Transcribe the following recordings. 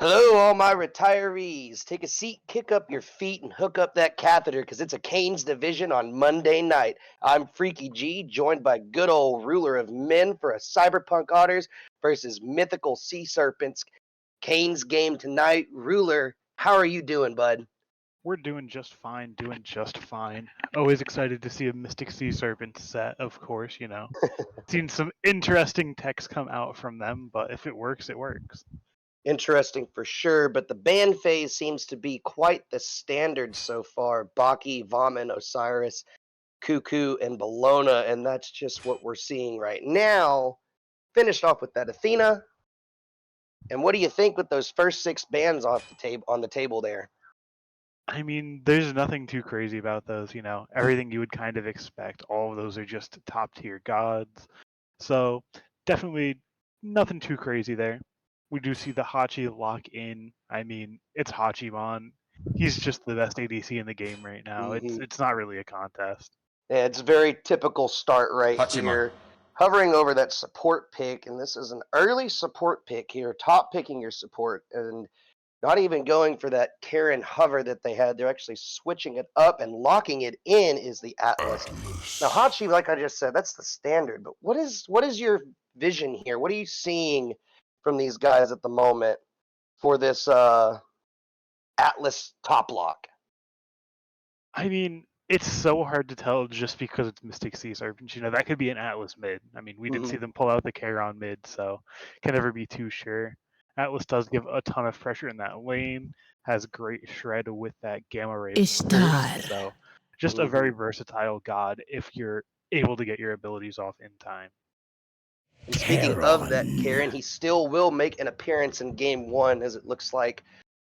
Hello, all my retirees. Take a seat, kick up your feet, and hook up that catheter because it's a Canes division on Monday night. I'm Freaky G, joined by good old ruler of men for a CyberPunk Otters versus mythical Sea Serpents. Canes game tonight. Ruler, how are you doing, bud? We're doing just fine, doing just fine. Always excited to see a Mystic Sea Serpent set, of course, you know. Seen some interesting techs come out from them, but if it works, it works. Interesting for sure, but the ban phase seems to be quite the standard so far. Baki, Vomit, Osiris, Cuckoo, and Bologna, and that's just what we're seeing right now. Finished off with that Athena. And what do you think with those first six bands off the table on the table there? I mean, there's nothing too crazy about those, you know. Everything you would kind of expect. All of those are just top tier gods. So, definitely nothing too crazy there. We do see the Hachi lock in. I mean, it's Hachimon. He's just the best ADC in the game right now. It's Mm-hmm. it's not really a contest. Yeah, it's very typical start right Hachiman. here. Hovering over that support pick, and this is an early support pick here, top picking your support, and not even going for that Karen hover that they had. They're actually switching it up and locking it in is the Atlas. Now Hachi, like I just said, that's the standard. But what is your vision here? What are you seeing from these guys at the moment for this Atlas top lock? I mean, it's so hard to tell just because it's Mystic Sea Serpents. You know, that could be an Atlas mid. I mean, we did see Mm-hmm. them pull out the Charon mid, so can never be too sure. Atlas does give a ton of pressure in that lane, has great shred with that gamma ray burst, Ishtar. so just a Mm-hmm. very versatile god if you're able to get your abilities off in time. And speaking of that, Charon. Karen, he still will make an appearance in Game One, as it looks like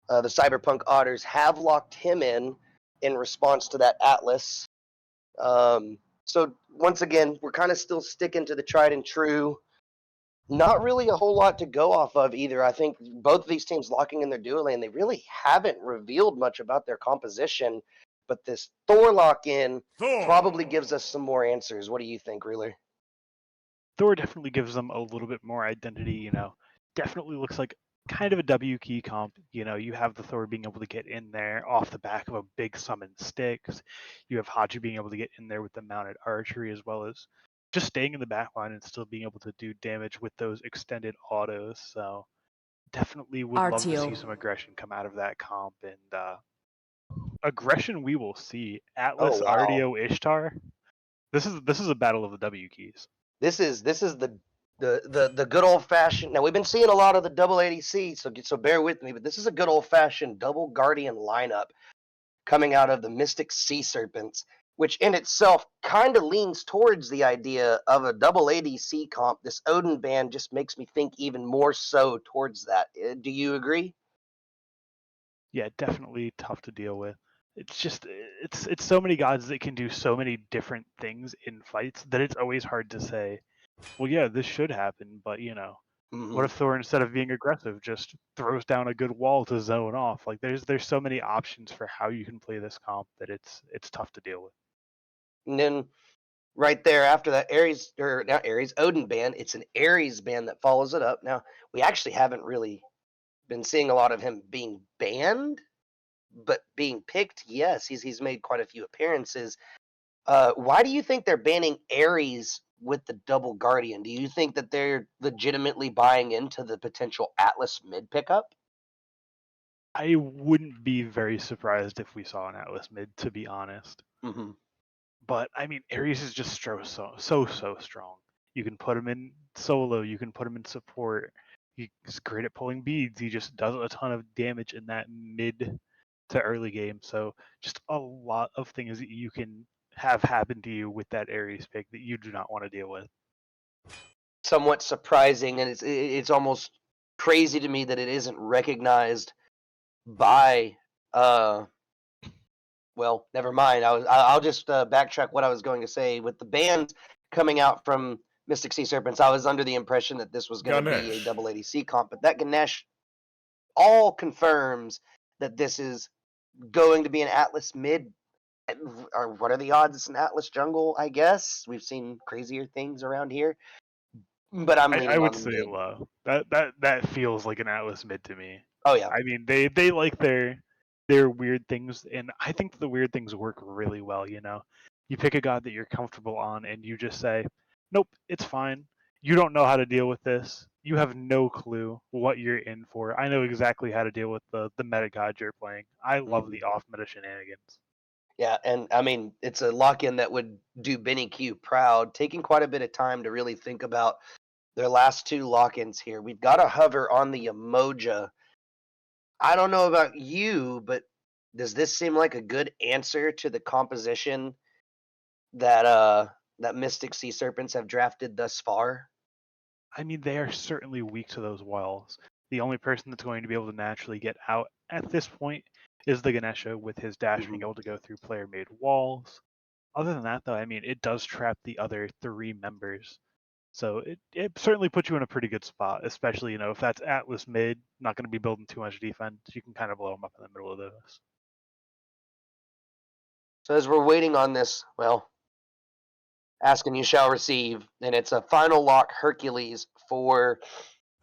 the Cyberpunk Otters have locked him in response to that Atlas. So once again, we're kind of still sticking to the tried and true. Not really a whole lot to go off of either. I think both of these teams locking in their duo lane, they really haven't revealed much about their composition. But this Thor lock in probably gives us some more answers. What do you think, Ruler? Thor definitely gives them a little bit more identity, you know. Definitely looks like kind of a W key comp. You know, you have the Thor being able to get in there off the back of a big summon sticks. You have Hachi being able to get in there with the mounted archery as well as just staying in the back line and still being able to do damage with those extended autos. So definitely would love to see RTO. some aggression come out of that comp and aggression we will see. Oh Atlas wow. RDO Ishtar. This is a battle of the W keys. This is the good old fashioned. Now we've been seeing a lot of the double ADC, so bear with me. But this is a good old fashioned double Guardian lineup coming out of the Mystic Sea Serpents, which in itself kind of leans towards the idea of a double ADC comp. This Odin band just makes me think even more so towards that. Do you agree? Yeah, definitely tough to deal with. It's just it's so many gods that can do so many different things in fights that it's always hard to say, well, yeah, this should happen, but you know, what Mm-hmm. if Thor instead of being aggressive just throws down a good wall to zone off? Like there's so many options for how you can play this comp that it's tough to deal with. And then right there after that Ares or not Ares Odin band, it's an Ares band that follows it up. Now we actually haven't really been seeing a lot of him being banned, but being picked, yes, he's made quite a few appearances. Why do you think they're banning Ares with the double Guardian? Do you think that they're legitimately buying into the potential Atlas mid pickup? I wouldn't be very surprised if we saw an Atlas mid, to be honest. Mm-hmm. But I mean, Ares is just so strong. You can put him in solo. You can put him in support. He's great at pulling beads. He just does a ton of damage in that mid to early game. So just a lot of things that you can have happen to you with that Ares pick that you do not want to deal with. Somewhat surprising, and it's almost crazy to me that it isn't recognized by. Well, never mind. I'll just backtrack what I was going to say with the bands coming out from Mystic Sea Serpents. I was under the impression that this was going to be a Ganesh. double ADC comp, but that Ganesh all confirms that this is going to be an Atlas mid. Or what are the odds it's an Atlas jungle? I guess we've seen crazier things around here, but I'm I leaning would on the say mid. low. That feels like an Atlas mid to me. Oh yeah. I mean, they like their weird things, and I think the weird things work really well. You know, you pick a god that you're comfortable on, and you just say, "Nope, it's fine. You don't know how to deal with this. You have no clue what you're in for. I know exactly how to deal with the meta god you're playing. I love Mhm. the off meta shenanigans." Yeah, and I mean, it's a lock-in that would do Benny Q proud, taking quite a bit of time to really think about their last two lock-ins here. We've got to hover on the Emoja. I don't know about you, but does this seem like a good answer to the composition that that Mystic Sea Serpents have drafted thus far? I mean, they are certainly weak to those walls. The only person that's going to be able to naturally get out at this point is the Ganesha with his dash being Mhm. able to go through player made walls. Other than that, though, I mean, it does trap the other three members. So it certainly puts you in a pretty good spot, especially, you know, if that's Atlas mid, not going to be building too much defense, you can kind of blow them up in the middle of those. So as we're waiting on this, well, ask and you shall receive, and it's a final lock Hercules for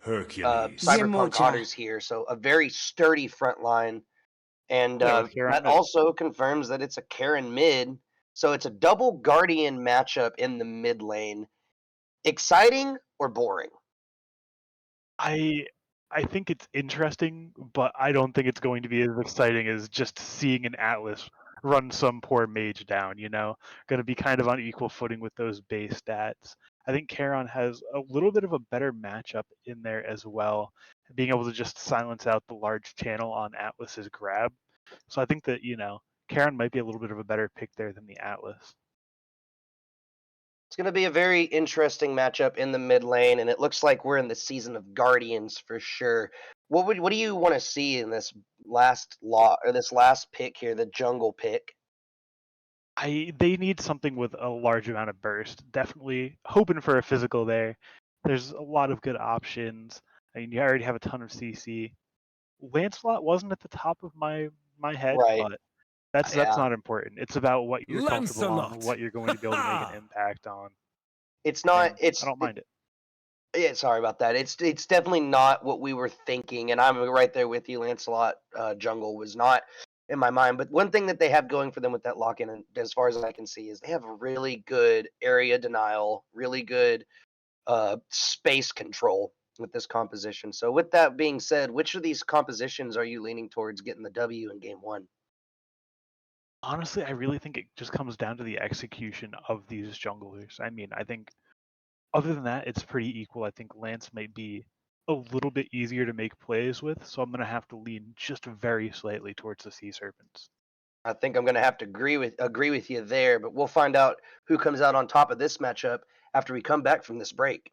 Hercules. Cyberpunk Yemoja. Otters here. So a very sturdy front line. And Yeah, with Karen that mid. also confirms that it's a Karen mid. So it's a double Guardian matchup in the mid lane. Exciting or boring? I I think it's interesting, but I don't think it's going to be as exciting as just seeing an Atlas run some poor mage down, you know? Going to be kind of on equal footing with those base stats. I think Charon has a little bit of a better matchup in there as well, being able to just silence out the large channel on Atlas's grab. So I think that, you know, Charon might be a little bit of a better pick there than the Atlas. It's going to be a very interesting matchup in the mid lane, and it looks like we're in the season of Guardians for sure. What do you want to see in this last law or this last pick here, the jungle pick? They need something with a large amount of burst. Definitely hoping for a physical there. There's a lot of good options. I mean, you already have a ton of CC. Lancelot wasn't at the top of my head, Right. but that's Yeah. not important. It's about what you're comfortable on, Lancelot. what you're going to be able to make an Ha! impact on, It's not. and I It's don't mind it. Yeah, sorry about that. It's definitely not what we were thinking, and I'm right there with you. Lancelot Jungle was not in my mind, but one thing that they have going for them with that lock-in, and as far as I can see, is they have really good area denial, really good space control with this composition. So, with that being said, which of these compositions are you leaning towards getting the W in game one? Honestly, I really think it just comes down to the execution of these junglers. I mean, I think other than that, it's pretty equal. I think Lance might be a little bit easier to make plays with, so I'm going to have to lean just very slightly towards the Sea Serpents. I think I'm going to have to agree with you there, but we'll find out who comes out on top of this matchup after we come back from this break.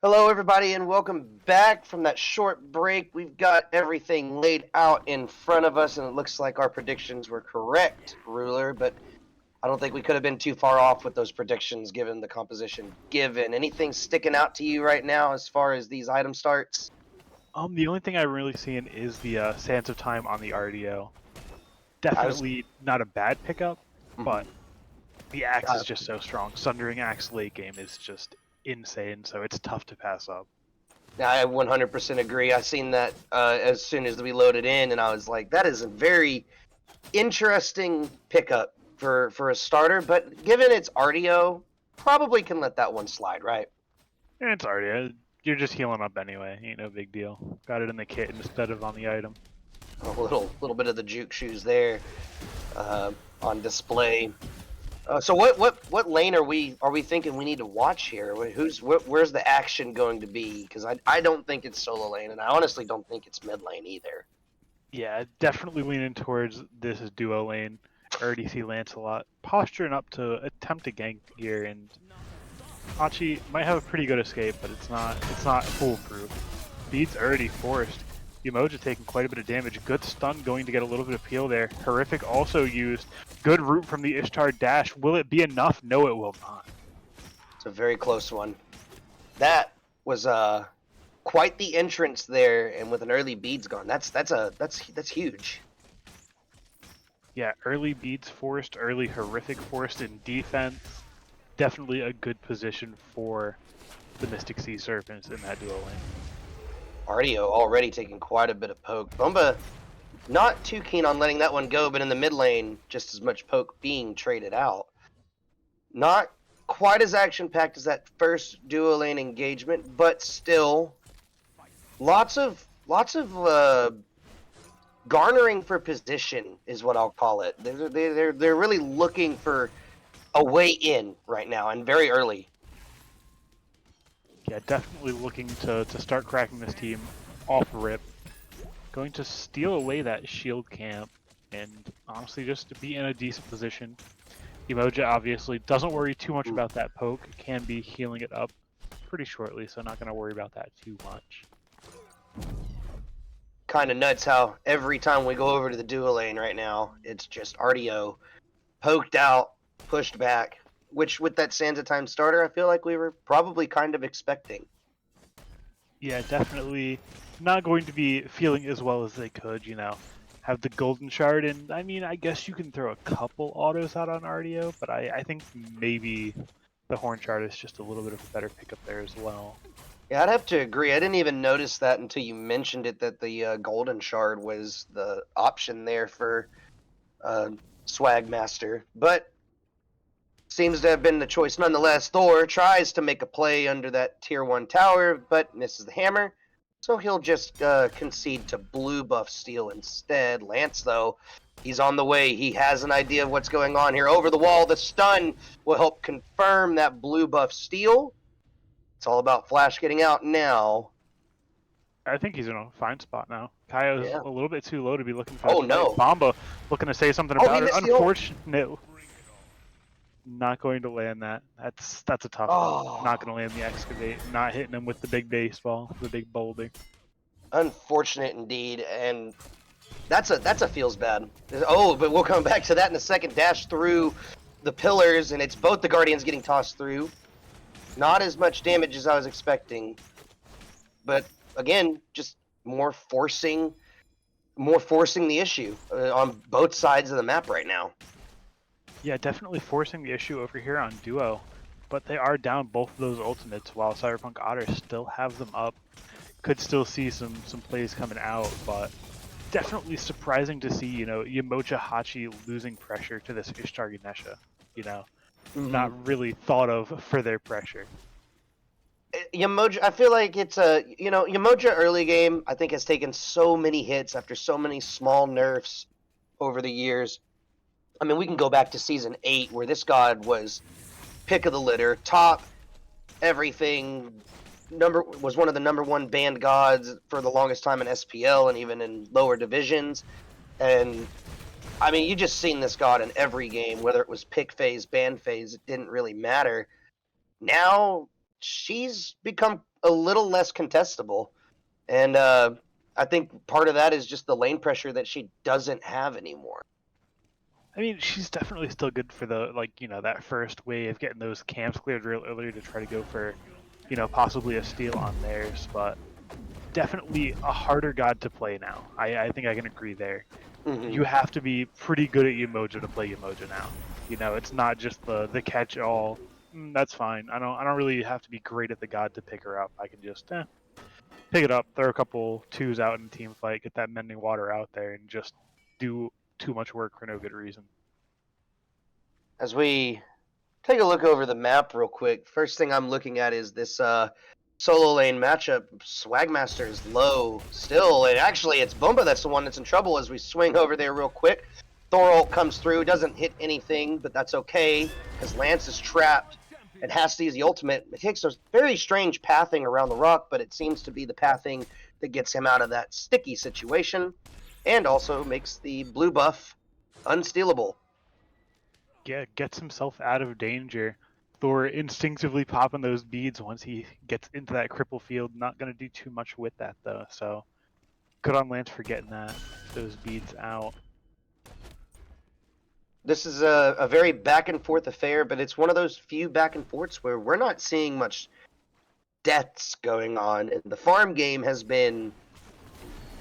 Hello, everybody, and welcome back from that short break. We've got everything laid out in front of us, and it looks like our predictions were correct, Ruler, but I don't think we could have been too far off with those predictions given the composition given. Anything sticking out to you right now as far as these item starts? The only thing I'm really seeing is the Sands of Time on the RDO. Definitely not a bad pickup, but the axe is just so strong. Sundering Axe late game is just insane, so it's tough to pass up. I 100% agree. I seen that as soon as we loaded in, and I was like, that is a very interesting pickup for a starter, but given its RDO, probably can let that one slide, right? It's already, you're just healing up anyway, ain't no big deal. Got it in the kit instead of on the item. A little bit of the juke shoes there on display. So what lane are we thinking we need to watch here? Where's the action going to be? Because I don't think it's solo lane, and I honestly don't think it's mid lane either. Yeah, definitely leaning towards this is duo lane. Already see Lancelot posturing up to attempt a gank here, and Hachi might have a pretty good escape, but it's not foolproof. Bead's already forced. Umoja taking quite a bit of damage. Good stun going to get a little bit of peel there. Horrific also used. Good root from the Ishtar dash. Will it be enough? No, it will not. It's a very close one. That was quite the entrance there, and with an early beads gone, that's huge. Yeah, early beads forced, early horrific forced in defense. Definitely a good position for the Mystic Sea Serpents in that duo lane. RDO already taking quite a bit of poke. Bomba not too keen on letting that one go, but in the mid lane, just as much poke being traded out. Not quite as action-packed as that first duo lane engagement, but still lots of garnering for position is what I'll call it. They're really looking for a way in right now, and very early. Yeah, definitely looking to start cracking this team off rip. Going to steal away that shield camp and honestly just to be in a decent position. Umoja obviously doesn't worry too much about that poke. Can be healing it up pretty shortly, so not going to worry about that too much. Kind of nuts how every time we go over to the duo lane right now, it's just RDO poked out, pushed back, which with that Sands of Time starter, I feel like we were probably kind of expecting. Yeah, definitely not going to be feeling as well as they could, you know. Have the golden shard, and I mean, I guess you can throw a couple autos out on RDO, but I think maybe the horn shard is just a little bit of a better pickup there as well. Yeah, I'd have to agree. I didn't even notice that until you mentioned it, that the golden shard was the option there for Swag Master, but seems to have been the choice nonetheless. Thor tries to make a play under that tier 1 tower, but misses the hammer. So he'll just concede to blue buff steal instead. Lance, though, he's on the way. He has an idea of what's going on here. Over the wall, the stun will help confirm that blue buff steal. It's all about Flash getting out now. I think he's in a fine spot now. Kaio's a little bit too low to be looking for Oh, this no. play. Bomba looking to say something about it. missed the ult. Unfortunate. Not going to land that. That's a tough one. Not going to land the excavate. Not hitting him with the big baseball, the big boulder. Unfortunate indeed, and that's a feels bad. Oh, but we'll come back to that in a second. Dash through the pillars, and it's both the Guardians getting tossed through. Not as much damage as I was expecting, but again, just more forcing the issue on both sides of the map right now. Yeah, definitely forcing the issue over here on duo, but they are down both of those ultimates while CyberPunk Otters still have them up. Could still see some plays coming out, but definitely surprising to see, you know, Umoja Hachi losing pressure to this Ishtar Ganesha, you know. Not really thought of for their pressure. Umoja, I feel like it's Umoja early game, I think, has taken so many hits after so many small nerfs over the years. I mean, we can go back to Season 8, where this god was pick of the litter, top everything, was one of the #1 banned gods for the longest time in SPL and even in lower divisions. And, I mean, you just seen this god in every game, whether it was pick phase, ban phase, it didn't really matter. Now, she's become a little less contestable. And I think part of that is just the lane pressure that she doesn't have anymore. I mean, she's definitely still good for the, like, you know, that first wave, getting those camps cleared real early to try to go for, you know, possibly a steal on theirs, but definitely a harder god to play now. I think I can agree there. Mm-hmm. You have to be pretty good at Umoja to play Umoja now. You know, it's not just the catch-all. That's fine. I don't really have to be great at the god to pick her up. I can just pick it up, throw a couple twos out in a team fight, get that mending water out there, and just do too much work for no good reason. As we take a look over the map real quick, first thing I'm looking at is this solo lane matchup. Swagmaster is low still, and actually it's Bumba that's the one that's in trouble as we swing over there real quick. Thorol comes through, doesn't hit anything, but that's okay because Lance is trapped and has to use the ultimate. It takes a very strange pathing around the rock, but it seems to be the pathing that gets him out of that sticky situation and also makes the blue buff unstealable. Yeah, gets himself out of danger. Thor instinctively popping those beads once he gets into that cripple field. Not going to do too much with that, though, so good on Lance for getting those beads out. This is a very back and forth affair, but it's one of those few back and forths where we're not seeing much deaths going on. And the farm game has been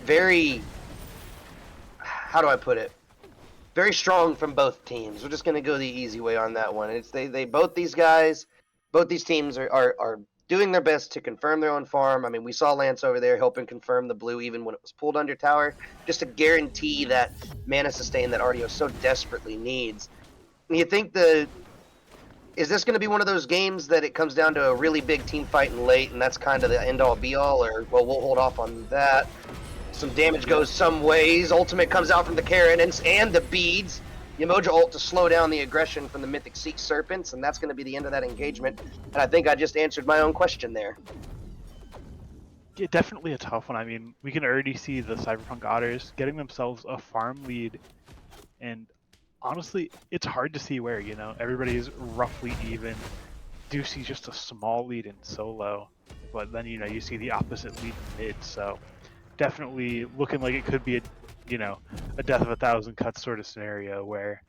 very, how do I put it? Very strong from both teams. We're just going to go the easy way on that one. It's they both these teams are doing their best to confirm their own farm. I mean, we saw Lance over there helping confirm the blue even when it was pulled under tower, just to guarantee that mana sustain that RDO so desperately needs. And you think is this going to be one of those games that it comes down to a really big team fight in late, and that's kind of the end-all be-all, or, well, we'll hold off on that. Some damage goes some ways. Ultimate comes out from the Karen and the beads. Umoja ult to slow down the aggression from the Mythic Seek Serpents, and that's going to be the end of that engagement. And I think I just answered my own question there. Yeah, definitely a tough one. I mean, we can already see the CyberPunk Otters getting themselves a farm lead, and honestly, it's hard to see where, you know, everybody's roughly even. Do see just a small lead in solo, but then, you know, you see the opposite lead in mid, so definitely looking like it could be a death of 1,000 cuts sort of scenario where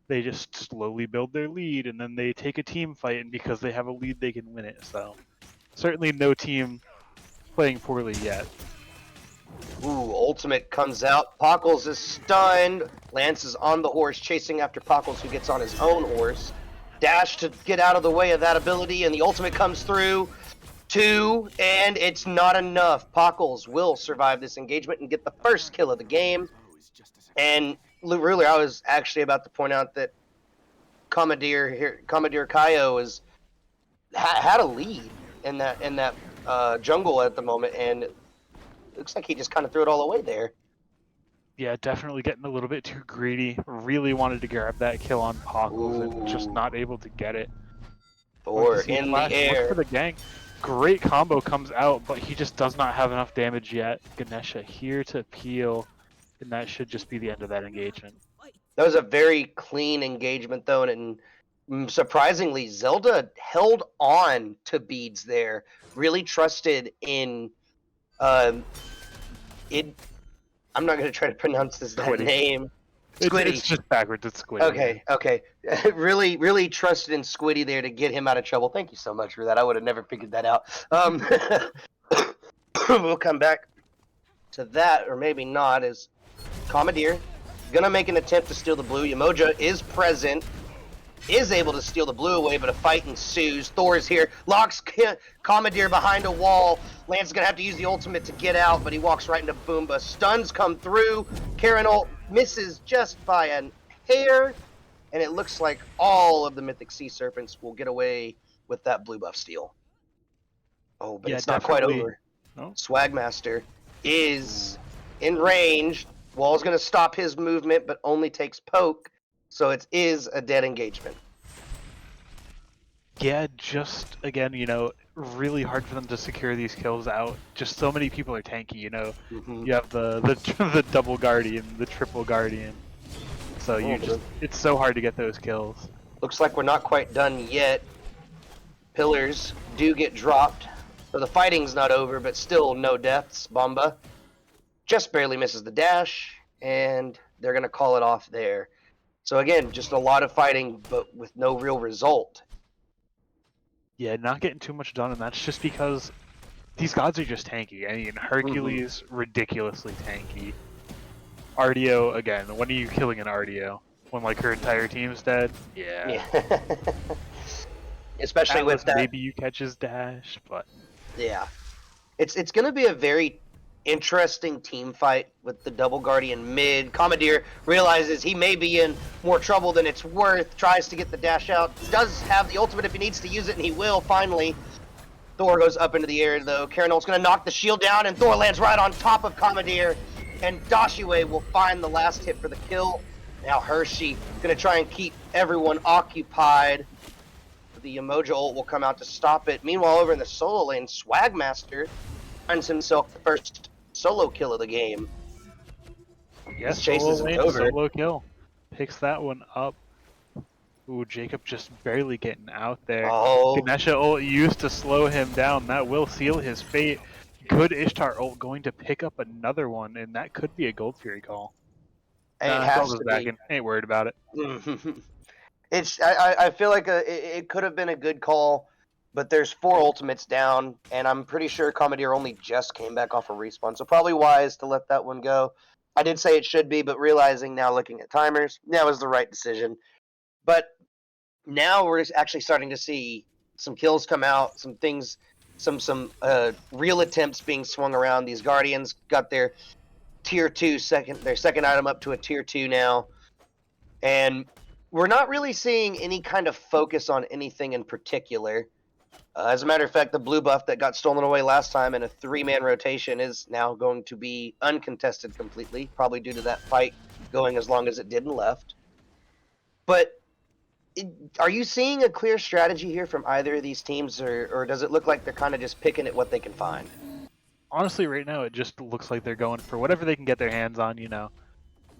they just slowly build their lead and then they take a team fight, and because they have a lead they can win it. So certainly no team playing poorly yet. Ooh, ultimate comes out. Pockles is stunned. Lance is on the horse chasing after Pockles, who gets on his own horse. Dash to get out of the way of that ability, and the ultimate comes through. 2, and it's not enough. Pockles will survive this engagement and get the first kill of the game. And really, I was actually about to point out that Commodore Kaio had a lead in that jungle at the moment, and it looks like he just kind of threw it all away there. Yeah, definitely getting a little bit too greedy. Really wanted to grab that kill on Pockles and just not able to get it. Thor in the air. For the gang. Great combo comes out, but he just does not have enough damage yet. Ganesha here to peel, and that should just be the end of that engagement. That was a very clean engagement, though, and surprisingly, Zelda held on to beads there. Really trusted in it. I'm not going to try to pronounce that name. Squiddy. It's just backwards. It's Squiddy. Okay. really trusted in Squiddy there to get him out of trouble. Thank you so much for that. I would have never figured that out. We'll come back to that, or maybe not, as Commodore gonna make an attempt to steal the blue. Umoja is present, is able to steal the blue away, but a fight ensues. Thor is here, locks Commodore behind a wall. Lance is gonna have to use the ultimate to get out, but he walks right into Boomba. Stuns come through. Karen ult misses just by a hair, and it looks like all of the Mythic Sea Serpents will get away with that blue buff steal. Oh, but it's not quite over. No? Swagmaster is in range. Wall's going to stop his movement, but only takes poke, so it is a dead engagement. Yeah, just, again, really hard for them to secure these kills out. Just so many people are tanky, Mm-hmm. You have the double Guardian, the triple Guardian. So it's so hard to get those kills. Looks like we're not quite done yet. Pillars do get dropped. So the fighting's not over, but still no deaths. Bomba just barely misses the dash, and they're going to call it off there. So again, just a lot of fighting, but with no real result. Yeah, not getting too much done, and that's just because these gods are just tanky. I mean, Hercules, ridiculously tanky. Ardio, again, when are you killing an Ardio? When, like, her entire team's dead? Yeah. Especially Atlas, with that. maybe you catch his dash, but... Yeah. It's going to be a very interesting team fight with the double guardian mid. Commandeer realizes he may be in more trouble than it's worth, tries to get the dash out, does have the ultimate if he needs to use it, and he will finally. Thor goes up into the air though. Karanol's going to knock the shield down, and Thor lands right on top of Commandeer, and Dashiwei will find the last hit for the kill. Now Hershey going to try and keep everyone occupied. The Emoji ult will come out to stop it. Meanwhile, over in the solo lane, Swagmaster finds himself the first solo kill of the game. Yes, chases solo it lane, over. solo kill. Picks that one up. Ooh, Jacob just barely getting out there. Oh, Ganesha ult used to slow him down. That will seal his fate. Good Ishtar ult going to pick up another one, and that could be a Gold Fury call. it has Zelda's to back be. in. Ain't worried about it. I feel like it could have been a good call, but there's 4 ultimates down, and I'm pretty sure Commandeer only just came back off a respawn, so probably wise to let that one go. I did say it should be, but realizing now, looking at timers, that was the right decision. But now we're actually starting to see some kills come out, some things, some real attempts being swung around. These Guardians got their tier 2 their second item up to a tier 2 now, and we're not really seeing any kind of focus on anything in particular. As a matter of fact, the blue buff that got stolen away last time in a 3-man rotation is now going to be uncontested completely, probably due to that fight going as long as it did and left. But are you seeing a clear strategy here from either of these teams, or does it look like they're kind of just picking at what they can find? Honestly, right now, it just looks like they're going for whatever they can get their hands on, you know.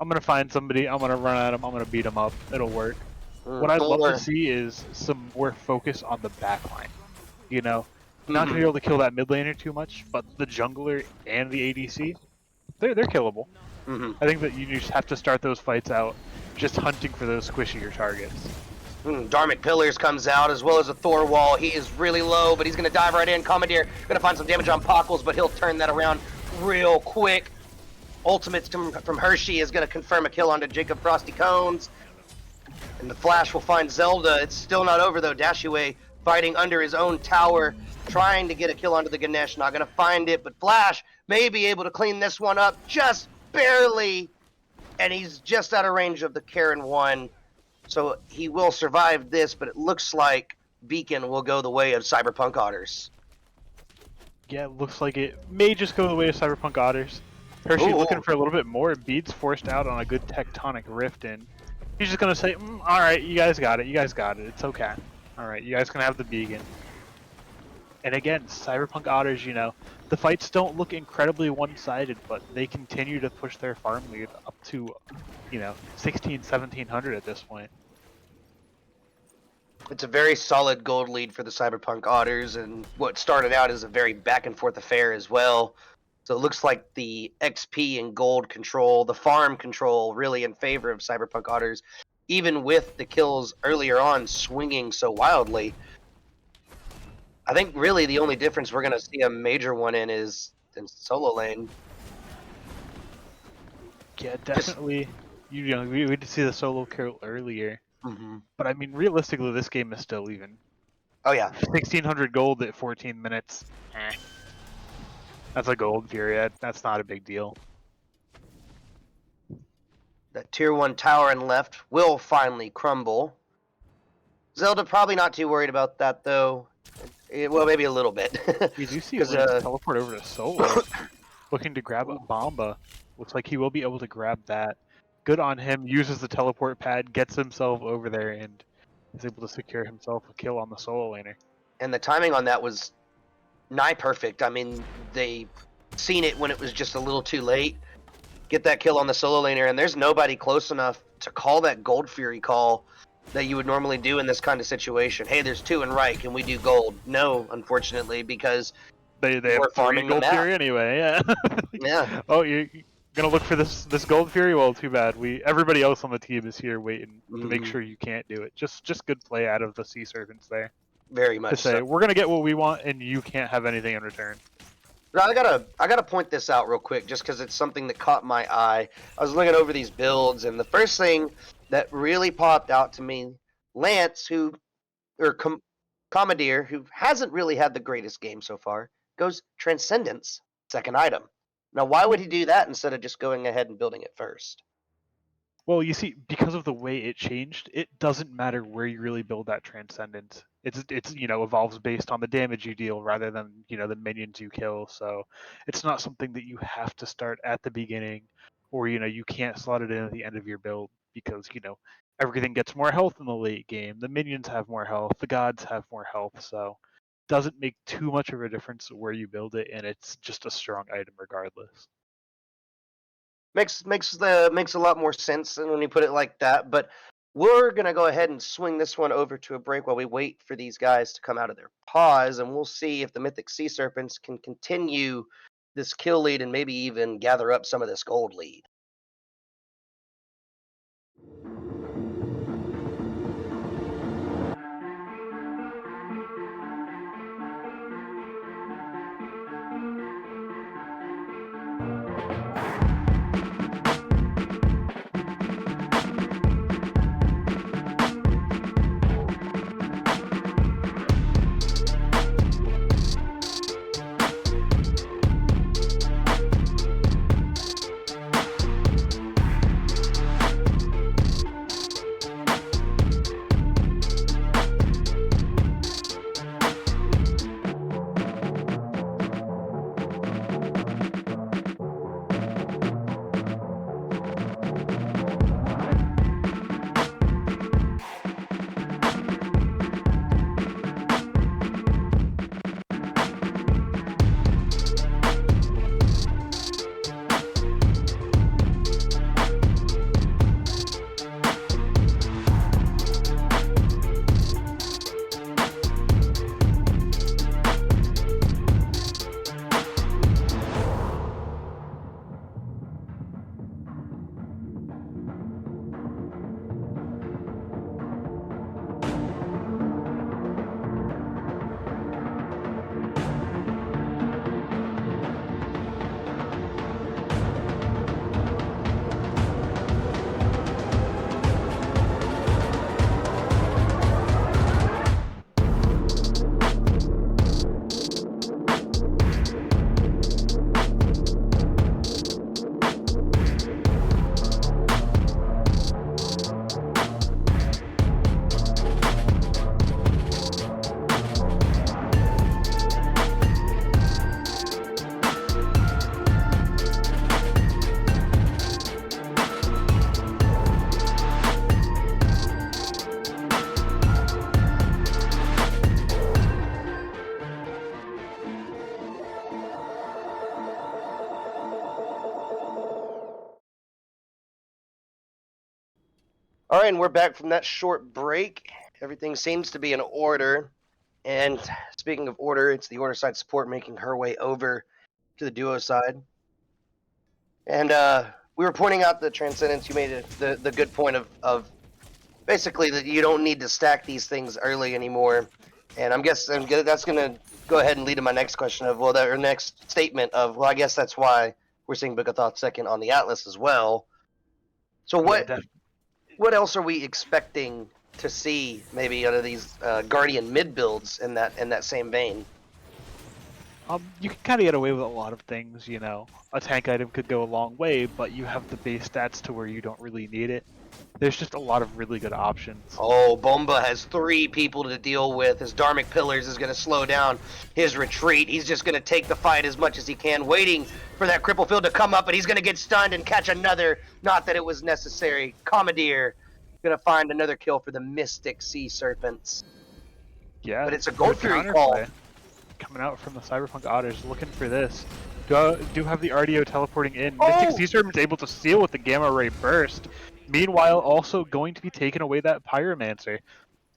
I'm going to find somebody, I'm going to run at them, I'm going to beat them up, it'll work. What I'd love to see is some more focus on the backline. You know, not going to be able to kill that mid laner too much, but the jungler and the ADC, they're killable. I think that you just have to start those fights out just hunting for those squishier targets. Dharmic Pillars comes out as well as a Thor wall. He is really low, but he's going to dive right in. Commandeer going to find some damage on Pockles, but he'll turn that around real quick. Ultimates from Hershey is going to confirm a kill onto Jacob Frosty Cones. And the Flash will find Zelda. It's still not over though. Dashiwei fighting under his own tower, trying to get a kill onto the Ganesh. Not going to find it, but Flash may be able to clean this one up just barely. And he's just out of range of the Karen 1. So he will survive this, but it looks like Beacon will go the way of CyberPunk Otters. Yeah, it looks like it may just go the way of CyberPunk Otters. Hershey looking for a little bit more. Bede's forced out on a good tectonic rift, and he's just going to say, all right, you guys got it. You guys got it. It's okay. All right, you guys can have the Beacon. And again, CyberPunk Otters, you know, the fights don't look incredibly one-sided, but they continue to push their farm lead up to, you know, 1700 at this point. It's a very solid gold lead for the CyberPunk Otters, and what started out as a very back-and-forth affair as well. So it looks like the XP and gold control, the farm control, really in favor of CyberPunk Otters, even with the kills earlier on swinging so wildly. I think really the only difference we're going to see a major one in is in solo lane. Yeah, definitely. You know, we did see the solo kill earlier. But I mean, realistically, this game is still even. Oh yeah, 1600 gold at 14 minutes. That's a gold period. That's not a big deal. that tier 1 tower and left will finally crumble. Zelda probably not too worried about that though. Well, maybe a little bit. You do see him teleport over to solo, looking to grab a Bomba. Looks like he will be able to grab that. Good on him. Uses the teleport pad, gets himself over there, and is able to secure himself a kill on the solo laner. And the timing on that was nigh perfect. I mean, they seen it when it was just a little too late. Get that kill on the solo laner, and there's nobody close enough to call that Gold Fury call. that you would normally do in this kind of situation. Hey, there's 2 in right. Can we do gold? No, unfortunately, because They have we're 3 farming the gold map. fury anyway. Yeah. Yeah. Oh, you're gonna look for this gold fury? Well, too bad. Everybody else on the team is here waiting to make sure you can't do it. Just good play out of the Sea Serpents there Very to much say so. we're gonna get what we want and you can't have anything in return. Now, I gotta point this out real quick, just because it's something that caught my eye. I was looking over these builds, and the first thing that really popped out to me, Lance, Commandeer, who hasn't really had the greatest game so far, goes Transcendence, second item. Now, why would he do that instead of just going ahead and building it first? Well, you see, because of the way it changed, it doesn't matter where you really build that Transcendence. It's evolves based on the damage you deal rather than the minions you kill. So it's not something that you have to start at the beginning, or you can't slot it in at the end of your build because everything gets more health in the late game. The minions have more health, the gods have more health, so it doesn't make too much of a difference where you build it, and it's just a strong item regardless. Makes a lot more sense than when you put it like that. But we're gonna go ahead and swing this one over to a break while we wait for these guys to come out of their pause, and we'll see if the Mythic Sea Serpents can continue this kill lead and maybe even gather up some of this gold lead. All right, and we're back from that short break. Everything seems to be in order. And speaking of order, it's the order side support making her way over to the duo side. And we were pointing out the Transcendence. You made the good point of basically that you don't need to stack these things early anymore. And I'm guessing that's going to go ahead and lead to my next question of, our next statement of, I guess that's why we're seeing Book of Thought second on the Atlas as well. So what else are we expecting to see maybe out of these Guardian mid builds in that same vein? You can kind of get away with a lot of things, A tank item could go a long way, but you have the base stats to where you don't really need it. There's just a lot of really good options. Oh, Bomba has 3 people to deal with. His Dharmic Pillars is going to slow down his retreat. He's just going to take the fight as much as he can, waiting for that cripple field to come up, but he's going to get stunned and catch another. Not that it was necessary. Commandeer going to find another kill for the Mystic Sea Serpents. Yeah, but it's a Gold Fury call. Coming out from the CyberPunk Otters, looking for this. Do have the RDO teleporting in. Oh! Mystic Sea Serpent's able to seal with the Gamma Ray Burst. Meanwhile, also going to be taking away that Pyromancer.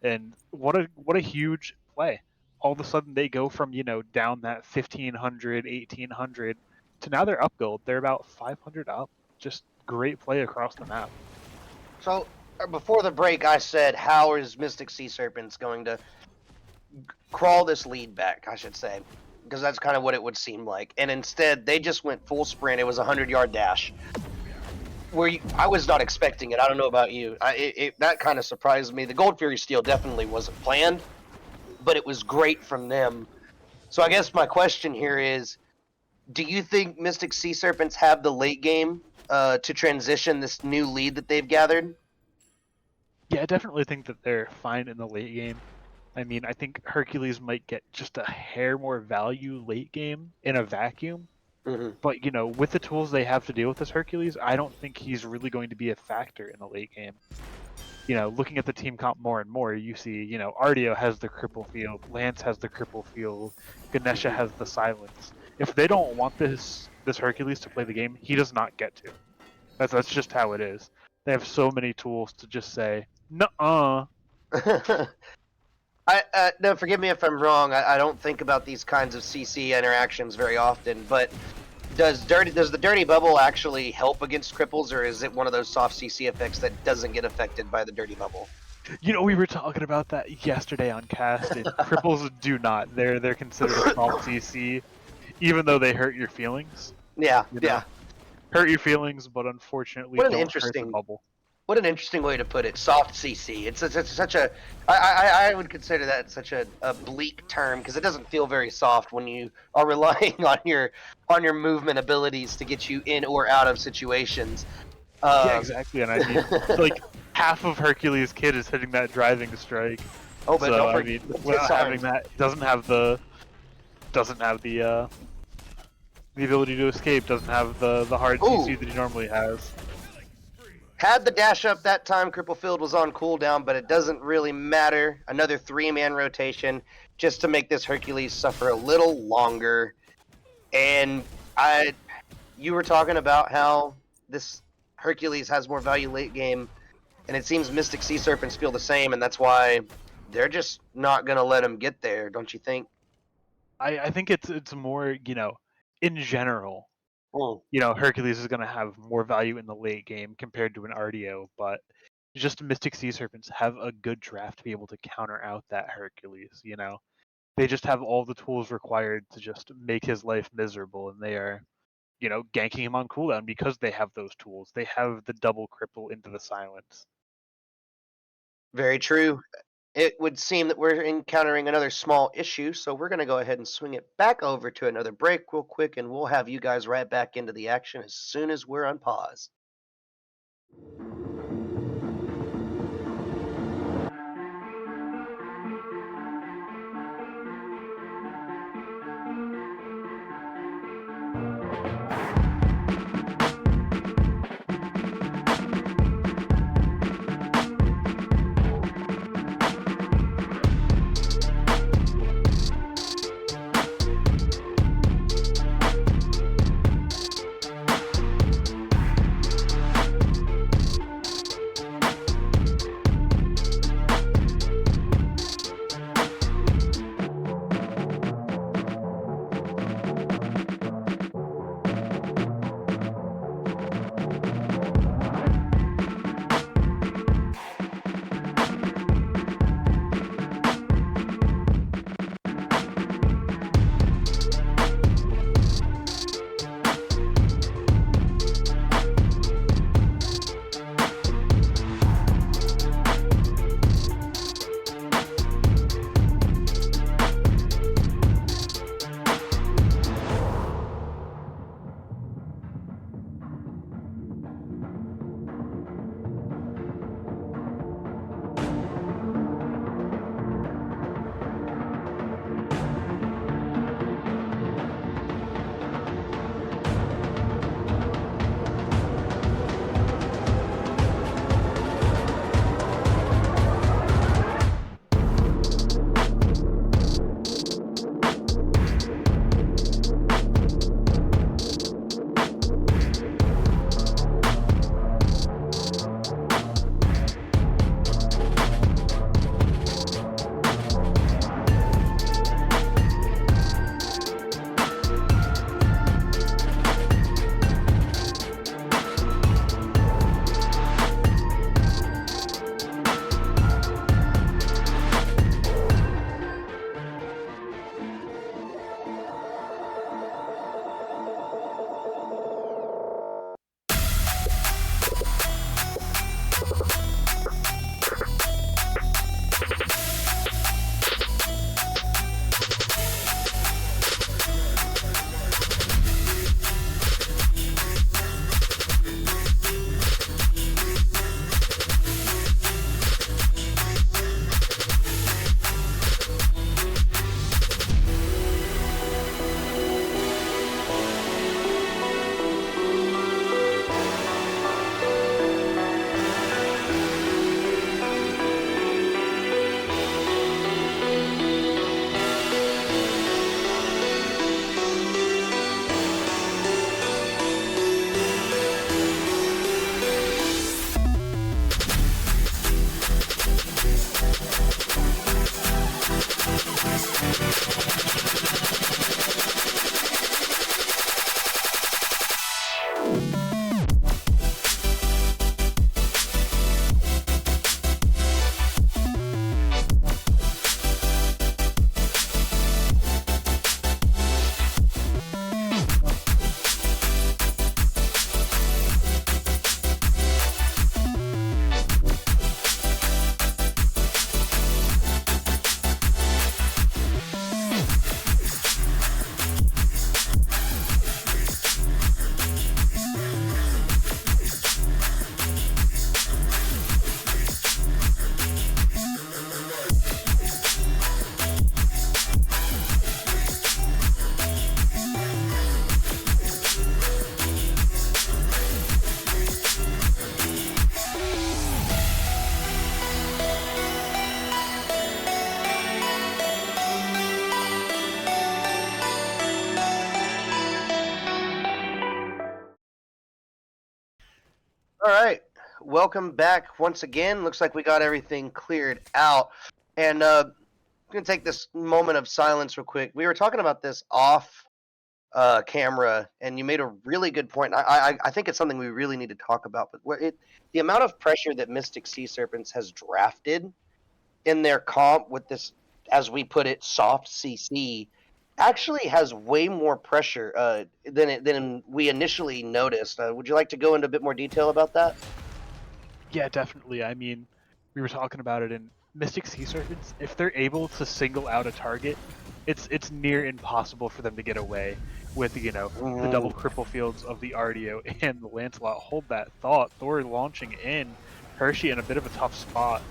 And what a huge play. All of a sudden they go from, down that 1500, 1800 to now they're up gold. They're about 500 up. Just great play across the map. So before the break, I said, how is Mystic Sea Serpents going to crawl this lead back, I should say, because that's kind of what it would seem like. And instead, they just went full sprint. It was a 100-yard dash. I was not expecting it. I don't know about you. That kind of surprised me. The Gold Fury steal definitely wasn't planned, but it was great from them. So I guess my question here is, do you think Mystic Sea Serpents have the late game to transition this new lead that they've gathered? Yeah, I definitely think that they're fine in the late game. I mean, I think Hercules might get just a hair more value late game in a vacuum. Mm-hmm. But, with the tools they have to deal with this Hercules, I don't think he's really going to be a factor in the late game. Looking at the team comp more and more, you see, Ardio has the cripple field, Lance has the cripple field, Ganesha has the silence. If they don't want this Hercules to play the game, he does not get to. That's just how it is. They have so many tools to just say, nuh-uh. No, forgive me if I'm wrong. I don't think about these kinds of CC interactions very often, but does the dirty bubble actually help against cripples, or is it one of those soft CC effects that doesn't get affected by the dirty bubble? We were talking about that yesterday on cast, and cripples do not. They're considered a soft CC, even though they hurt your feelings. Yeah, Hurt your feelings, but unfortunately don't hurt the bubble. What an interesting way to put it. Soft CC. It's such a. I would consider that such a bleak term because it doesn't feel very soft when you are relying on your movement abilities to get you in or out of situations. Yeah, exactly. And I mean, like half of Hercules' kit is hitting that driving strike. Oh, but so, I mean, without having that, doesn't have the ability to escape. Doesn't have the hard CC that he normally has. Had the dash up that time, Cripple Field was on cooldown, but it doesn't really matter. Another 3-man rotation just to make this Hercules suffer a little longer. And you were talking about how this Hercules has more value late game, and it seems Mystic Sea Serpents feel the same, and that's why they're just not going to let him get there, don't you think? I think it's more, in general. Hercules is going to have more value in the late game compared to an RDO, but just Mystic Sea Serpents have a good draft to be able to counter out that Hercules, They just have all the tools required to just make his life miserable, and they are, ganking him on cooldown because they have those tools. They have the double cripple into the silence. Very true. It would seem that we're encountering another small issue, so we're going to go ahead and swing it back over to another break real quick, and we'll have you guys right back into the action as soon as we're on pause. All right. Welcome back once again. Looks like we got everything cleared out. And I'm going to take this moment of silence real quick. We were talking about this off camera, and you made a really good point. I think it's something we really need to talk about. But the amount of pressure that Mystic Sea Serpents has drafted in their comp with this, as we put it, soft CC, actually has way more pressure than we initially noticed. Would you like to go into a bit more detail about that? Yeah, definitely. I mean, we were talking about it in Mystic Sea Serpents. If they're able to single out a target, it's near impossible for them to get away with, the double cripple fields of the RDO and the Lancelot. Hold that thought. Thor launching in, Hershey in a bit of a tough spot.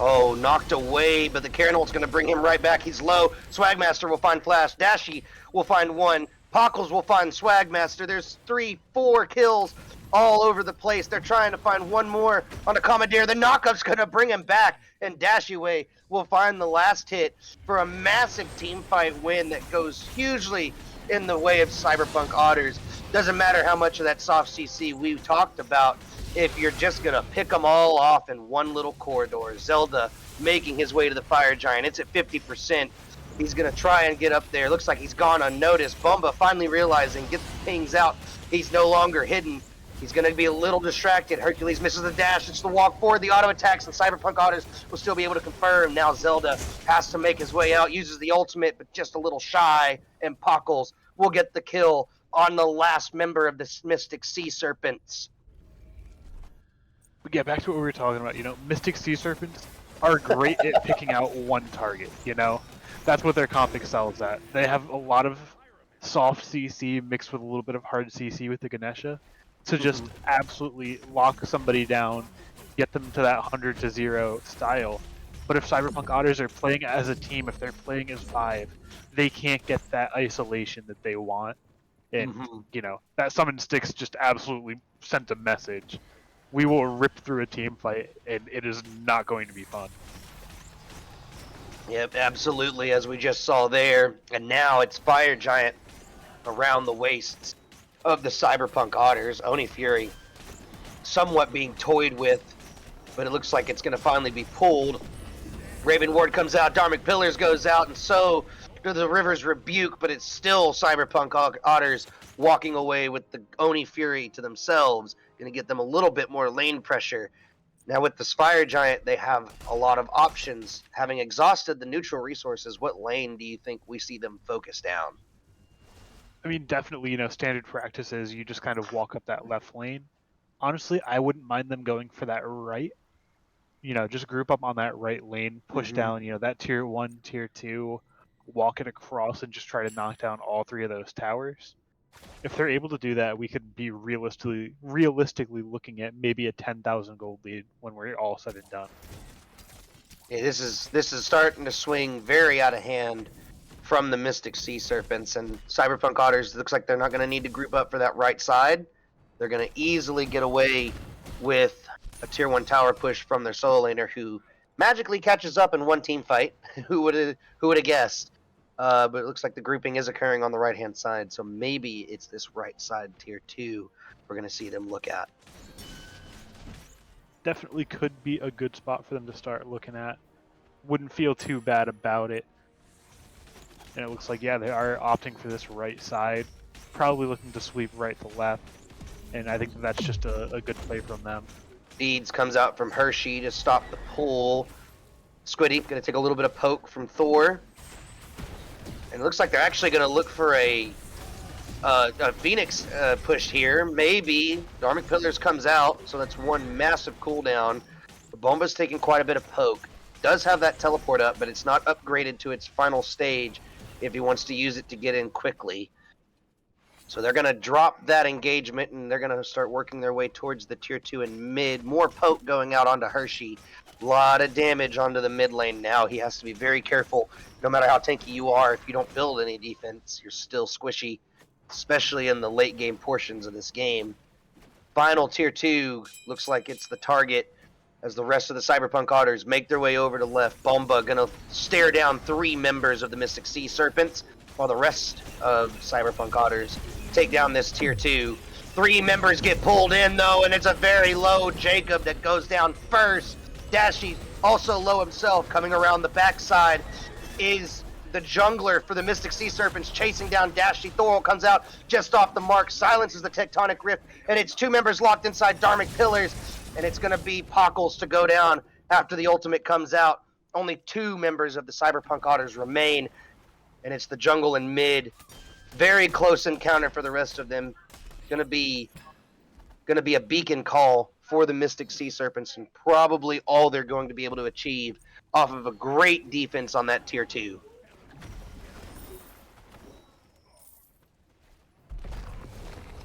Oh, knocked away, but the Karenholt's going to bring him right back. He's low. Swagmaster will find Flash. Dashy will find one. Pockles will find Swagmaster. There's 3-4 kills all over the place. They're trying to find one more on the Commandeer. The knockup's going to bring him back, and Dashyway will find the last hit for a massive team fight win that goes hugely in the way of CyberPunk Otters. Doesn't matter how much of that soft CC we talked about. If you're just going to pick them all off in one little corridor. Zelda making his way to the Fire Giant. It's at 50%. He's going to try and get up there. Looks like he's gone unnoticed. Bomba finally realizing, gets the pings out. He's no longer hidden. He's going to be a little distracted. Hercules misses the dash. It's the walk forward. The auto attacks, and CyberPunk Otters will still be able to confirm. Now Zelda has to make his way out. Uses the ultimate, but just a little shy. And Pockles will get the kill on the last member of the Mystic Sea Serpents. But yeah, back to what we were talking about. Mystic Sea Serpents are great at picking out one target. That's what their comp excels at. They have a lot of soft CC mixed with a little bit of hard CC with the Ganesha to just absolutely lock somebody down, get them to that 100-0 style. But if CyberPunk Otters are playing as a team, if they're playing as 5, they can't get that isolation that they want. And, that Summon Sticks just absolutely sent a message. We will rip through a team fight, and it is not going to be fun. Yep, absolutely, as we just saw there. And now it's Fire Giant around the waists of the CyberPunk Otters. Oni Fury somewhat being toyed with, but it looks like it's going to finally be pulled. Raven Ward comes out, Dharmic Pillars goes out, and so do the River's Rebuke, but it's still CyberPunk Otters walking away with the Oni Fury to themselves. Going to get them a little bit more lane pressure. Now with the Fire Giant, they have a lot of options. Having exhausted the neutral resources, what lane do you think we see them focus down? I mean, definitely, standard practice is you just kind of walk up that left lane. Honestly, I wouldn't mind them going for that right. Just group up on that right lane, push down, that tier 1, tier 2, walk it across and just try to knock down all 3 of those towers. If they're able to do that, we could be realistically looking at maybe a 10,000 gold lead when we're all said and done. Yeah, this is starting to swing very out of hand from the Mystic Sea Serpents, and CyberPunk Otters looks like they're not going to need to group up for that right side. They're going to easily get away with a tier 1 tower push from their solo laner, who magically catches up in one team fight. Who would have guessed? But it looks like the grouping is occurring on the right-hand side, so maybe it's this right side tier 2 we're going to see them look at. Definitely could be a good spot for them to start looking at. Wouldn't feel too bad about it. And it looks like, yeah, they are opting for this right side. Probably looking to sweep right to left. And I think that's just a good play from them. Beads comes out from Hershey to stop the pull. Squiddy going to take a little bit of poke from Thor. And it looks like they're actually going to look for a Phoenix push here. Maybe. Dharmic Pillars comes out, so that's one massive cooldown. The Bomba's taking quite a bit of poke. Does have that teleport up, but it's not upgraded to its final stage if he wants to use it to get in quickly. So they're going to drop that engagement, and they're going to start working their way towards the tier 2 and mid. More poke going out onto Hershey. A lot of damage onto the mid lane now. He has to be very careful. No matter how tanky you are, if you don't build any defense, you're still squishy, especially in the late game portions of this game. Final tier 2 looks like it's the target as the rest of the CyberPunk Otters make their way over to left. Bomba going to stare down 3 members of the Mystic Sea Serpents, while the rest of CyberPunk Otters take down this tier 2. 3 members get pulled in, though, and it's a very low Jacob that goes down first. Dashy, also low himself, coming around the backside, is the jungler for the Mystic Sea Serpents, chasing down Dashy. Thorol comes out just off the mark, silences the Tectonic Rift, and it's 2 members locked inside Dharmic Pillars, and it's going to be Pockles to go down after the ultimate comes out. Only 2 members of the CyberPunk Otters remain, and it's the jungle and mid. Very close encounter for the rest of them. Gonna be a beacon call for the Mystic Sea Serpents, and probably all they're going to be able to achieve off of a great defense on that tier 2.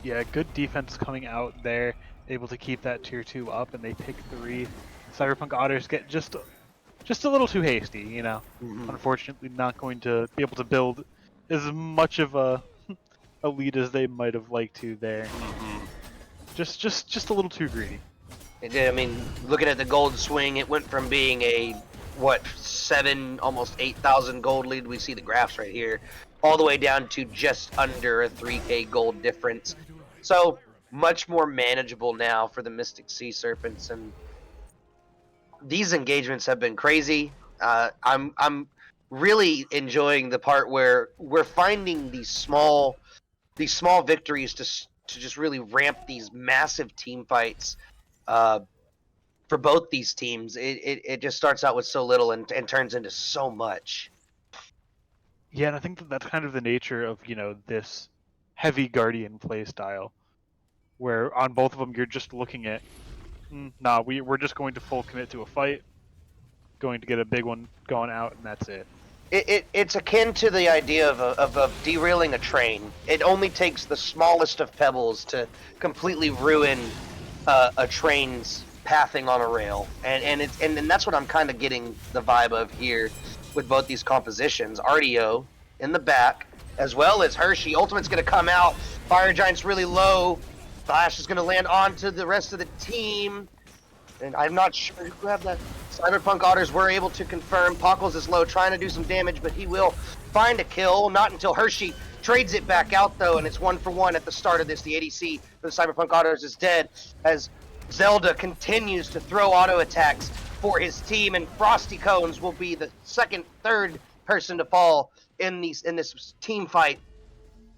Yeah, good defense coming out there, able to keep that tier 2 up, and they pick 3. CyberPunk Otters get just a little too hasty, you know. Unfortunately, not going to be able to build as much of a lead as they might have liked to there. Just a little too greedy. It did. I mean, looking at the gold swing, it went from being a 7, almost 8,000 gold lead. We see the graphs right here, all the way down to just under a 3K gold difference. So much more manageable now for the Mystic Sea Serpents, and these engagements have been crazy. I'm really enjoying the part where we're finding these small victories to just really ramp these massive team fights for both these teams. It just starts out with so little and turns into so much. Yeah, and I think that's kind of the nature of, you know, this heavy Guardian playstyle, where on both of them you're just looking at, we're just going to full commit to a fight, going to get a big one going out, and that's it. It's akin to the idea of derailing a train. It only takes the smallest of pebbles to completely ruin a train's pathing on a rail, and that's what I'm kind of getting the vibe of here with both these compositions. RDO in the back, as well as Hershey. Ultimate's going to come out. Fire Giant's really low. Flash is going to land onto the rest of the team, and I'm not sure who have that. CyberPunk Otters were able to confirm. Pockles is low, trying to do some damage, but he will find a kill. Not until Hershey trades it back out, though, and it's 1-for-1 at the start of this. The ADC for the CyberPunk Otters is dead, as Zelda continues to throw auto attacks for his team, and Frosty Cones will be the third person to fall in this team fight,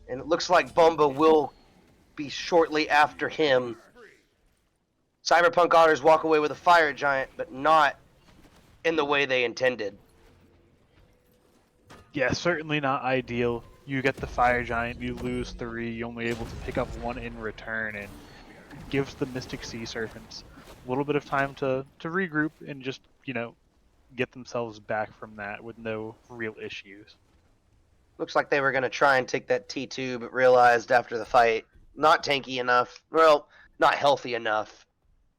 and it looks like Bomba will be shortly after him. CyberPunk Otters walk away with a Fire Giant, but not in the way they intended. Yeah, certainly not ideal. You get the Fire Giant, you lose 3, you're only able to pick up 1 in return, and gives the Mystic Sea Serpents a little bit of time to regroup and just, you know, get themselves back from that with no real issues. Looks like they were going to try and take that T2, but realized after the fight, not tanky enough, well, not healthy enough,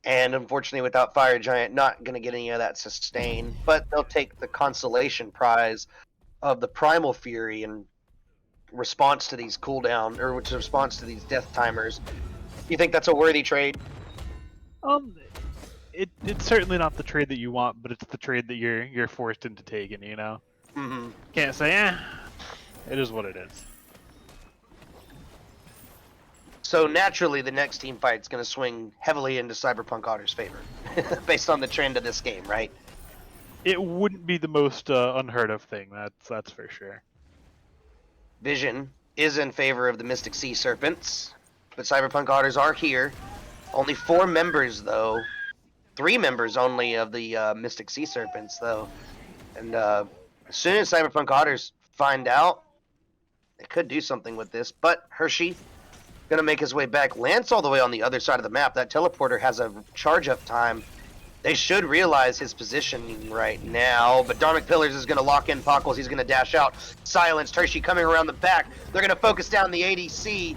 and unfortunately without Fire Giant, not going to get any of that sustain, but they'll take the consolation prize of the Primal Fury in response to these cooldown, or which response to these death timers. You think that's a worthy trade? It's certainly not the trade that you want, but it's the trade that you're forced into taking, you know? Can't say, it is what it is. So naturally, the next team fight is going to swing heavily into CyberPunk Otters' favor, based on the trend of this game, right? It wouldn't be the most unheard of thing, that's for sure. Vision is in favor of the Mystic Sea Serpents, but CyberPunk Otters are here. Only 4 members, though. 3 members only of the Mystic Sea Serpents, though. And as soon as CyberPunk Otters find out, they could do something with this. But Hershey gonna make his way back. Lance all the way on the other side of the map. That teleporter has a charge up time. They should realize his positioning right now, but Dharmic Pillars is gonna lock in Pockles. He's gonna dash out. Silenced. Hershey coming around the back. They're gonna focus down the ADC.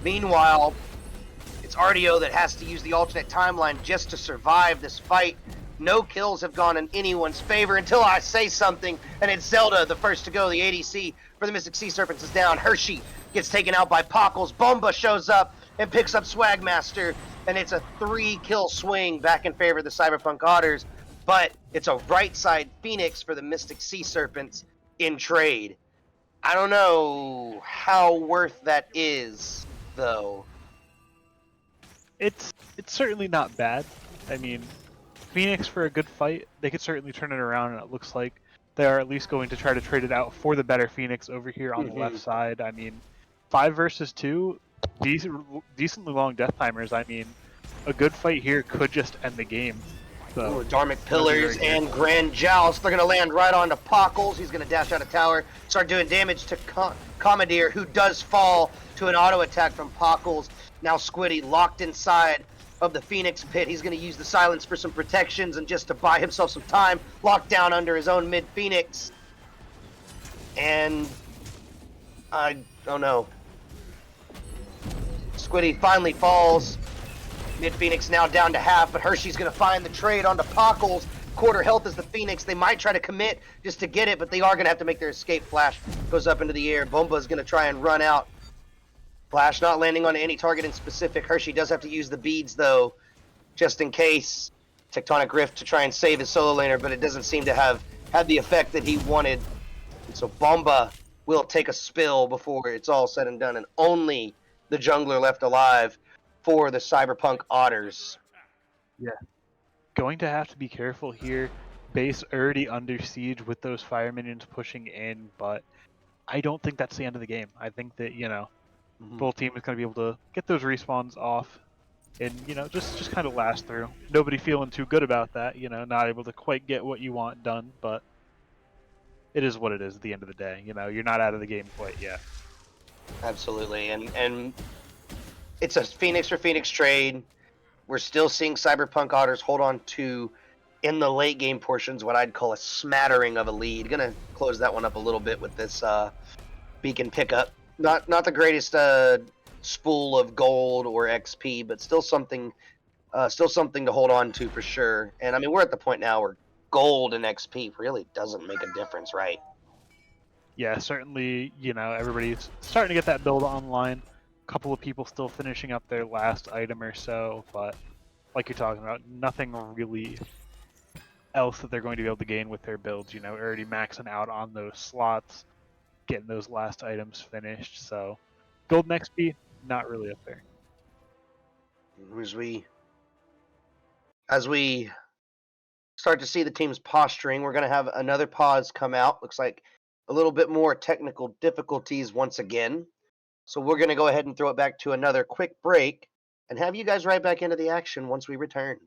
Meanwhile, it's RDO that has to use the alternate timeline just to survive this fight. No kills have gone in anyone's favor until I say something, and it's Zelda, the first to go. The ADC for the Mystic Sea Serpents is down. Hershey gets taken out by Pockles. Bomba shows up and picks up Swagmaster, and it's a 3-kill swing back in favor of the CyberPunk Otters, but it's a right side Phoenix for the Mystic Sea Serpents in trade. I don't know how worth that is, though. It's certainly not bad. I mean, Phoenix for a good fight, they could certainly turn it around, and it looks like they are at least going to try to trade it out for the better Phoenix over here on the left side. I mean, 5 versus 2, decently long death timers. I mean, a good fight here could just end the game. So, Ooh, Dharmic Pillars and Grand Joust. They're going to land right onto Pockles. He's going to dash out a tower, start doing damage to Commandeer, who does fall to an auto attack from Pockles. Now Squiddy locked inside of the Phoenix pit. He's going to use the silence for some protections and just to buy himself some time. Locked down under his own mid Phoenix. And I don't know. Squiddy finally falls. Mid Phoenix now down to half, but Hershey's going to find the trade onto Pockles. Quarter health is the Phoenix. They might try to commit just to get it, but they are going to have to make their escape. Flash goes up into the air. Bomba's going to try and run out. Flash not landing on any target in specific. Hershey does have to use the beads, though, just in case. Tectonic Rift to try and save his solo laner, but it doesn't seem to have had the effect that he wanted. And so Bomba will take a spill before it's all said and done, and only the jungler left alive for the CyberPunk Otters. Yeah. Going to have to be careful here. Base already under siege with those fire minions pushing in, but I don't think that's the end of the game. I think that, both team is going to be able to get those respawns off and, just kind of last through. Nobody feeling too good about that, not able to quite get what you want done, but it is what it is at the end of the day. You're not out of the game quite yet. Absolutely, and it's a Phoenix for Phoenix trade. We're still seeing CyberPunk Otters hold on to, in the late game portions, what I'd call a smattering of a lead. Gonna close that one up a little bit with this beacon pickup. Not the greatest spool of gold or XP, but still something to hold on to for sure. And I mean, we're at the point now where gold and XP really doesn't make a difference, right? Yeah, certainly, everybody's starting to get that build online. Couple of people still finishing up their last item or so, but like you're talking about, nothing really else that they're going to be able to gain with their builds. Already maxing out on those slots, getting those last items finished. So gold and XP, not really up there. As we start to see the teams posturing, we're going to have another pause come out. Looks like a little bit more technical difficulties once again. So we're going to go ahead and throw it back to another quick break and have you guys right back into the action once we return.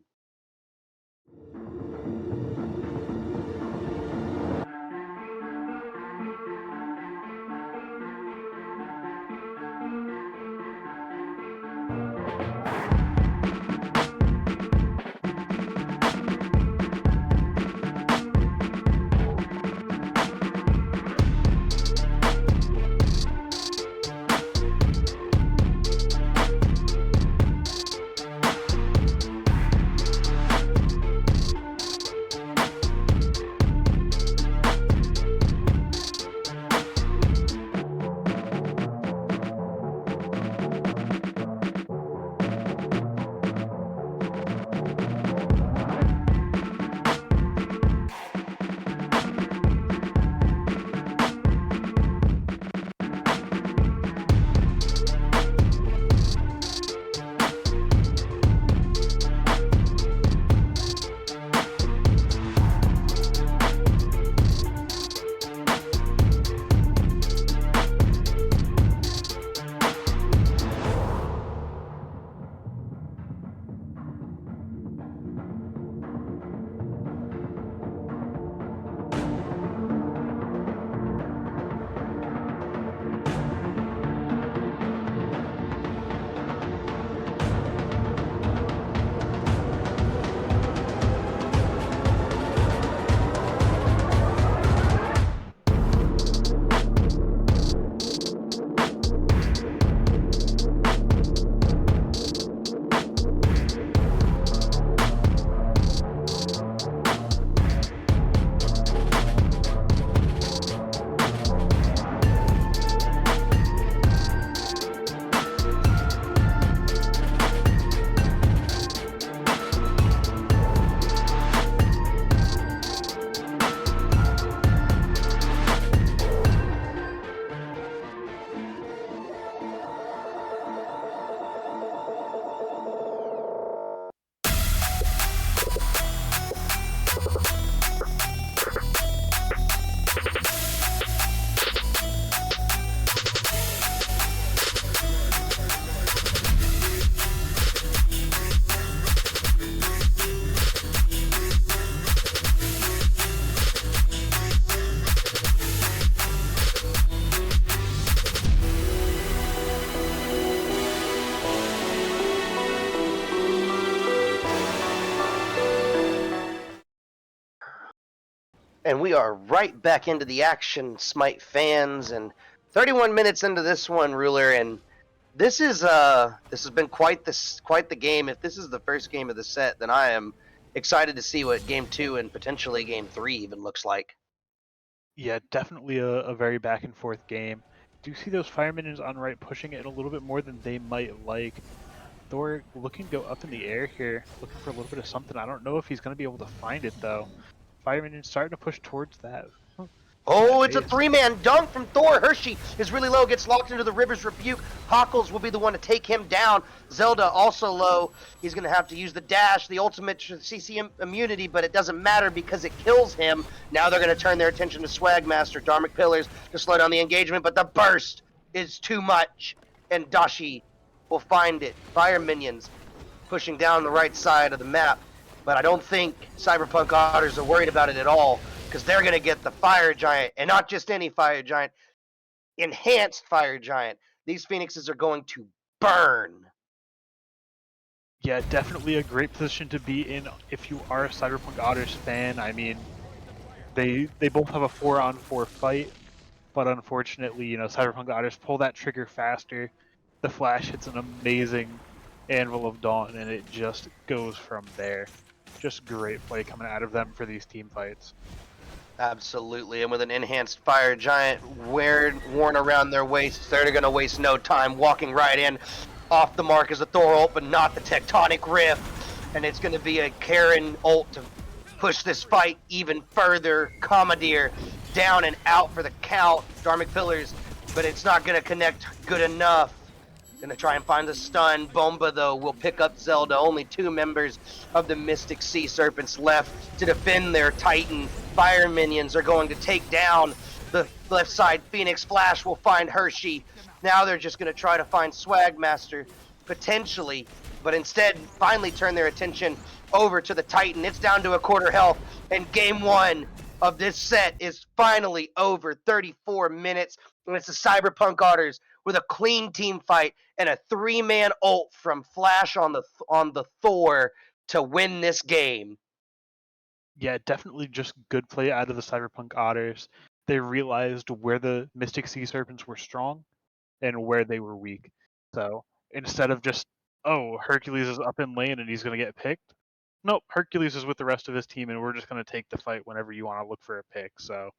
And we are right back into the action, Smite fans, and 31 minutes into this one, Ruler, and this has been quite the game. If this is the first game of the set, then I am excited to see what game 2 and potentially game 3 even looks like. Yeah, definitely a very back and forth game. Do you see those fire minions on right pushing it a little bit more than they might like? Thor looking to go up in the air here, looking for a little bit of something. I don't know if he's going to be able to find it though. Fire minions starting to push towards that. Oh, it's a base. 3-man dunk from Thor. Hershey is really low, gets locked into the River's Rebuke. Hockles will be the one to take him down. Zelda also low. He's going to have to use the dash, the ultimate CC immunity, but it doesn't matter because it kills him. Now they're going to turn their attention to Swagmaster, Dharmic Pillars to slow down the engagement, but the burst is too much, and Dashi will find it. Fire minions pushing down the right side of the map, but I don't think CyberPunk Otters are worried about it at all, because they're going to get the Fire Giant, and not just any Fire Giant, enhanced Fire Giant. These Phoenixes are going to burn. Yeah, definitely a great position to be in if you are a Cyberpunk Otters fan. I mean, they both have a 4-on-4 fight, but unfortunately, Cyberpunk Otters pull that trigger faster. The Flash hits an amazing Anvil of Dawn, and it just goes from there. Just great play coming out of them for these team fights. Absolutely, and with an enhanced Fire Giant worn around their waists, they're going to waste no time walking right in. Off the mark is a Thor ult, but not the Tectonic Rift, and it's going to be a Karen ult to push this fight even further. Commandeer down and out for the count. Dharmic Pillars, but it's not going to connect good enough. Gonna try and find the stun. Bomba, though, will pick up Zelda. Only 2 members of the Mystic Sea Serpents left to defend their Titan. Fire minions are going to take down the left side. Phoenix Flash will find Hershey. Now they're just gonna try to find Swagmaster, potentially, but instead finally turn their attention over to the Titan. It's down to a quarter health, and game 1 of this set is finally over. 34 minutes, and it's the CyberPunk Otters with a clean team fight and a 3-man ult from Flash on the Thor to win this game. Yeah, definitely just good play out of the Cyberpunk Otters. They realized where the Mystic Sea Serpents were strong and where they were weak. So instead of just, Hercules is up in lane and he's going to get picked, nope, Hercules is with the rest of his team and we're just going to take the fight whenever you want to look for a pick. So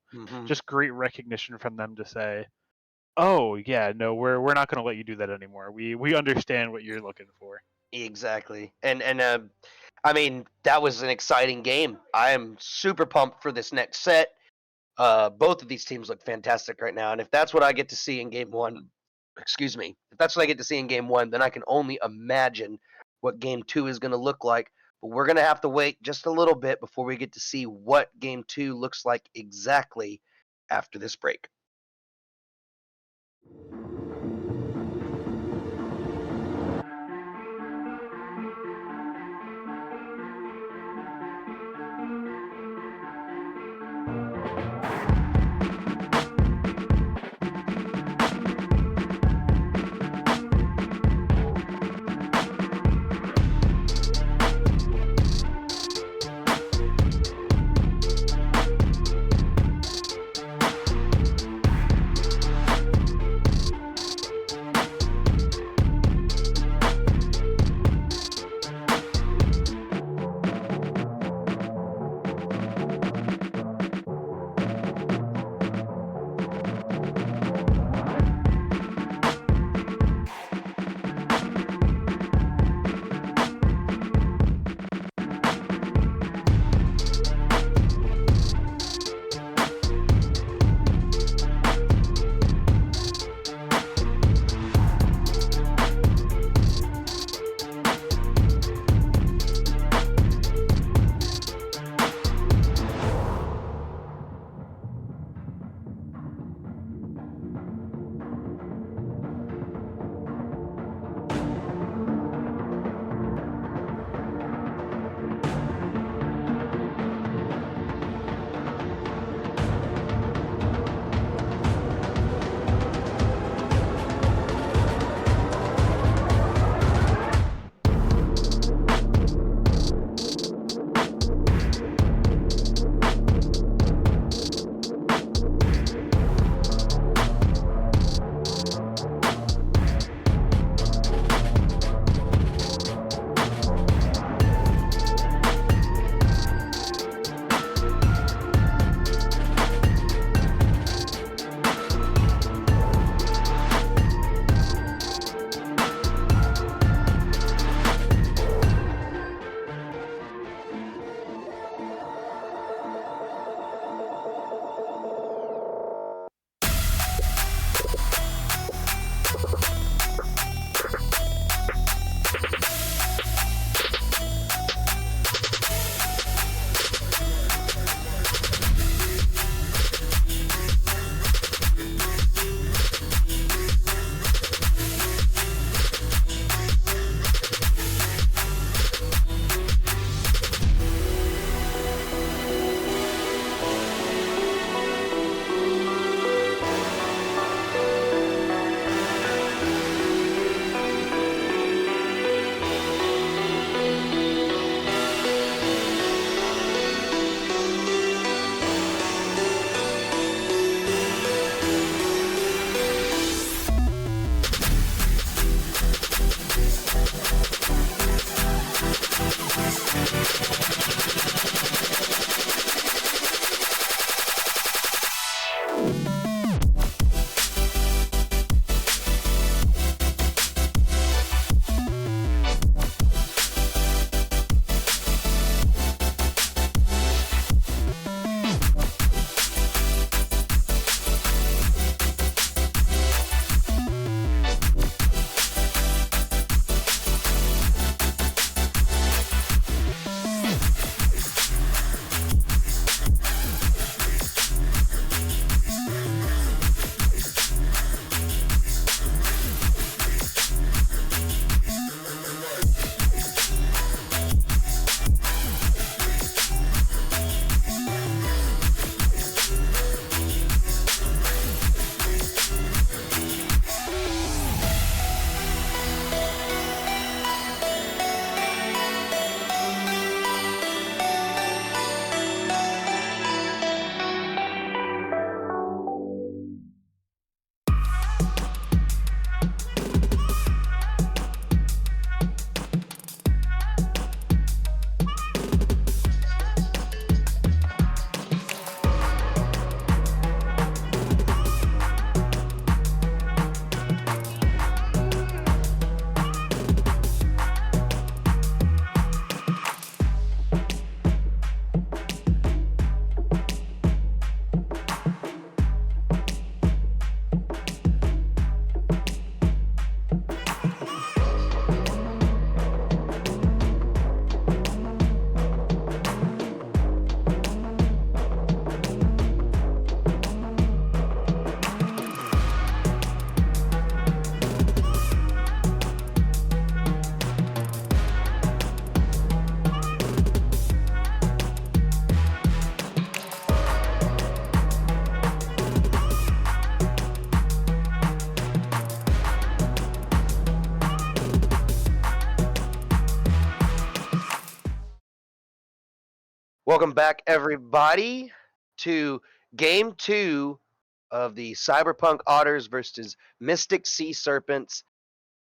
just great recognition from them to say, oh yeah, no, we're not going to let you do that anymore. We understand what you're looking for. Exactly, and I mean, that was an exciting game. I am super pumped for this next set. Both of these teams look fantastic right now, and if that's what I get to see in game 1, if that's what I get to see in game 1, then I can only imagine what game 2 is going to look like. But we're going to have to wait just a little bit before we get to see what game 2 looks like exactly after this break. Welcome back, everybody, to Game 2 of the CyberPunk Otters versus Mystic Sea Serpents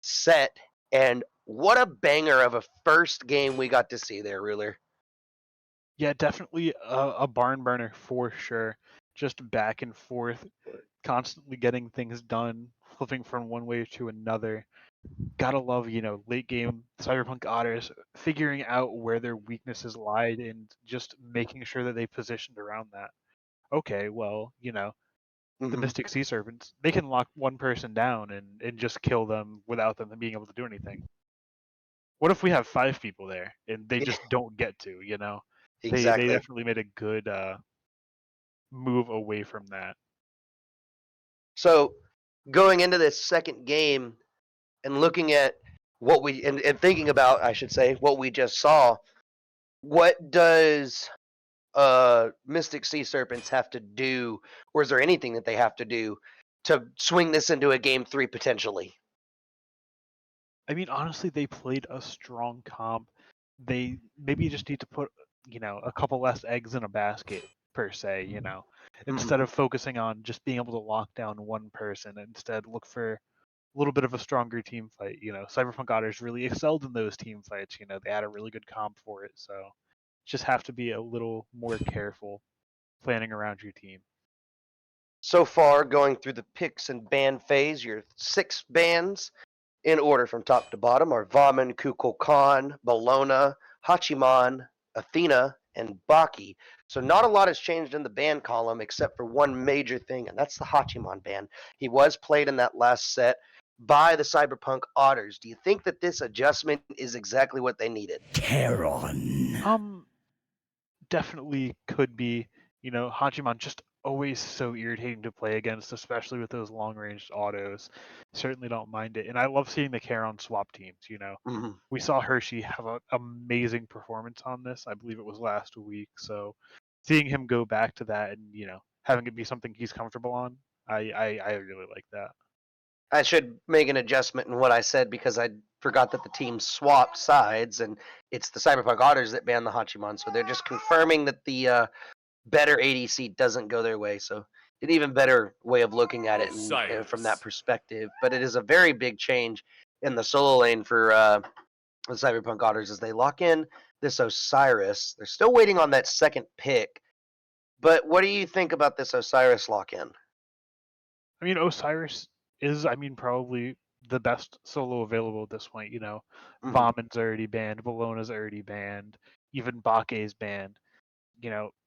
set. And what a banger of a first game we got to see there, Ruler. Yeah, definitely a barn burner for sure. Just back and forth, constantly getting things done, flipping from one way to another. Gotta love, late game Cyberpunk Otters figuring out where their weaknesses lied and just making sure that they positioned around that. Okay, well, the Mhm. Mystic Sea Serpents, they can lock one person down and just kill them without them being able to do anything. What if we have 5 people there and they just don't get to, They Exactly. definitely made a good move away from that. So, going into this second game and looking at and thinking about, I should say, what we just saw, what does Mystic Sea Serpents have to do, or is there anything that they have to do to swing this into a game 3 potentially? I mean, honestly, they played a strong comp. They maybe just need to put, a couple less eggs in a basket per se, instead of focusing on just being able to lock down one person. Instead, look for a little bit of a stronger team fight. Cyberpunk Otters really excelled in those team fights. They had a really good comp for it. So just have to be a little more careful planning around your team. So far, going through the picks and ban phase, your 6 bans in order from top to bottom are Vaman, Kukulkan, Bologna, Hachiman, Athena, and Baki. So not a lot has changed in the ban column except for one major thing, and that's the Hachiman ban. He was played in that last set by the Cyberpunk Otters. Do you think that this adjustment is exactly what they needed? Um, Definitely could be. Hachiman just always so irritating to play against, especially with those long range autos. Certainly don't mind it. And I love seeing the Charon swap teams. Mhm. We saw Hershey have an amazing performance on this. I believe it was last week. So seeing him go back to that and, having it be something he's comfortable on, I really like that. I should make an adjustment in what I said because I forgot that the team swapped sides, and it's the Cyberpunk Otters that banned the Hachiman. So they're just confirming that the better ADC doesn't go their way. So an even better way of looking at it from that perspective. But it is a very big change in the solo lane for the Cyberpunk Otters as they lock in this Osiris. They're still waiting on that second pick. But what do you think about this Osiris lock in? I mean, Osiris is, probably the best solo available at this point. Mm-hmm. Vommen's already banned, Bologna's already banned, even Bake's banned.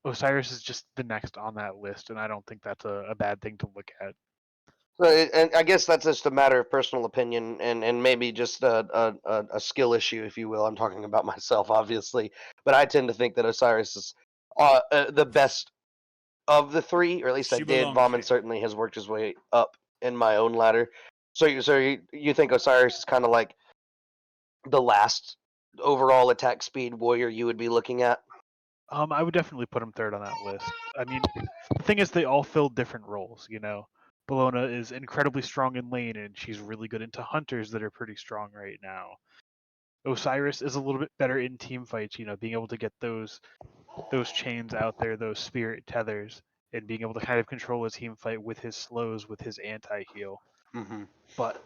Osiris is just the next on that list, and I don't think that's a bad thing to look at. And I guess that's just a matter of personal opinion and maybe just a skill issue, if you will. I'm talking about myself, obviously, but I tend to think that Osiris is the best of the 3, or at least I did. Vaughn certainly has worked his way up in my own ladder. So you think Osiris is kind of like the last overall attack speed warrior you would be looking at? I would definitely put him third on that list. I mean, the thing is, they all fill different roles. Bologna is incredibly strong in lane, and she's really good into hunters that are pretty strong right now. Osiris is a little bit better in team fights. Being able to get those chains out there, those spirit tethers, and being able to kind of control a team fight with his slows, with his anti heal. Mm-hmm. But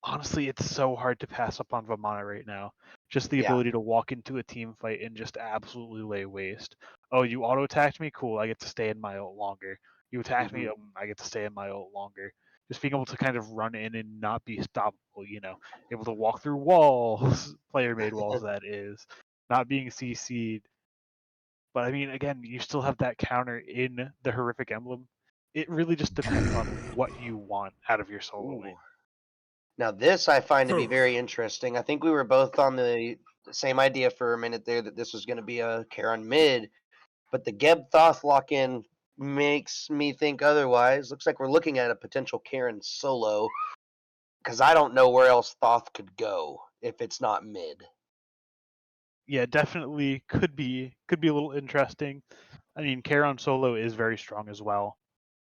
honestly, it's so hard to pass up on Vamana right now. Just the Yeah. ability to walk into a team fight and just absolutely lay waste. Oh, you auto attacked me? Cool. I get to stay in my ult longer. You attacked me? I get to stay in my ult longer. Just being able to kind of run in and not be stoppable, able to walk through walls, player made walls, that is, not being CC'd. But I mean, again, you still have that counter in the horrific emblem. It really just depends on what you want out of your solo lane. Ooh. Now this I find to be very interesting. I think we were both on the same idea for a minute there that this was going to be a Charon mid, but the Geb Thoth lock in makes me think otherwise. Looks like we're looking at a potential Charon solo because I don't know where else Thoth could go if it's not mid. Yeah, definitely could be a little interesting. I mean, Charon solo is very strong as well.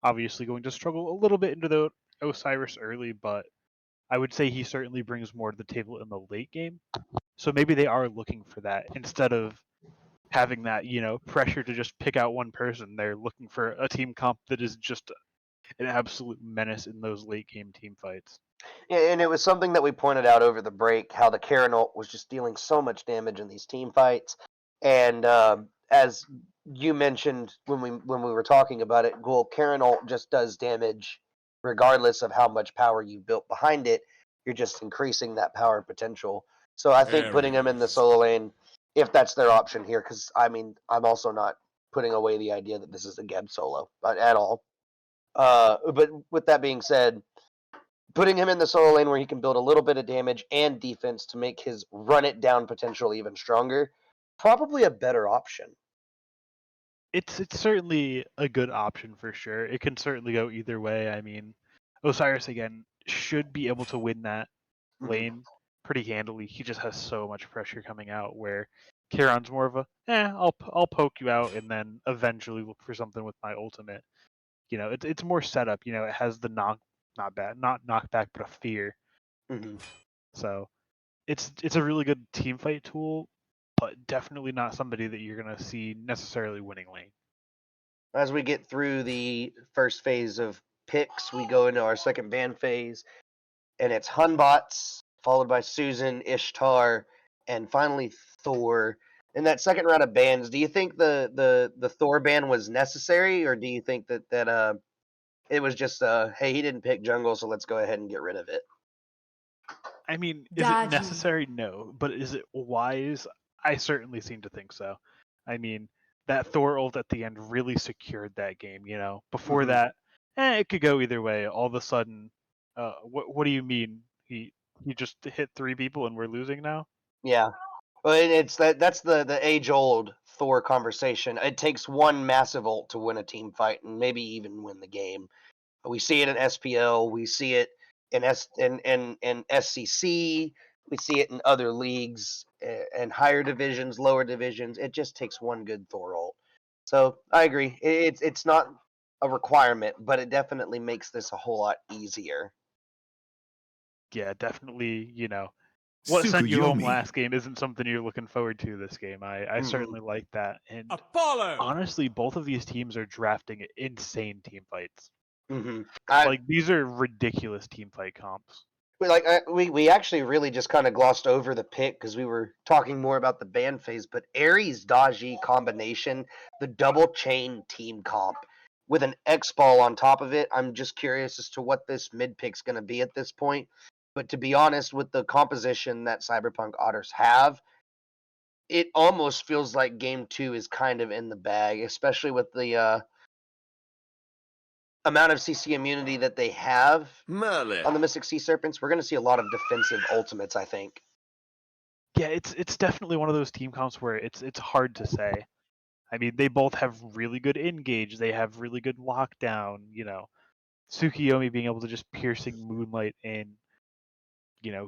Obviously, going to struggle a little bit into the Osiris early, but I would say he certainly brings more to the table in the late game. So maybe they are looking for that instead of having that, pressure to just pick out one person. They're looking for a team comp that is just an absolute menace in those late game team fights. Yeah, and it was something that we pointed out over the break, how the Karen ult was just dealing so much damage in these team fights. And as you mentioned when we were talking about it, Ghoul, Karen ult just does damage regardless of how much power you built behind it. You're just increasing that power potential. So I think putting him in the Aries. solo lane, if that's their option here, because I mean, I'm also not putting away the idea that this is a Geb solo at all. But with that being said, putting him in the solo lane where he can build a little bit of damage and defense to make his run it down potential even stronger, probably a better option. It's certainly a good option for sure. It can certainly go either way. I mean, Osiris again should be able to win that lane pretty handily. He just has so much pressure coming out where Charon's more of a I'll poke you out and then eventually look for something with my ultimate. It's more setup. It has the not knockback, but a fear. Mm-hmm. So it's a really good team fight tool, but definitely not somebody that you're gonna see necessarily winning lane. As we get through the first phase of picks, we go into our second ban phase, and it's Hunbots, followed by Susan, Ishtar, and finally Thor. In that second round of bans, do you think the Thor ban was necessary, or do you think that it was just hey, he didn't pick jungle, so let's go ahead and get rid of it? I mean, is it necessary? No, but is it wise? I certainly seem to think so. I mean, that Thor ult at the end really secured that game. Before that, it could go either way. All of a sudden, what do you mean? He just hit 3 people and we're losing now? Yeah. Well, it's that's the age old Thor conversation. It takes one massive ult to win a team fight and maybe even win the game. We see it in SPL. We see it in SCC. We see it in other leagues and higher divisions, lower divisions. It just takes one good Thor ult. So I agree. It's not a requirement, but it definitely makes this a whole lot easier. Yeah, definitely. What sent you home Tsukuyomi. last game isn't something you're looking forward to this game. I certainly like that. And Apollo. honestly, both of these teams are drafting insane team fights. Mm-hmm. Like these are ridiculous team fight comps. We actually really just kind of glossed over the pick because we were talking more about the ban phase, but Ares Daji combination, the double chain team comp with an X ball on top of it. I'm just curious as to what this mid pick's going to be at this point. But to be honest, with the composition that CyberPunk Otters have, it almost feels like game 2 is kind of in the bag, especially with the amount of CC immunity that they have Merlin. on the Mystic Sea Serpents. We're going to see a lot of defensive ultimates, I think. Yeah, it's definitely one of those team comps where it's hard to say. I mean, they both have really good engage. They have really good lockdown. Tsukuyomi being able to just piercing moonlight in.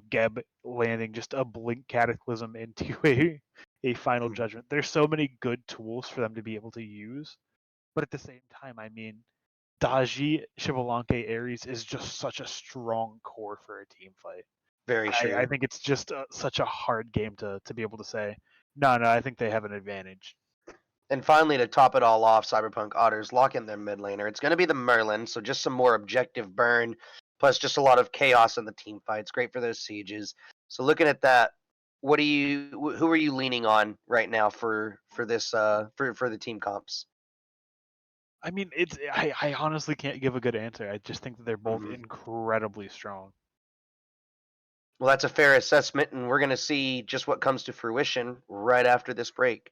Geb landing just a blink cataclysm into a final judgment. There's so many good tools for them to be able to use, but at the same time, I mean, Daji, Shivalanke, Ares is just such a strong core for a team fight. Very true. I think it's just such a hard game to be able to say, no, I think they have an advantage. And finally, to top it all off, CyberPunk Otters lock in their mid laner. It's going to be the Merlin, so just some more objective burn, plus just a lot of chaos in the team fights. Great for those sieges. So looking at that, who are you leaning on right now for this for the team comps? I mean, I honestly can't give a good answer. I just think that they're both incredibly strong. Well, that's a fair assessment, and we're going to see just what comes to fruition right after this break.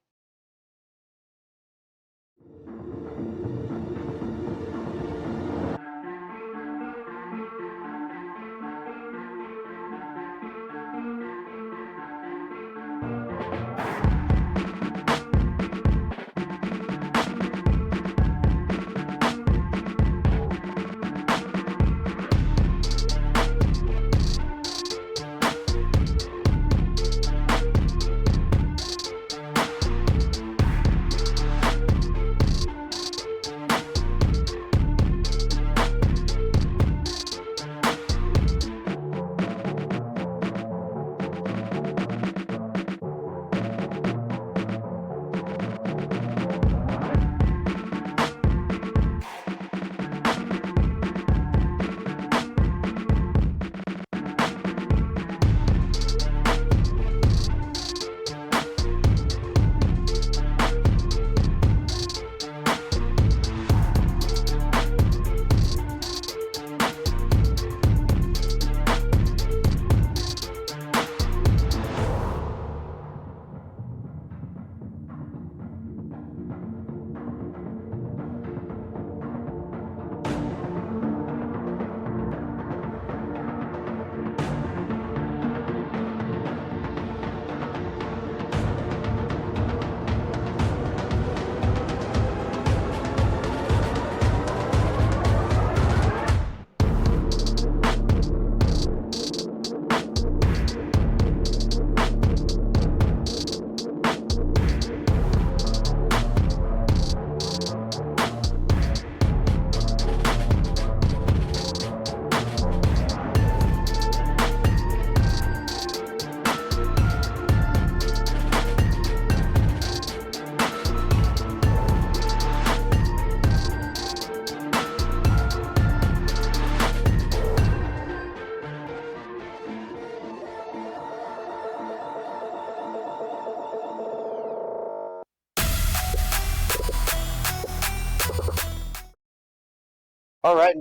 All right,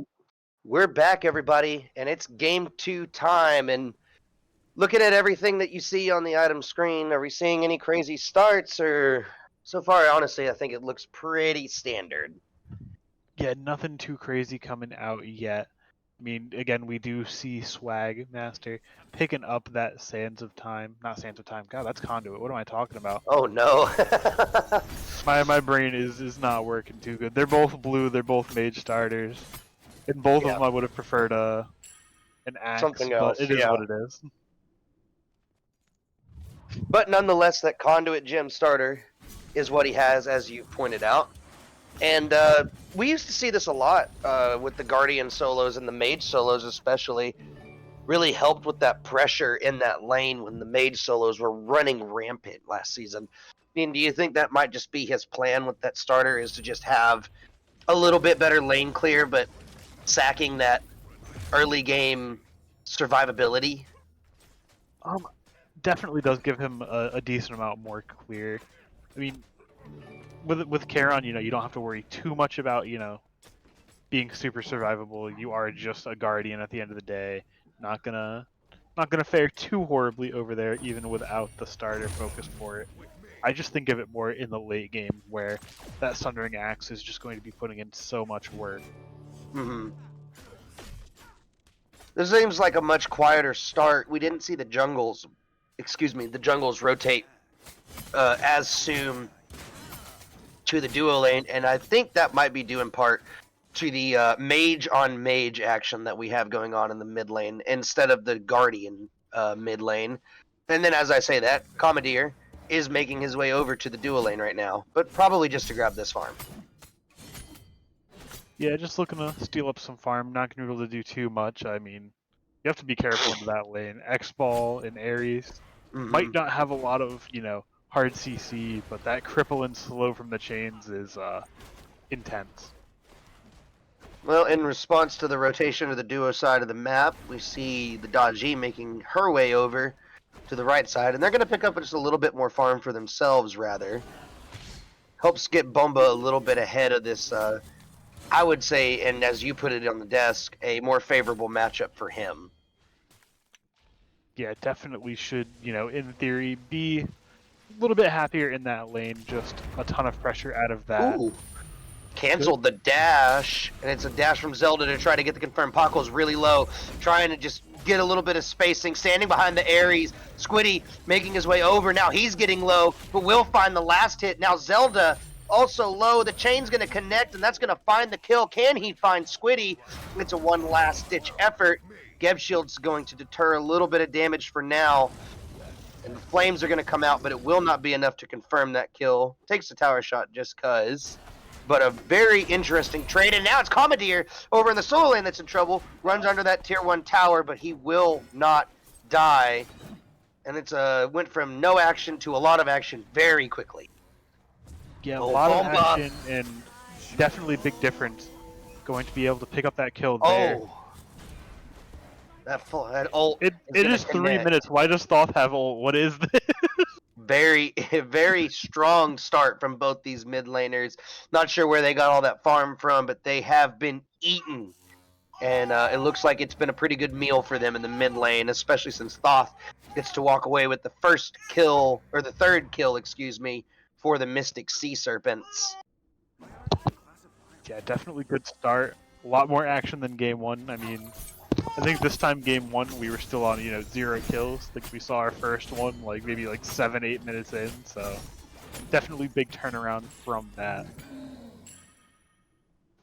we're back, everybody, and it's game 2 time. And looking at everything that you see on the item screen, are we seeing any crazy starts? Or so far, honestly, I think it looks pretty standard. Yeah, nothing too crazy coming out yet. I mean, again, we do see Swag Master picking up that Sands of Time. Not Sands of Time. God, that's Conduit. What am I talking about? Oh no. My brain is not working too good. They're both blue. They're both mage starters. And both of them I would have preferred an axe, Something but else, it is yeah. what it is. But nonetheless, that Conduit gem starter is what he has, as you pointed out. And we used to see this a lot with the Guardian solos and the Mage solos especially. Really helped with that pressure in that lane when the Mage solos were running rampant last season. I mean, do you think that might just be his plan with that starter, is to just have a little bit better lane clear, but sacking that early game survivability? Definitely does give him a decent amount more clear. I mean, with Charon, you don't have to worry too much about, being super survivable. You are just a guardian at the end of the day. Not gonna fare too horribly over there, even without the starter focus for it. I just think of it more in the late game, where that Sundering Axe is just going to be putting in so much work. Mm-hmm. This seems like a much quieter start. We didn't see the jungles rotate as soon to the duo lane, and I think that might be due in part to the mage on mage action that we have going on in the mid lane instead of the guardian mid lane. And then, as I say that, Commandeer is making his way over to the duo lane right now, but probably just to grab this farm. Yeah, just looking to steal up some farm. Not going to be able to do too much. I mean, you have to be careful into that lane. X-Ball and Ares might not have a lot of, hard CC, but that cripple and slow from the chains is intense. Well, in response to the rotation of the duo side of the map, we see the Daji making her way over to the right side, and they're going to pick up just a little bit more farm for themselves, rather. Helps get Bomba a little bit ahead of this, I would say, and as you put it on the desk, a more favorable matchup for him. Yeah, definitely should, in theory, be a little bit happier in that lane. Just a ton of pressure out of that. Ooh. Canceled the dash, and it's a dash from Zelda to try to get the confirm. Paco's really low, trying to just get a little bit of spacing, standing behind the Ares. Squiddy making his way over. Now he's getting low, but will find the last hit. Now Zelda also low. The chain's going to connect, and that's going to find the kill. Can he find Squiddy? It's a one last-ditch effort. Gebshield's going to deter a little bit of damage for now, and the flames are going to come out, but it will not be enough to confirm that kill. Takes the tower shot just cuz. But a very interesting trade, and now it's Commandeer over in the solo lane that's in trouble. Runs under that tier 1 tower, but he will not die. And it's went from no action to a lot of action very quickly. Yeah, a lot of action, and definitely big difference. Going to be able to pick up that kill there. Oh, that ult. It is 3 minutes. Why does Thoth have ult? What is this? Very strong start from both these mid laners. Not sure where they got all that farm from, but they have been eaten. And it looks like it's been a pretty good meal for them in the mid lane, especially since Thoth gets to walk away with the first kill, or the third kill, excuse me, for the Mystic Sea Serpents. Yeah, definitely good start. A lot more action than game 1. I mean, I think this time game 1 we were still on 0 kills. Like we saw our first one maybe 7-8 minutes in, so definitely big turnaround from that.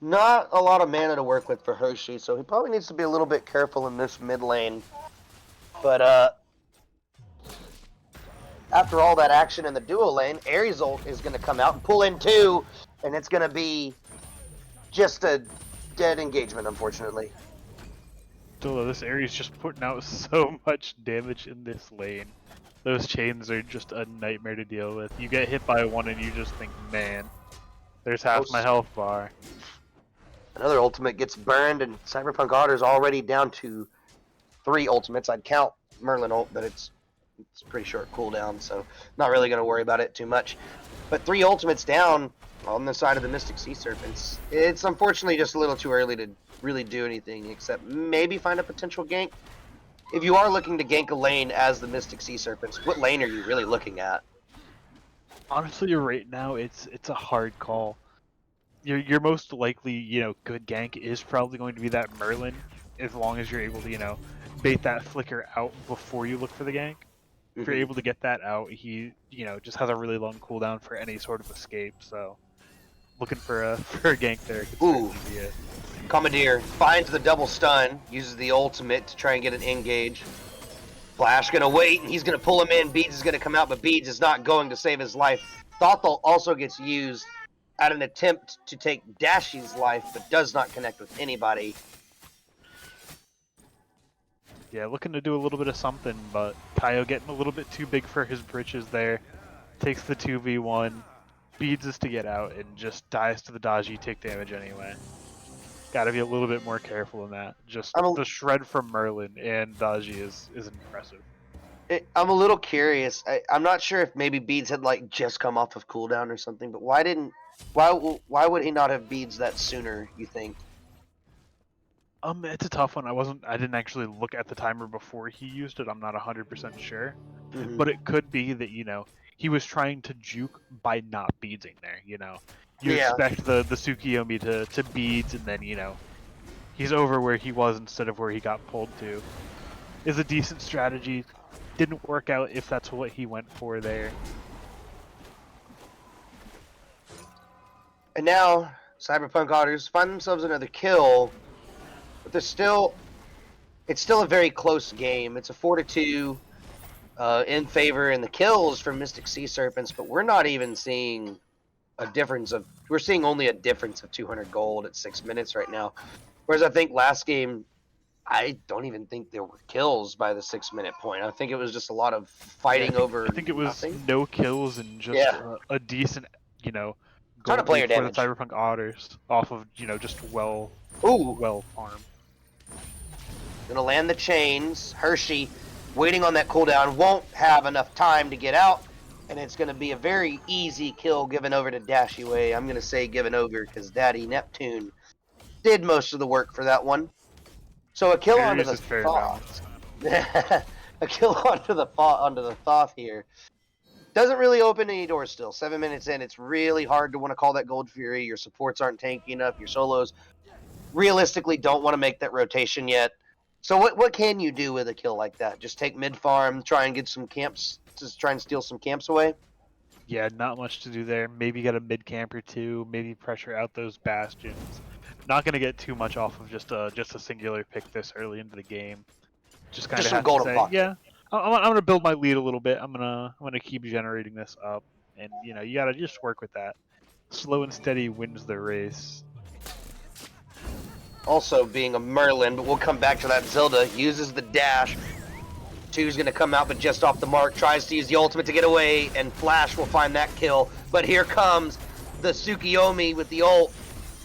Not a lot of mana to work with for Hershey, so he probably needs to be a little bit careful in this mid lane. But after all that action in the duo lane, Ares ult is going to come out and pull in 2, and it's going to be just a dead engagement, unfortunately. Still, this Ares just putting out so much damage in this lane. Those chains are just a nightmare to deal with. You get hit by one and you just think, man, there's half my health bar. Another ultimate gets burned, and CyberPunk Otters already down to 3 ultimates. I'd count Merlin ult, but it's pretty short cooldown, so not really going to worry about it too much. But 3 ultimates down on the side of the Mystic Sea Serpents. It's unfortunately just a little too early to really do anything except maybe find a potential gank. If you are looking to gank a lane as the Mystic Sea Serpents, what lane are you really looking at? Honestly, right now it's a hard call. Your most likely, good gank is probably going to be that Merlin, as long as you're able to, bait that flicker out before you look for the gank. If you're able to get that out, he, just has a really long cooldown for any sort of escape. So, looking for a for a gank there could certainly be it. Commandeer finds the double stun, uses the ultimate to try and get an engage. Flash gonna wait, and he's gonna pull him in. Beads is gonna come out, but Beads is not going to save his life. Thothel also gets used at an attempt to take Dashy's life, but does not connect with anybody. Yeah, looking to do a little bit of something, but Kaio getting a little bit too big for his britches there. Takes the 2v1, Beads is to get out, and just dies to the dodge. You take damage anyway. Got to be a little bit more careful in that. Just the shred from Merlin and Daji is impressive. I'm a little curious. I'm not sure if maybe Beads had like just come off of cooldown or something, but why would he not have Beads that sooner, you think? It's a tough one. I didn't actually look at the timer before he used it. I'm not 100% sure. But it could be that, he was trying to juke by not beadsing there, You expect the Tsukiyomi to beads, and then, he's over where he was instead of where he got pulled to. Is a decent strategy. Didn't work out if that's what he went for there. And now, CyberPunk Otters find themselves another kill, but it's still a very close game. It's a 4-2 in favor in the kills for Mystic Sea Serpents, but we're not even seeing a difference of, we're seeing only a difference of 200 gold at 6 minutes right now. Whereas I think last game, I don't even think there were kills by the 6-minute point. I think it was just a lot of fighting over. I think it was nothing. No kills and just a decent, ton gold of player for damage. the CyberPunk Otters off of, just well farm. Gonna land the chains. Hershey, waiting on that cooldown, won't have enough time to get out, and it's gonna be a very easy kill given over to Dashiway. I'm gonna say given over because Daddy Neptune did most of the work for that one. So a kill onto the Thoth. A kill onto the Thoth here. Doesn't really open any doors still. 7 minutes in, it's really hard to want to call that Gold Fury. Your supports aren't tanky enough. Your solos realistically don't want to make that rotation yet. So what can you do with a kill like that? Just take mid farm, try and get some camps, just try and steal some camps away? Yeah, not much to do there. Maybe get a mid camp or two, maybe pressure out those bastions. Not going to get too much off of just a singular pick this early into the game. Just kind of have to say, yeah, I'm going to build my lead a little bit. I'm gonna keep generating this up, and you got to just work with that. Slow and steady wins the race. Also being a Merlin, but we'll come back to that. Zelda uses the dash. Two's going to come out, but just off the mark. Tries to use the ultimate to get away, and Flash will find that kill. But here comes the Tsukiyomi with the ult.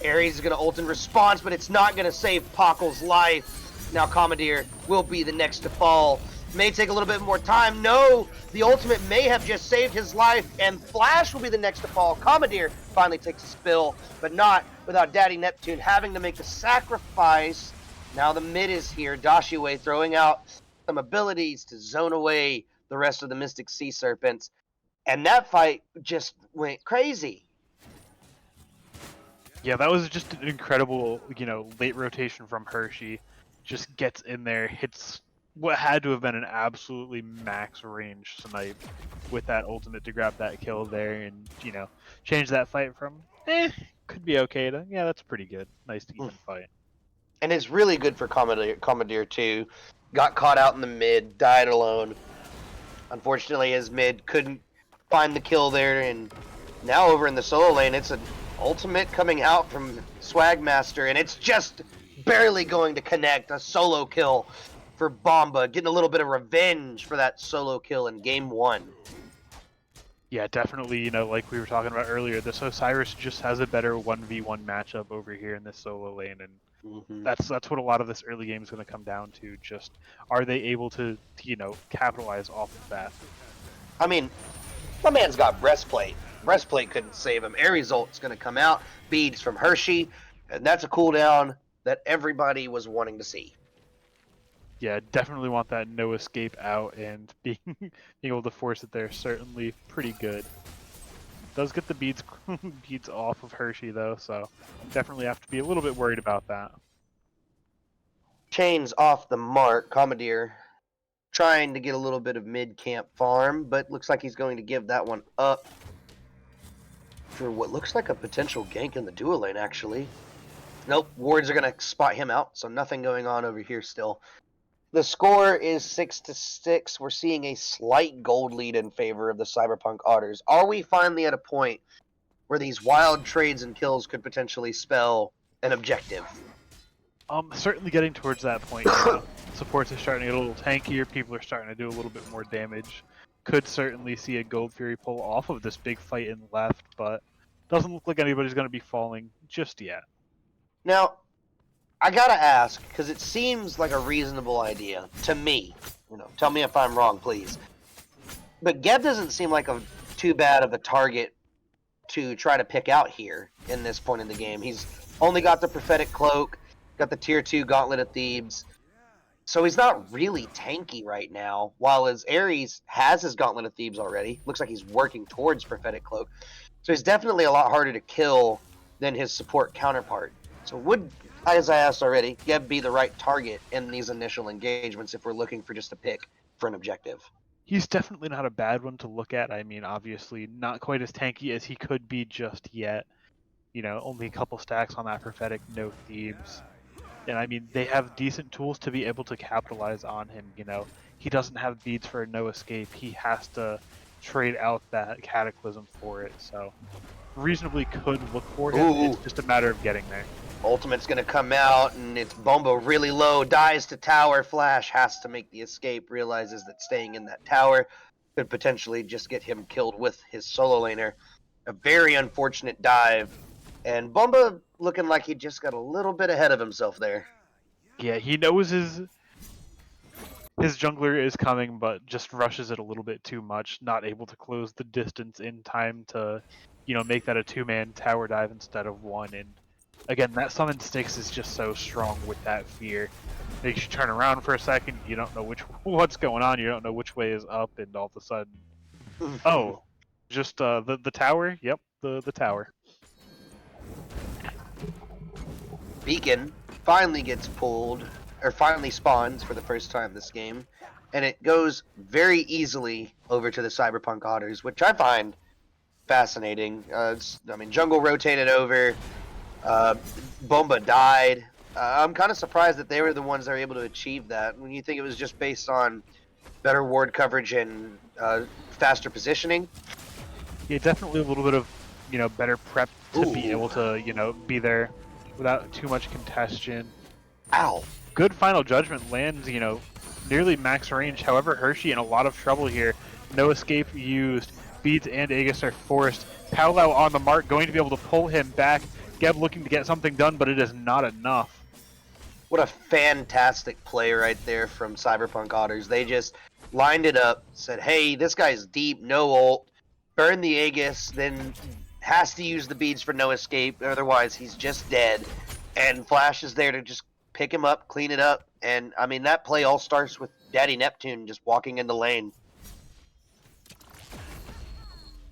Ares is going to ult in response, but it's not going to save Pockle's life. Now Commandeer will be the next to fall. May take a little bit more time. No, the ultimate may have just saved his life, and Flash will be the next to fall. Commandeer finally takes a spill, but not without Daddy Neptune having to make the sacrifice. Now the mid is here. Dashiway throwing out some abilities to zone away the rest of the Mystic Sea Serpents. And that fight just went crazy. Yeah, that was just an incredible, late rotation from Hershey. Just gets in there, hits what had to have been an absolutely max range snipe with that ultimate to grab that kill there and, change that fight from, could be okay to, yeah, that's pretty good. Nice to even fight. And it's really good for Commandeer too. Got caught out in the mid, died alone. Unfortunately, his mid couldn't find the kill there, and now over in the solo lane, it's an ultimate coming out from Swagmaster, and it's just barely going to connect. A solo kill for Bomba, getting a little bit of revenge for that solo kill in game 1. Yeah, definitely, like we were talking about earlier, this Osiris just has a better 1v1 matchup over here in this solo lane, and that's what a lot of this early game is going to come down to. Just, are they able to, capitalize off of that? I mean, my man's got Breastplate. Breastplate couldn't save him. Ares ult's going to come out. Beads from Hershey, and that's a cooldown that everybody was wanting to see. Yeah, definitely want that no escape out, and being able to force it there certainly pretty good. Does get the beads beads off of Hershey though, so definitely have to be a little bit worried about that. Chains off the mark. Commandeer trying to get a little bit of mid-camp farm, but looks like he's going to give that one up for what looks like a potential gank in the dual lane, actually. Nope, wards are going to spot him out, so nothing going on over here still. The score is 6-6. We're seeing a slight gold lead in favor of the CyberPunk Otters. Are we finally at a point where these wild trades and kills could potentially spell an objective? Certainly getting towards that point. You know, supports are starting to get a little tankier. People are starting to do a little bit more damage. Could certainly see a Gold Fury pull off of this big fight in left, but doesn't look like anybody's going to be falling just yet. Now, I gotta ask, because it seems like a reasonable idea to me. Tell me if I'm wrong, please. But Geb doesn't seem like too bad of a target to try to pick out here in this point in the game. He's only got the Prophetic Cloak, got the Tier 2 Gauntlet of Thebes, so he's not really tanky right now, while his Ares has his Gauntlet of Thebes already. Looks like he's working towards Prophetic Cloak. So he's definitely a lot harder to kill than his support counterpart. So would, as I asked already, Geb be the right target in these initial engagements if we're looking for just a pick for an objective? He's definitely not a bad one to look at. I mean, obviously not quite as tanky as he could be just yet. You know, only a couple stacks on that Prophetic, no Thebes. And I mean, they have decent tools to be able to capitalize on him. You know, he doesn't have beads for a no escape. He has to trade out that Cataclysm for it. So reasonably could look for him. Ooh. It's just a matter of getting there. Ultimate's going to come out, and it's Bombo really low, dies to tower. Flash has to make the escape, realizes that staying in that tower could potentially just get him killed with his solo laner. A very unfortunate dive, and Bomba looking like he just got a little bit ahead of himself there. Yeah, he knows his jungler is coming, but just rushes it a little bit too much, not able to close the distance in time to, you know, make that a two-man tower dive instead of one. And again, that summon Styx is just so strong with that fear. Makes you turn around for a second, you don't know what's going on, you don't know which way is up, and all of a sudden, oh, just the tower? Yep, the tower. Beacon finally gets pulled, or finally spawns for the first time this game, and it goes very easily over to the CyberPunk Otters, which I find fascinating. Jungle rotated over, Bomba died. I'm kind of surprised that they were the ones that were able to achieve that. When you think it was just based on better ward coverage and faster positioning. Yeah, definitely a little bit of, you know, better prep to be able to, you know, be there without too much congestion. Ow. Good final judgment lands, you know, nearly max range. However, Hershey in a lot of trouble here. No escape used. Beads and Aegis are forced. Paolo on the mark, going to be able to pull him back. Geb looking to get something done, but it is not enough. What a fantastic play right there from CyberPunk Otters. They just lined it up, said, hey, this guy's deep, no ult, burn the Aegis, then has to use the beads for no escape, otherwise he's just dead. And Flash is there to just pick him up, clean it up, and I mean, that play all starts with Daddy Neptune just walking in the lane.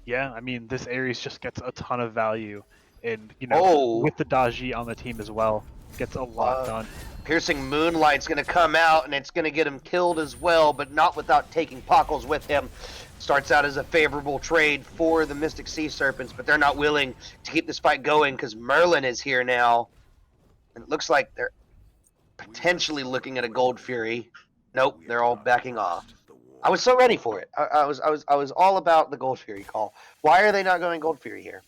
Yeah, I mean, this Ares just gets a ton of value. And, you know, with the Daji on the team as well, gets a lot done. Piercing Moonlight's going to come out, and it's going to get him killed as well, but not without taking Pockles with him. Starts out as a favorable trade for the Mystic Sea Serpents, but they're not willing to keep this fight going because Merlin is here now. And it looks like they're potentially looking at a Gold Fury. Nope, they're all backing off. I was so ready for it. I was all about the Gold Fury call. Why are they not going Gold Fury here?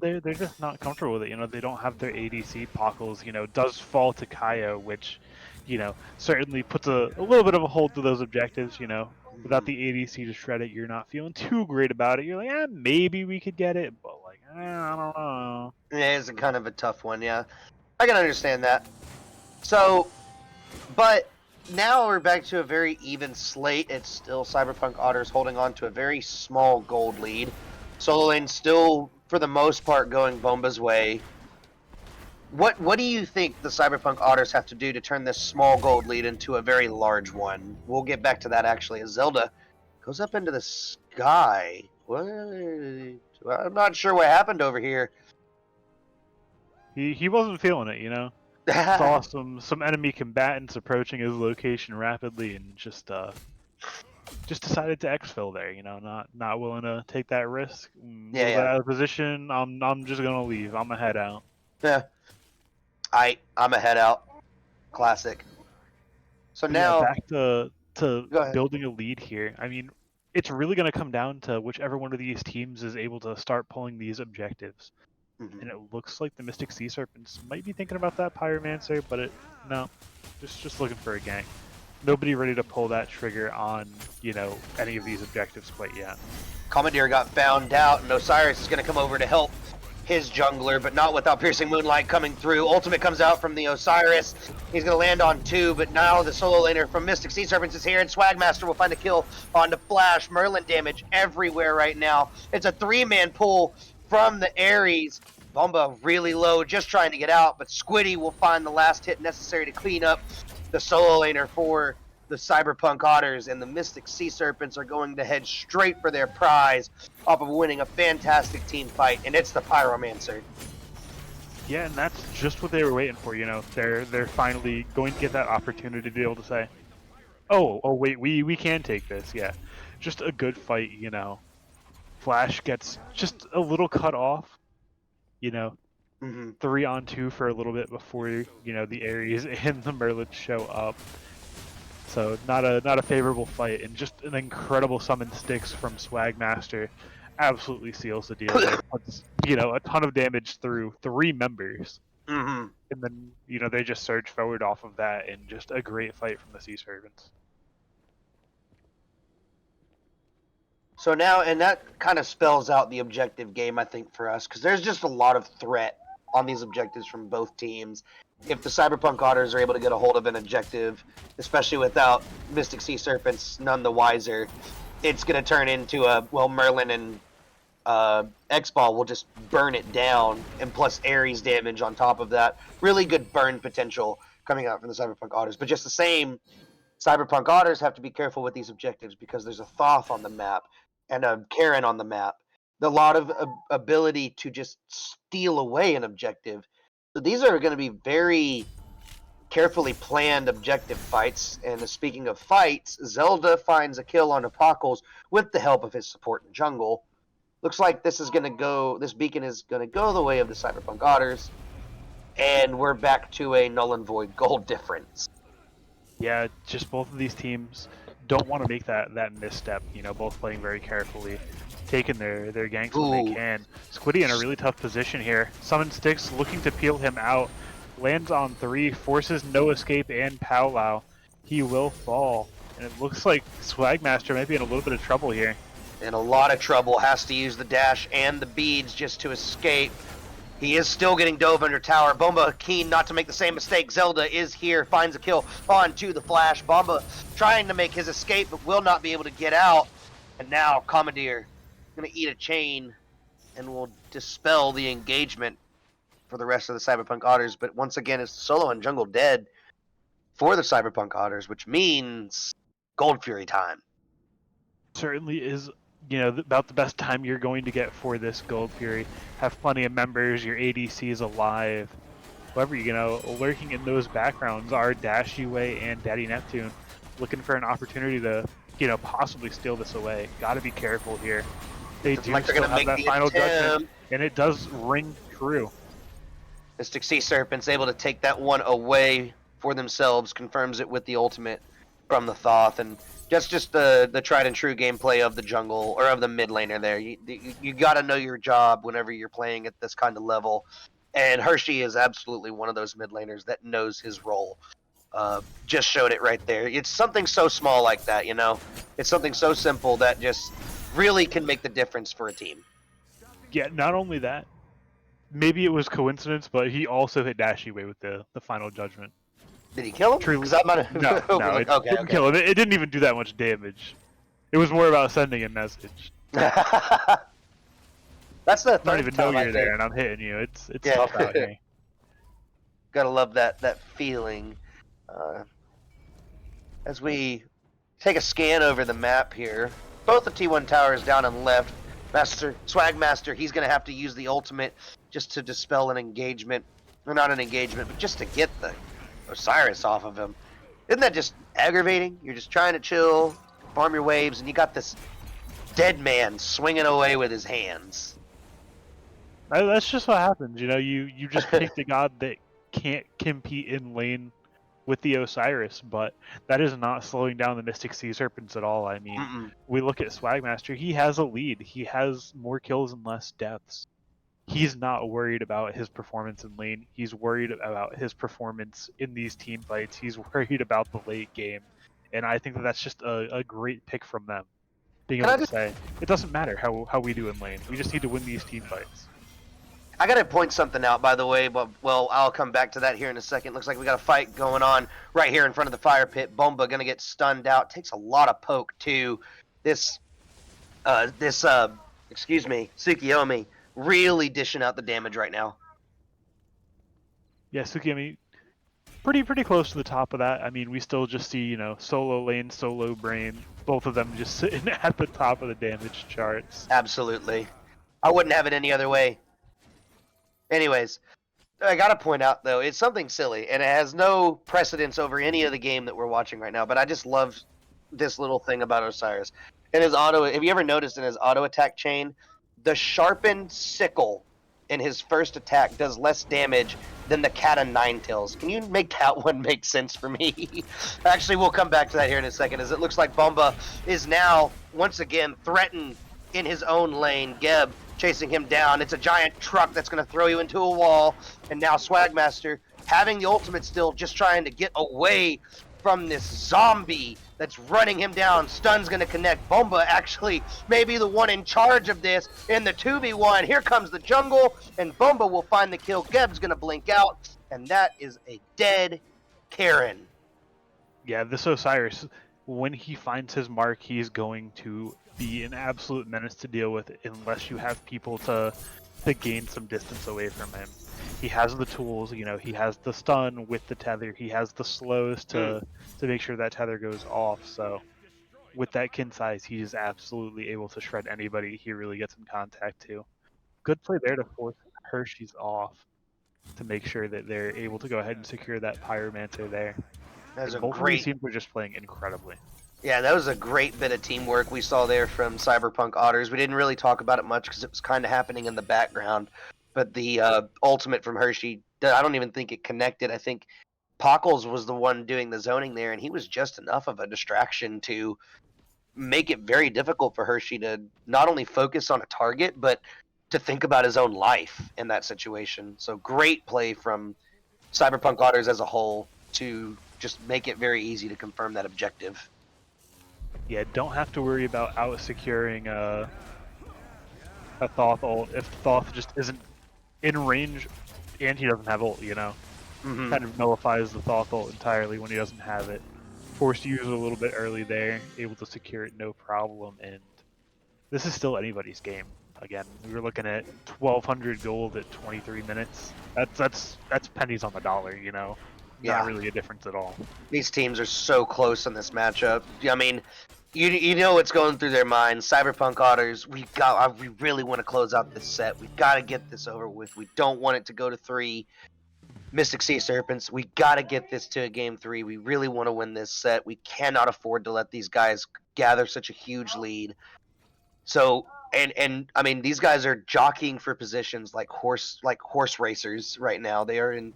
They're just not comfortable with it. You know, they don't have their ADC. Pockles, you know, does fall to Kaya, which, you know, certainly puts a little bit of a hold to those objectives. You know, without the ADC to shred it, you're not feeling too great about it. You're like, maybe we could get it, but like, I don't know. Yeah, it's kind of a tough one. Yeah, I can understand that. So, but now we're back to a very even slate. It's still CyberPunk Otters holding on to a very small gold lead. Solo lane still, for the most part, going Bomba's way. What do you think the Cyberpunk Otters have to do to turn this small gold lead into a very large one? We'll get back to that actually as Zelda goes up into the sky. What? I'm not sure what happened over here. He wasn't feeling it, you know. Saw some enemy combatants approaching his location rapidly, and just decided to exfil there. You know, not willing to take that risk. A little bit out of position. I'm just gonna leave. I'm gonna head out. Yeah. I'm a head out. Classic. So But now yeah, back to Go ahead. building a lead here. I mean, it's really going to come down to whichever one of these teams is able to start pulling these objectives. Mhm. And it looks like the Mystic Sea Serpents might be thinking about that Pyromancer, but no, just looking for a gank. Nobody ready to pull that trigger on, you know, any of these objectives quite yet. Commandeer got found out, and Osiris is going to come over to help his jungler, but not without Piercing Moonlight coming through. Ultimate comes out from the Osiris. He's going to land on 2, but now the solo laner from Mystic Sea Serpents is here, and Swagmaster will find a kill on the Flash. Merlin damage everywhere right now. It's a 3-man pull from the Ares. Bomba really low, just trying to get out, but Squiddy will find the last hit necessary to clean up the solo laner for the Cyberpunk Otters, and the Mystic Sea Serpents are going to head straight for their prize off of winning a fantastic team fight, and it's the Pyromancer. Yeah, and that's just what they were waiting for. You know, they're finally going to get that opportunity to be able to say, oh wait, we can take this. Yeah, just a good fight. You know, Flash gets just a little cut off. You know, 3-on-2 for a little bit before, you know, the Ares and the Merlin show up. So not a favorable fight, and just an incredible summon sticks from Swagmaster absolutely seals the deal. Puts, you know, a ton of damage through 3 members, and then, you know, they just surge forward off of that, and just a great fight from the Sea Serpents. So now, and that kind of spells out the objective game, I think, for us, because there's just a lot of threat on these objectives from both teams. If the Cyberpunk Otters are able to get a hold of an objective, especially without Mystic Sea Serpents none the wiser, it's going to turn into a, well, Merlin and X-Ball will just burn it down, and plus Ares damage on top of that. Really good burn potential coming out from the Cyberpunk Otters. But just the same, Cyberpunk Otters have to be careful with these objectives because there's a Thoth on the map and a Karen on the map. A lot of ability to just steal away an objective. So these are going to be very carefully planned objective fights. And speaking of fights, Zelda finds a kill on Apocalypse with the help of his support in jungle. Looks like this beacon is going to go the way of the Cyberpunk Otters. And we're back to a null and void gold difference. Yeah, just both of these teams don't want to make that misstep. You know, both playing very carefully, taking their ganks when they can. Squiddy in a really tough position here. Summon Sticks looking to peel him out. Lands on 3, forces no escape and Powwow. He will fall. And it looks like Swagmaster might be in a little bit of trouble here. In a lot of trouble, has to use the dash and the beads just to escape. He is still getting dove under tower. Bomba keen not to make the same mistake. Zelda is here, finds a kill onto the Flash. Bomba trying to make his escape, but will not be able to get out. And now Commandeer going to eat a chain and will dispel the engagement for the rest of the Cyberpunk Otters. But once again, it's solo and jungle dead for the Cyberpunk Otters, which means Gold Fury time. Certainly is, you know, about the best time you're going to get for this Gold Fury. Have plenty of members, your ADC is alive. However, you know, lurking in those backgrounds are Dash Yue and Daddy Neptune, looking for an opportunity to, you know, possibly steal this away. Got to be careful here. They do like still have that final judgment, and it does ring true. Mystic Sea Serpents able to take that one away for themselves, confirms it with the ultimate from the Thoth, and just the tried and true gameplay of the jungle, or of the mid laner there. You got to know your job whenever you're playing at this kind of level, and Hershey is absolutely one of those mid laners that knows his role. Just showed it right there. It's something so small like that, you know? It's something so simple that just really can make the difference for a team. Yeah, not only that, maybe it was coincidence, but he also hit Dash Yue with the final judgment. Did he kill him? Truly, that might have... no, it didn't kill him. It didn't even do that much damage. It was more about sending a message. That's the I third don't even know time you're there, and I'm hitting you. It's tough out here. Gotta love that feeling. As we take a scan over the map here, both the T1 towers down and left. Swagmaster, he's gonna have to use the ultimate just to dispel an engagement, or not an engagement, but just to get the Osiris off of him. Isn't that just aggravating? You're just trying to chill, farm your waves, and you got this dead man swinging away with his hands. That's just what happens, you know. You just picked a god that can't compete in lane with the Osiris, but that is not slowing down the Mystic Sea Serpents at all. I mean, we look at Swagmaster, he has a lead. He has more kills and less deaths. He's not worried about his performance in lane. He's worried about his performance in these team fights. He's worried about the late game. And I think that that's just a great pick from them. Being able to say, it doesn't matter how we do in lane. We just need to win these team fights. I gotta point something out, by the way, but well, I'll come back to that here in a second. Looks like we got a fight going on right here in front of the fire pit. Bomba gonna get stunned out. Takes a lot of poke too. This Tsukiyomi really dishing out the damage right now. Yeah, Tsukiyomi, pretty close to the top of that. I mean, we still just see, you know, solo lane, solo brain, both of them just sitting at the top of the damage charts. Absolutely. I wouldn't have it any other way. Anyways, I gotta point out though, it's something silly, and it has no precedence over any of the game that we're watching right now, but I just love this little thing about Osiris. In his auto, have you ever noticed in his auto attack chain, the sharpened sickle in his first attack does less damage than the cat of nine tails? Can you make that one make sense for me? Actually, we'll come back to that here in a second, as it looks like Bomba is now once again threatened in his own lane. Geb chasing him down. It's a giant truck that's going to throw you into a wall. And now Swagmaster having the ultimate still, just trying to get away from this zombie that's running him down. Stun's going to connect. Bomba actually may be the one in charge of this in the 2v1. Here comes the jungle, and Bomba will find the kill. Geb's going to blink out, and that is a dead Karen. Yeah, this Osiris, when he finds his mark, he's going to be an absolute menace to deal with unless you have people to gain some distance away from him. He has the tools, you know, he has the stun with the tether, he has the slows to make sure that tether goes off, so with that kin size, he is absolutely able to shred anybody he really gets in contact to. Good play there to force Hershey's off to make sure that they're able to go ahead and secure that Pyromancer there. Both of these teams were just playing incredibly. Yeah, that was a great bit of teamwork we saw there from CyberPunk Otters. We didn't really talk about it much because it was kind of happening in the background. But the ultimate from Hershey, I don't even think it connected. I think Pockles was the one doing the zoning there, and he was just enough of a distraction to make it very difficult for Hershey to not only focus on a target, but to think about his own life in that situation. So great play from CyberPunk Otters as a whole to just make it very easy to confirm that objective. Yeah, don't have to worry about out-securing a Thoth ult if Thoth just isn't in range and he doesn't have ult, you know? Kind of nullifies the Thoth ult entirely when he doesn't have it. Forced to use it a little bit early there, able to secure it no problem, and this is still anybody's game. Again, we were looking at 1,200 gold at 23 minutes. That's pennies on the dollar, you know? Not really a difference at all. These teams are so close in this matchup. I mean, you know what's going through their minds. CyberPunk Otters, we really want to close out this set. We've got to get this over with. We don't want it to go to 3. Mystic Sea Serpents, we got to get this to a game 3. We really want to win this set. We cannot afford to let these guys gather such a huge lead. So, and I mean, these guys are jockeying for positions like horse racers right now. They are in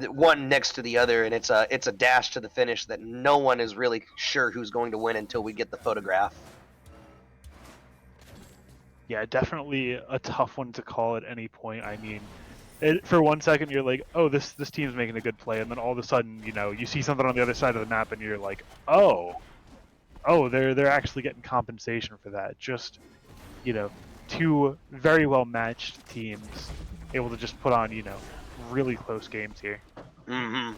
one next to the other, and it's a dash to the finish that no one is really sure who's going to win until we get the photograph. Yeah, definitely a tough one to call at any point. I mean, for 1 second you're like, oh, this team's making a good play, and then all of a sudden, you know, you see something on the other side of the map, and you're like, oh, they're actually getting compensation for that. Just, you know, two very well matched teams able to just put on, you know, really close games here. And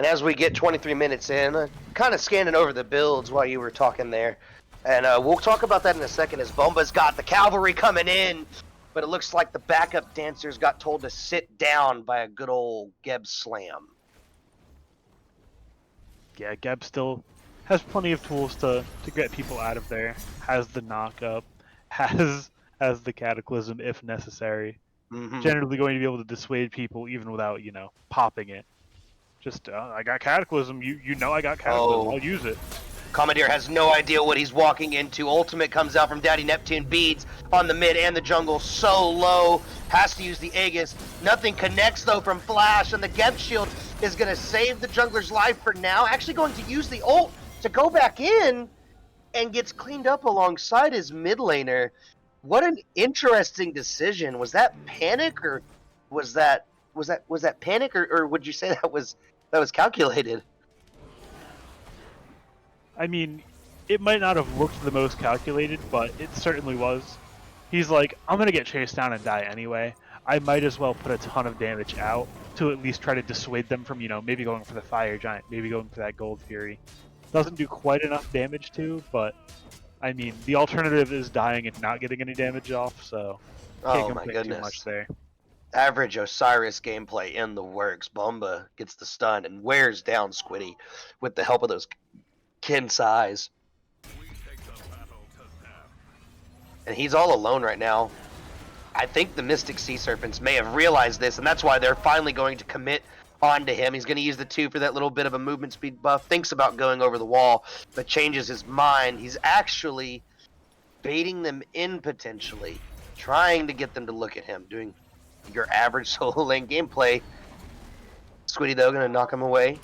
as we get 23 minutes in, kind of scanning over the builds while you were talking there, and we'll talk about that in a second as Bomba's got the cavalry coming in. but it looks like the backup dancers got told to sit down by a good old Geb slam. Yeah, Geb still has plenty of tools to get people out of there. Has the knock-up, has the Cataclysm if necessary. Mm-hmm. Generally going to be able to dissuade people even without, popping it. Just, I got Cataclysm, you know I got Cataclysm, I'll use it. Commandeer has no idea what he's walking into. Ultimate comes out from Daddy Neptune. Beads on the mid and the jungle. So low. Has to use the Aegis. Nothing connects, though, from Flash. And the Geb Shield is going to save the jungler's life for now. Actually going to use the ult to go back in. And gets cleaned up alongside his mid laner. What an interesting decision. Was that panic, or was that panic, or would you say that was calculated? I mean, it might not have looked the most calculated, but it certainly was. He's like, I'm going to get chased down and die anyway. I might as well put a ton of damage out to at least try to dissuade them from, maybe going for the Fire Giant, maybe going for that Gold Fury. Doesn't do quite enough damage too, but, I mean, the alternative is dying and not getting any damage off, so can't complain too much there. Average Osiris gameplay in the works. Bomba gets the stun and wears down Squiddy with the help of those kin size. And he's all alone right now. I think the Mystic Sea Serpents may have realized this, and that's why they're finally going to commit onto him. He's going to use the 2 for that little bit of a movement speed buff. Thinks about going over the wall, but changes his mind. He's actually baiting them in potentially, trying to get them to look at him, doing your average solo lane gameplay. Squiddy, though, going to knock him away.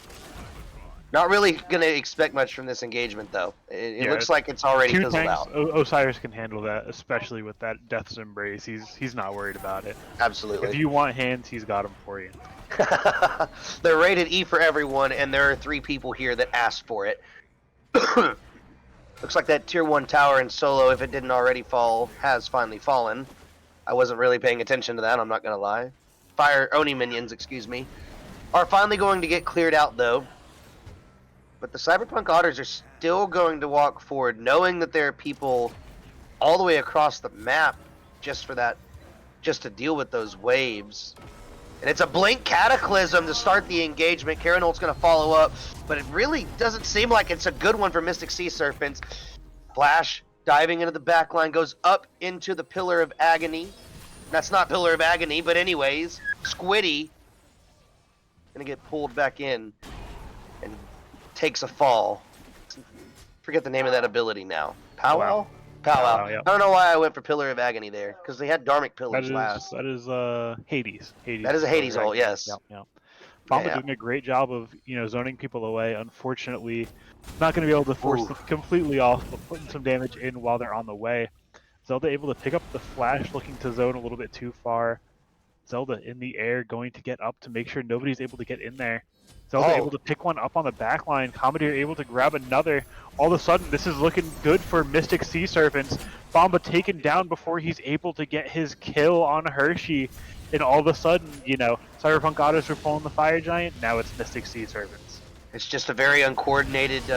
Not really going to expect much from this engagement, though. It looks like it's already fizzled out. Osiris can handle that, especially with that Death's Embrace. He's not worried about it. Absolutely. If you want hands, he's got them for you. They're rated E for everyone, and there are 3 people here that asked for it. Looks like that tier 1 tower in solo, if it didn't already fall, has finally fallen. I wasn't really paying attention to that, I'm not going to lie. Oni minions, excuse me, are finally going to get cleared out, though. But the CyberPunk Otters are still going to walk forward, knowing that there are people all the way across the map just to deal with those waves. And it's a blink Cataclysm to start the engagement. Karen Holt's going to follow up, but it really doesn't seem like it's a good one for Mystic Sea Serpents. Flash diving into the back line, goes up into the Pillar of Agony. That's not Pillar of Agony, but anyways, Squiddy going to get pulled back in and takes a fall. Forget the name of that ability now. Powwow? Powwow. Yep. I don't know why I went for Pillar of Agony there, because they had Dharmic Pillars last. That is Hades. That is a Hades ult, yes. Yep. Bomba doing a great job of, zoning people away. Unfortunately, not going to be able to force them completely off, but putting some damage in while they're on the way. Zelda able to pick up the Flash, looking to zone a little bit too far. Zelda in the air, going to get up to make sure nobody's able to get in there. Zelda able to pick one up on the back line. Commandeer able to grab another. All of a sudden, this is looking good for Mystic Sea Serpents. Bomba taken down before he's able to get his kill on Hershey. And all of a sudden, CyberPunk Otters were pulling the Fire Giant. Now it's Mystic Sea Serpents. It's just a very uncoordinated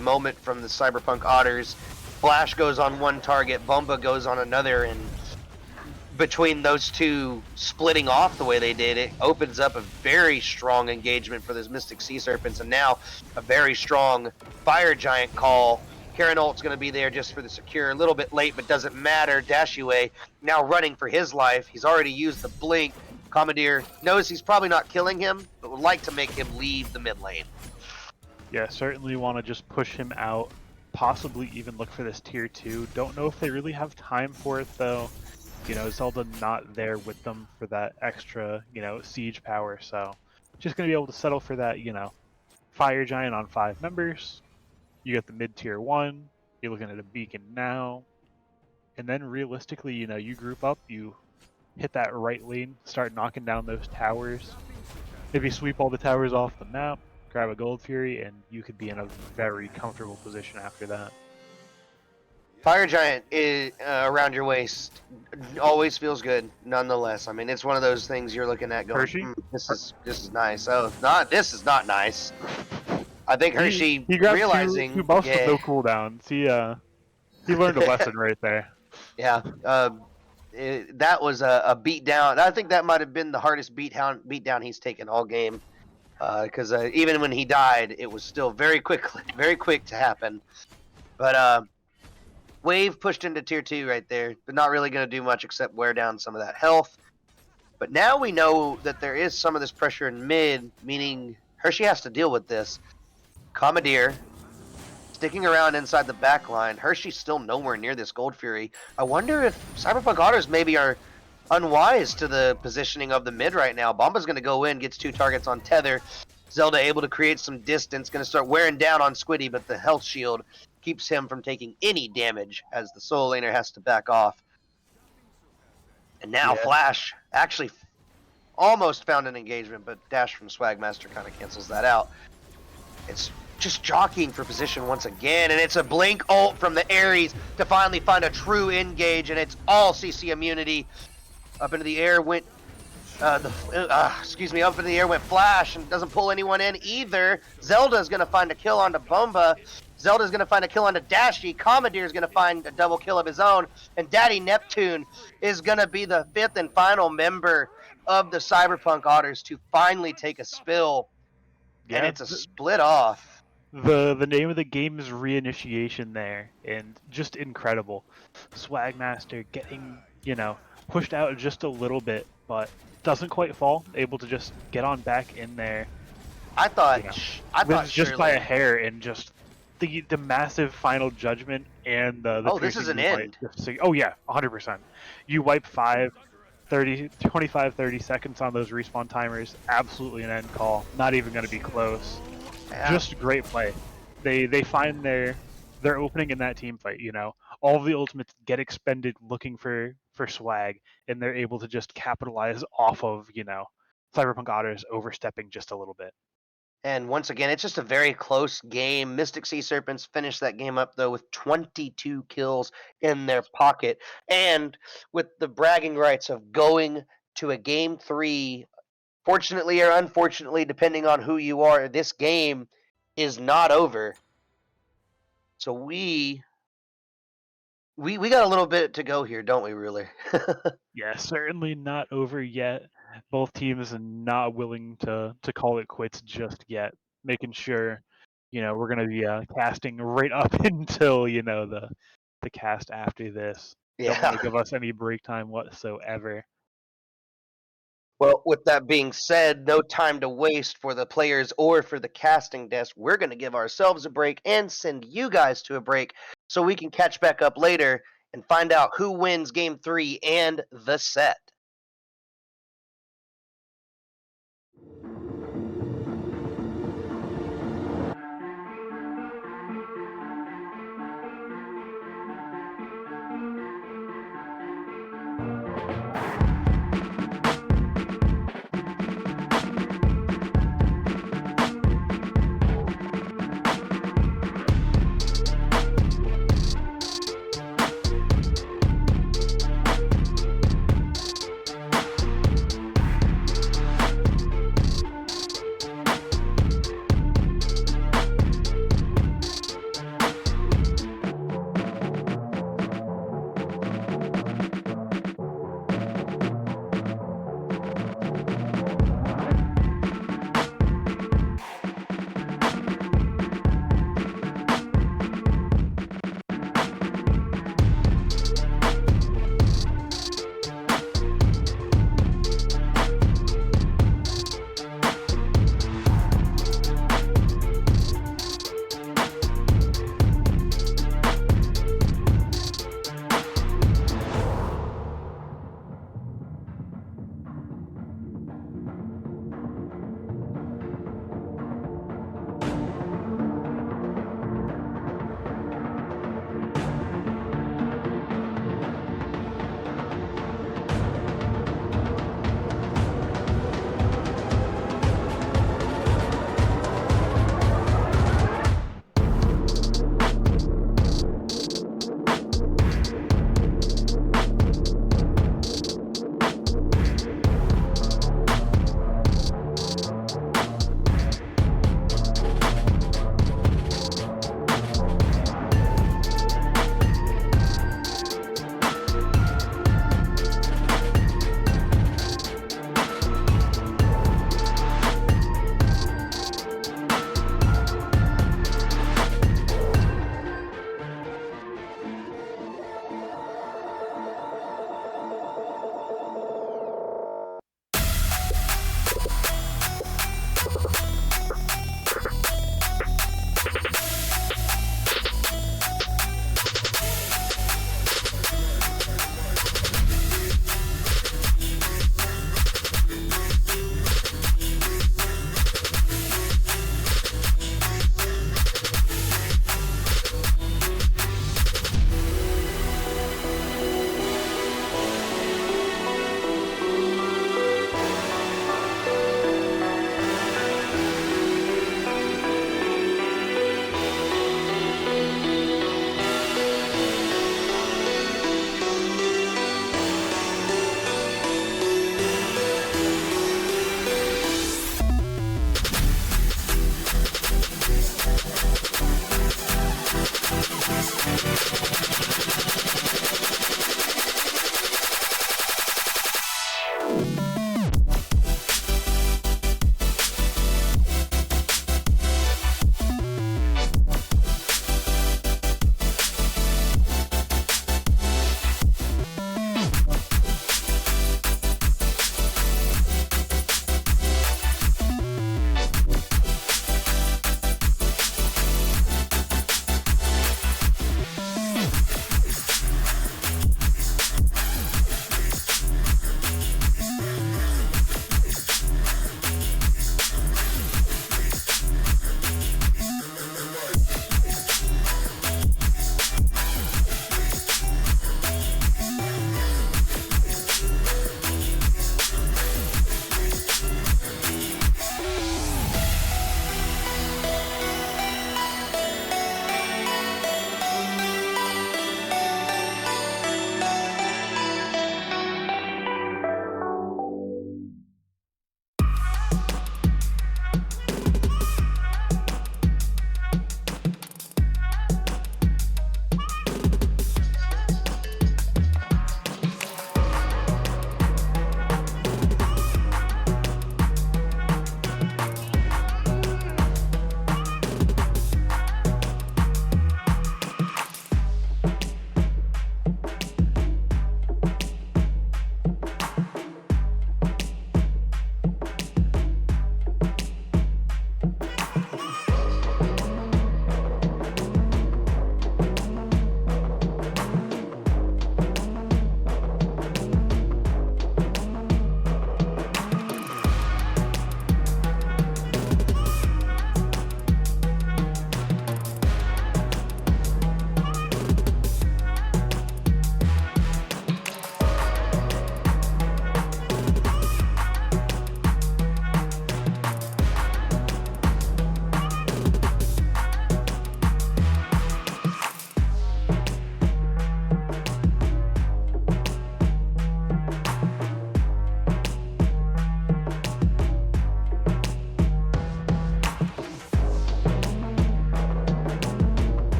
moment from the CyberPunk Otters. Flash goes on one target, Bomba goes on another, and between those two splitting off the way they did, it opens up a very strong engagement for this Mystic Sea Serpents, and now a very strong Fire Giant call. Karen Holt's going to be there just for the secure. A little bit late, but doesn't matter. Dashiway now running for his life. He's already used the blink. Commandeer knows he's probably not killing him, but would like to make him leave the mid lane. Yeah, certainly want to just push him out. Possibly even look for this tier 2. Don't know if they really have time for it, though. Zelda not there with them for that extra, siege power. So just going to be able to settle for that, Fire Giant on 5 members. You get the mid-tier 1. You're looking at a beacon now. And then realistically, you group up, you hit that right lane, start knocking down those towers. Maybe sweep all the towers off the map, grab a Gold Fury, and you could be in a very comfortable position after that. Fire Giant is, around your waist always feels good, nonetheless. I mean, it's one of those things you're looking at going, this is nice. Oh, this is not nice. I think Hershey he grabbed realizing two buffs with no cooldowns. He learned a lesson right there. Yeah. that was a beatdown. I think that might have been the hardest beatdown he's taken all game. Because even when he died, it was still very quick to happen. But Wave pushed into tier 2 right there, but not really going to do much except wear down some of that health. But now we know that there is some of this pressure in mid, meaning Hershey has to deal with this. Commandeer sticking around inside the back line. Hershey's still nowhere near this Gold Fury. I wonder if CyberPunk Otters maybe are unwise to the positioning of the mid right now. Bomba's going to go in, gets 2 targets on Tether. Zelda able to create some distance, going to start wearing down on Squiddy, but the health shield keeps him from taking any damage as the solo laner has to back off. And now Flash actually almost found an engagement, but dash from Swagmaster kind of cancels that out. It's just jockeying for position once again, and it's a blink ult from the Ares to finally find a true engage, and it's all CC immunity. Up into the air went up into the air went Flash, and doesn't pull anyone in either. Zelda's gonna find a kill onto Bomba. Zelda's going to find a kill onto Dashy. Commandeer's going to find a double kill of his own. And Daddy Neptune is going to be the 5th and final member of the CyberPunk Otters to finally take a spill. Yeah, and it's a split off. The name of the game is Reinitiation there, and just incredible. Swagmaster getting, pushed out just a little bit, but doesn't quite fall. Able to just get on back in there. I thought just by a hair, and just the massive final judgment and the this is an end. Oh yeah, 100%. You wipe 25, 30 seconds on those respawn timers. Absolutely an end call. Not even going to be close. Yeah. Just great play. They find their opening in that team fight. All of the ultimates get expended looking for swag, and they're able to just capitalize off of CyberPunk Otters overstepping just a little bit. And once again, it's just a very close game. Mystic Sea Serpents finished that game up, though, with 22 kills in their pocket. And with the bragging rights of going to a Game 3, fortunately or unfortunately, depending on who you are, this game is not over. So we got a little bit to go here, don't we, really? Yeah, certainly not over yet. Both teams are not willing to call it quits just yet, making sure, we're going to be casting right up until, the cast after this. Yeah. Don't want to give us any break time whatsoever. Well, with that being said, no time to waste for the players or for the casting desk. We're going to give ourselves a break and send you guys to a break so we can catch back up later and find out who wins Game 3 and the set.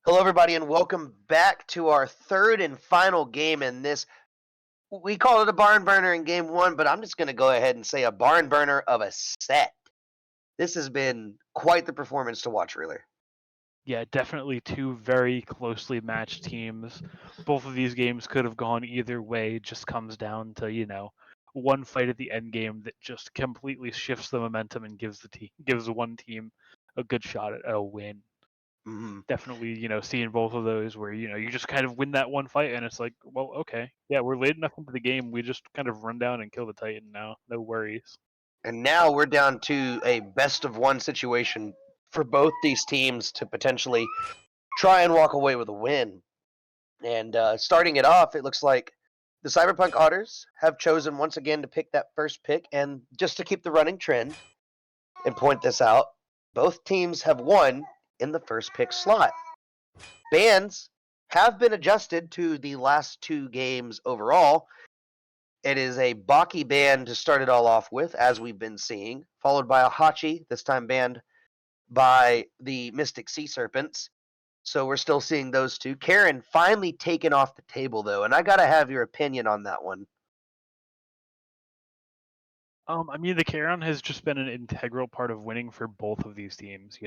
Hello, everybody, and welcome back to our third and final game in this. We call it a barn burner in game one, but I'm just going to go ahead and say a barn burner of a set. This has been quite the performance to watch, really. Yeah, definitely two very closely matched teams. Both of these games could have gone either way. It just comes down to, one fight at the end game that just completely shifts the momentum and gives one team a good shot at a win. Mm-hmm. Definitely, seeing both of those where, you just kind of win that one fight and it's like, well, okay. Yeah, we're late enough into the game. We just kind of run down and kill the Titan now. No worries. And now we're down to a best of one situation for both these teams to potentially try and walk away with a win. And starting it off, it looks like the CyberPunk Otters have chosen once again to pick that first pick. And just to keep the running trend and point this out, both teams have won in the first pick slot. Bans have been adjusted to the last two games overall. It is a Baki ban to start it all off with, as we've been seeing, followed by a Hachi, this time banned by the Mystic Sea Serpents. So we're still seeing those two. Karen finally taken off the table, though, and I got to have your opinion on that one. The Charon has just been an integral part of winning for both of these teams,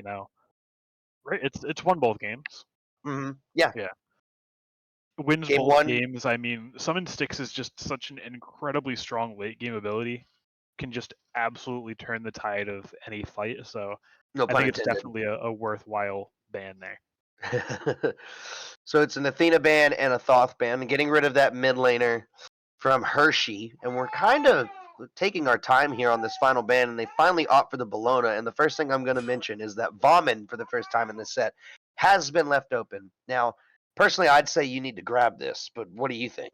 Right? It's won both games. Mm-hmm. Yeah. Wins Game both one. games. Summon Styx is just such an incredibly strong late game ability. Can just absolutely turn the tide of any fight. So No I pun think it's intended. definitely a worthwhile ban there. So it's an Athena ban and a Thoth ban, getting rid of that mid laner from Hershey. And we're kind of taking our time here on this final ban, and they finally opt for the Bologna. And the first thing I'm going to mention is that Vaughn, for the first time in this set, has been left open. Now, personally, I'd say you need to grab this, but what do you think?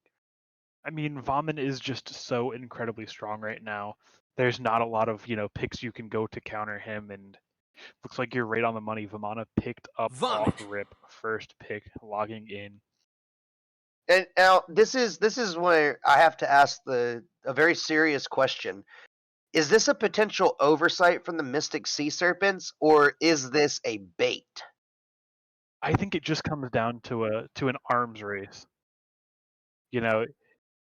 Vaughn is just so incredibly strong right now. There's not a lot of, picks you can go to counter him, and looks like you're right on the money. Vamana picked up Vomit. off rip, first pick, logging in. And now this is where I have to ask a very serious question. Is this a potential oversight from the Mystic Sea Serpents, or is this a bait? I think it just comes down to an arms race.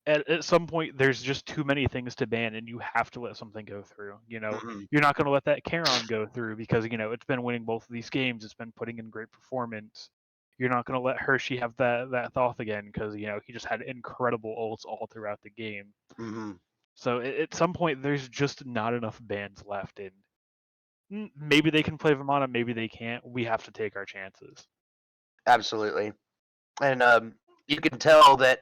At some point there's just too many things to ban and you have to let something go through. Mm-hmm. You're not going to let that Charon go through because it's been winning both of these games. It's been putting in great performance. You're not going to let Hershey have that Thoth again because he just had incredible ults all throughout the game. Mm-hmm. So at some point there's just not enough bans left, and maybe they can play Vamana, maybe they can't. We have to take our chances. Absolutely. And you can tell that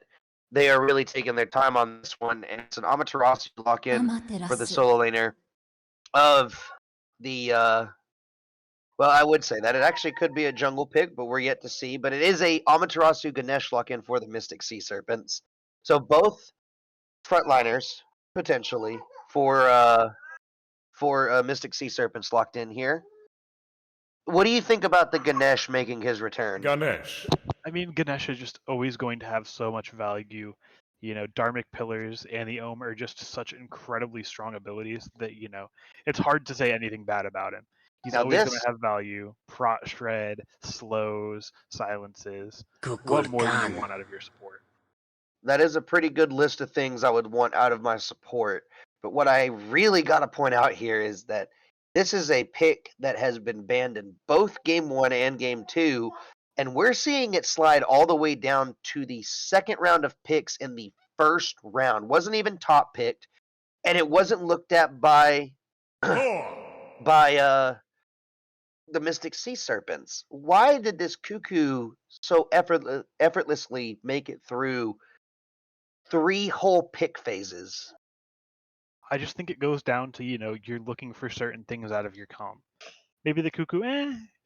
they are really taking their time on this one, and it's an Amaterasu lock-in for the solo laner of the, well, I would say that. It actually could be a jungle pick, but we're yet to see. But it is a Amaterasu Ganesh lock-in for the Mystic Sea Serpents. So both frontliners, potentially, for Mystic Sea Serpents locked in here. What do you think about the Ganesh making his return? Ganesh. Ganesh is just always going to have so much value. Dharmic Pillars and the Ohm are just such incredibly strong abilities that, it's hard to say anything bad about him. He's Now always going this, to have value. Prot Shred, slows, silences. What Good more do you gun. want out of your support? that is a pretty good list of things I would want out of my support. But what I really got to point out here is that this is a pick that has been banned in both game one and game two. And we're seeing it slide all the way down to the second round of picks in the first round. Wasn't even top picked. And it wasn't looked at by Four. the Mystic Sea Serpents. Why did this cuckoo so effortlessly make it through 3 whole pick phases? I just think it goes down to, you're looking for certain things out of your comp. Maybe the Cuckoo,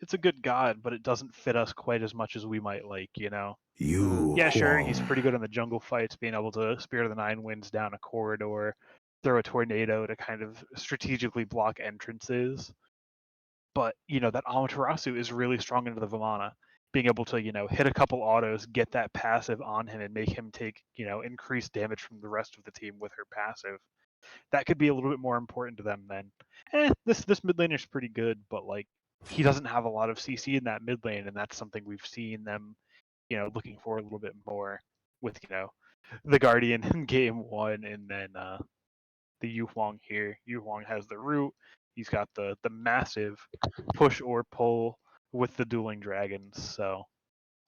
it's a good god, but it doesn't fit us quite as much as we might like, You. Yeah, sure, he's pretty good in the jungle fights, being able to Spirit of the Nine Winds down a corridor, throw a tornado to kind of strategically block entrances. But, that Amaterasu is really strong into the Vamana. Being able to, hit a couple autos, get that passive on him, and make him take, increased damage from the rest of the team with her passive. That could be a little bit more important to them than, this mid laner's pretty good, but, he doesn't have a lot of CC in that mid lane, and that's something we've seen them, looking for a little bit more with, the Guardian in game one, and then the Yu Huang here. Yu Huang has the root. He's got the massive push or pull with the dueling dragons, so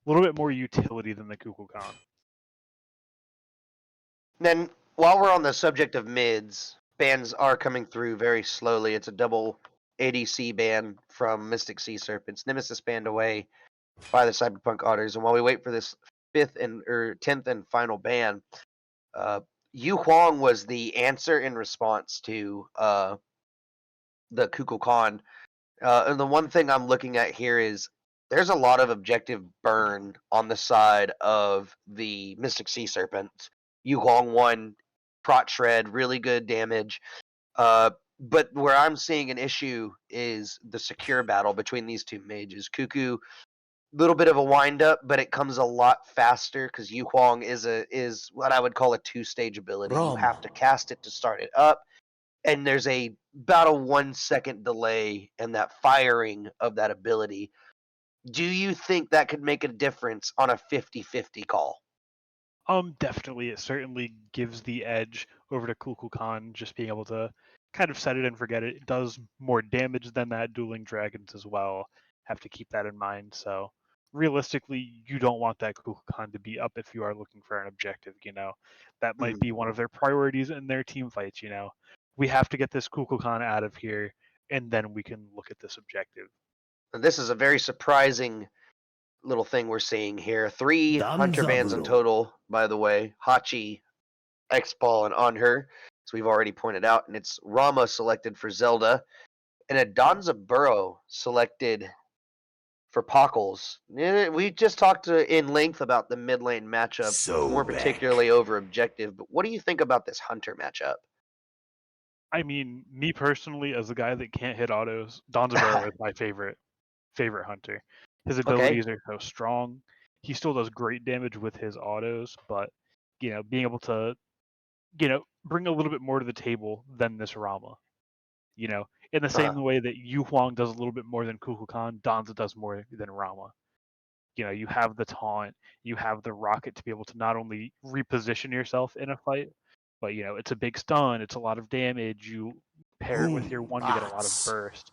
a little bit more utility than the Kukulkan. Then, while we're on the subject of mids, bans are coming through very slowly. It's a double ADC ban from Mystic Sea Serpents, Nemesis banned away by the CyberPunk Otters, and while we wait for this 10th and final ban, Yu Huang was the answer in response to the Kukulkan. And the one thing I'm looking at here is there's a lot of objective burn on the side of the Mystic Sea Serpent. Yu Huang won Prot Shred, really good damage. But where I'm seeing an issue is the secure battle between these two mages. Cuckoo, little bit of a wind up, but it comes a lot faster because Yu Huang is what I would call a 2-stage ability. You have to cast it to start it up, and there's about a 1 second delay in that firing of that ability. Do you think that could make a difference on a 50-50 call? Definitely, it certainly gives the edge over to Kukulkan, just being able to kind of set it and forget it. It does more damage than that dueling dragons as well. Have to keep that in mind. So realistically, you don't want that Kukulkan to be up if you are looking for an objective. That might be one of their priorities in their team fights. We have to get this Kukulkan out of here, and then we can look at this objective. This is a very surprising little thing we're seeing here. 3 Hunter bans in total, by the way. Hachi, X-Ball, and On Her, as we've already pointed out. And it's Rama selected for Zelda, and a Donza Burrow selected for Pockles. We just talked in length about the mid lane matchup, more particularly over objective. But what do you think about this Hunter matchup? I mean, me personally, as a guy that can't hit autos, Donzaburo is my favorite hunter. His abilities are so strong. He still does great damage with his autos, but being able to bring a little bit more to the table than this Rama. In the same way that Yu Huang does a little bit more than Kukulkan, Donza does more than Rama. You have the taunt, you have the rocket to be able to not only reposition yourself in a fight, but it's a big stun, it's a lot of damage. You pair it with your one to get a lot of burst.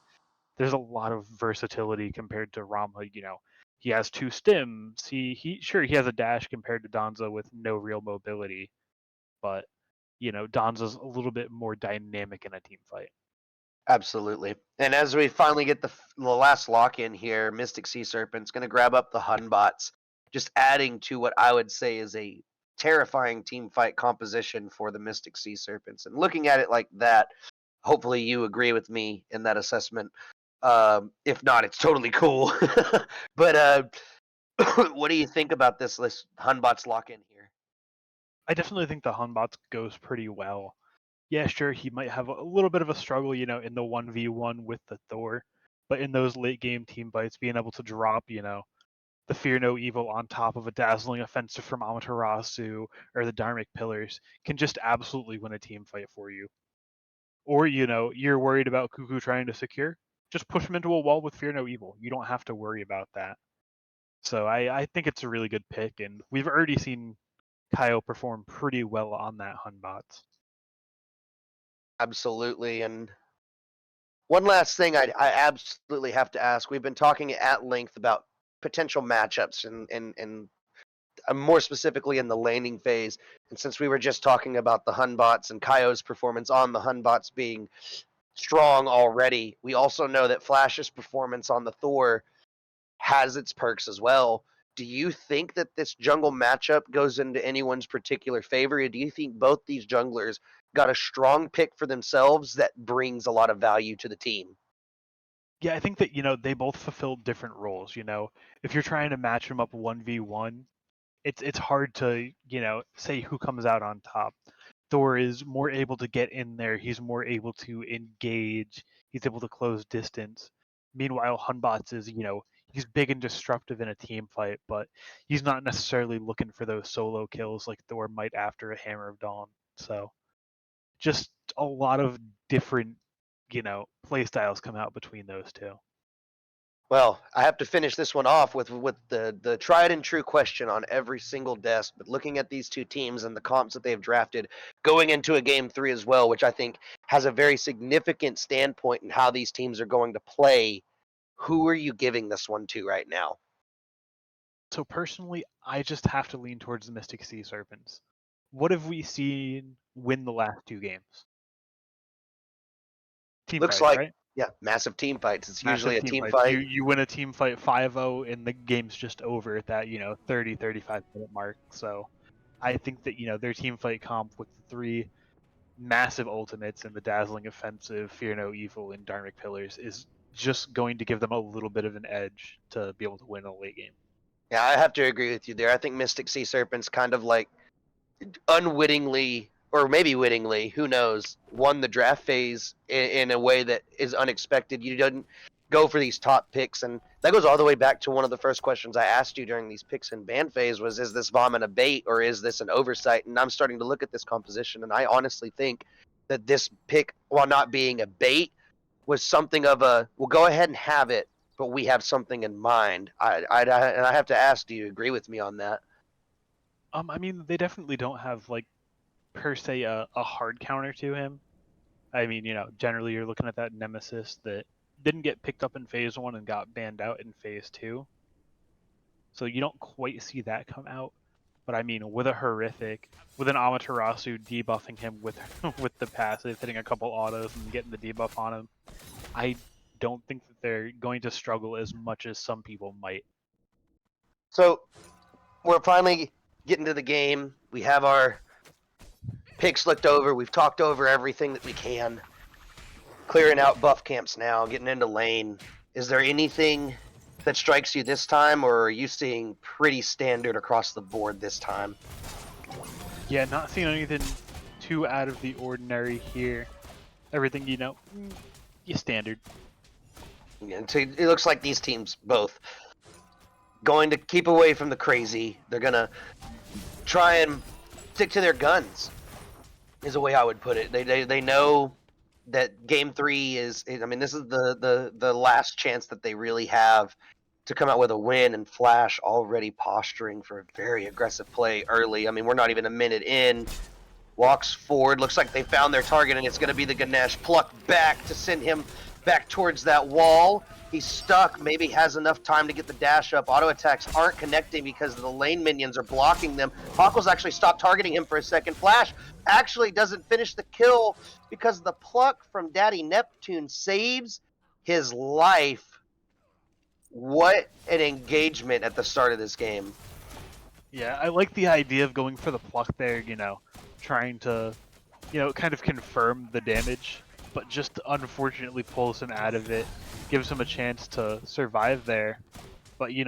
There's a lot of versatility compared to Rama. He has 2 stims. He has a dash compared to Donza with no real mobility, but Donza's a little bit more dynamic in a team fight. Absolutely. And as we finally get the last lock in here, Mystic Sea Serpent's going to grab up the Hunbots, just adding to what I would say is a terrifying team fight composition for the Mystic Sea Serpents. And looking at it like that, hopefully you agree with me in that assessment. If not, it's totally cool. But what do you think about this Hunbots lock in here? I definitely think the Hunbots goes pretty well. Yeah, sure, he might have a little bit of a struggle, in the 1v1 with the Thor, but in those late game team fights, being able to drop, the Fear No Evil on top of a dazzling offensive from Amaterasu or the Dharmic Pillars can just absolutely win a team fight for you. Or, you're worried about Cuckoo trying to secure, just push him into a wall with Fear No Evil. You don't have to worry about that. So I think it's a really good pick, and we've already seen Kyle perform pretty well on that Hunbots. Absolutely. And one last thing I absolutely have to ask. We've been talking at length about potential matchups and more specifically in the laning phase. And since we were just talking about the Hunbots and Kaio's performance on the Hunbots being strong already, we also know that Flash's performance on the Thor has its perks as well. Do you think that this jungle matchup goes into anyone's particular favor? Or do you think both these junglers got a strong pick for themselves that brings a lot of value to the team? Yeah, I think that they both fulfill different roles. If you're trying to match them up 1v1, it's hard to say who comes out on top. Thor is more able to get in there. He's more able to engage. He's able to close distance. Meanwhile, Hunbots is he's big and disruptive in a team fight, but he's not necessarily looking for those solo kills like Thor might after a Hammer of Dawn. So just a lot of different play styles come out between those two. Well, I have to finish this one off with the tried and true question on every single desk. But looking at these two teams and the comps that they've drafted, going into a game 3 as well, which I think has a very significant standpoint in how these teams are going to play. Who are you giving this one to right now? So personally, I just have to lean towards the Mystic Sea Serpents. What have we seen win the last 2 games? Team Looks fights, like, right? yeah, massive team fights. It's Massive usually a team team fights. fight. You win a team fight 5-0 and the game's just over at that, 30, 35-minute mark. So I think that, their team fight comp with the 3 massive ultimates and the dazzling offensive, fear no evil, and Dharmic pillars is just going to give them a little bit of an edge to be able to win a late game. Yeah, I have to agree with you there. I think Mystic Sea Serpents kind of like unwittingly, or maybe wittingly, who knows, won the draft phase in a way that is unexpected. You didn't go for these top picks, and that goes all the way back to one of the first questions I asked you during these picks and ban phase was, is this vomit a bait or is this an oversight? And I'm starting to look at this composition, and I honestly think that this pick, while not being a bait, was something of a, we'll go ahead and have it, but we have something in mind. And I have to ask, do you agree with me on that? I mean, they definitely don't have like per se a hard counter to him. I mean, generally you're looking at that nemesis that didn't get picked up in phase 1 and got banned out in phase 2. So you don't quite see that come out. But I mean, with an Amaterasu debuffing him with with the passive, hitting a couple autos and getting the debuff on him, I don't think that they're going to struggle as much as some people might. So we're finally getting to the game. We have our picks looked over. We've talked over everything that we can. Clearing out buff camps now, getting into lane. Is there anything that strikes you this time, or are you seeing pretty standard across the board this time? Yeah, not seeing anything too out of the ordinary here. Everything, you standard. And so it looks like these teams both going to keep away from the crazy. They're going to try and stick to their guns, is the way I would put it. They know that game 3 is, I mean, this is the last chance that they really have to come out with a win, and Flash already posturing for a very aggressive play early. I mean, we're not even a minute in. Walks forward, looks like they found their target, and it's going to be the Ganesh. Pluck back to send him back towards that wall. He's stuck, maybe has enough time to get the dash up. Auto attacks aren't connecting because the lane minions are blocking them. Hawkles actually stopped targeting him for a second. Flash actually doesn't finish the kill because the pluck from Daddy Neptune saves his life. What an engagement at the start of this game. Yeah, I like the idea of going for the pluck there, trying to, kind of confirm the damage, but just unfortunately pulls him out of it, gives him a chance to survive there. But, it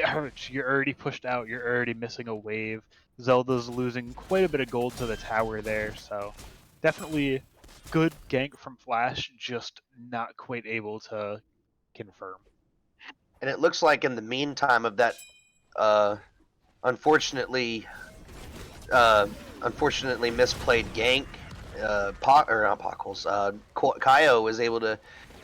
hurts. You're already pushed out, you're already missing a wave. Zelda's losing quite a bit of gold to the tower there, so definitely good gank from Flash, just not quite able to confirm. And it looks like in the meantime of that unfortunately misplayed gank, Kaio was able to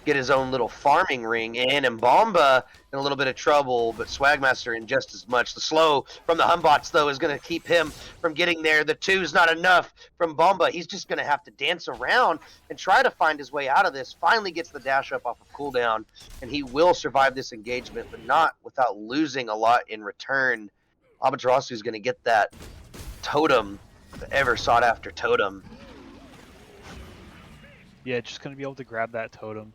get his own little farming ring in, and Bomba in a little bit of trouble, but Swagmaster in just as much. The slow from the Humbots, though, is going to keep him from getting there. The 2's not enough from Bomba. He's just going to have to dance around and try to find his way out of this. Finally gets the dash up off of cooldown, and he will survive this engagement, but not without losing a lot in return. Amaterasu is going to get that totem, the ever sought after totem. Yeah, just going to be able to grab that totem.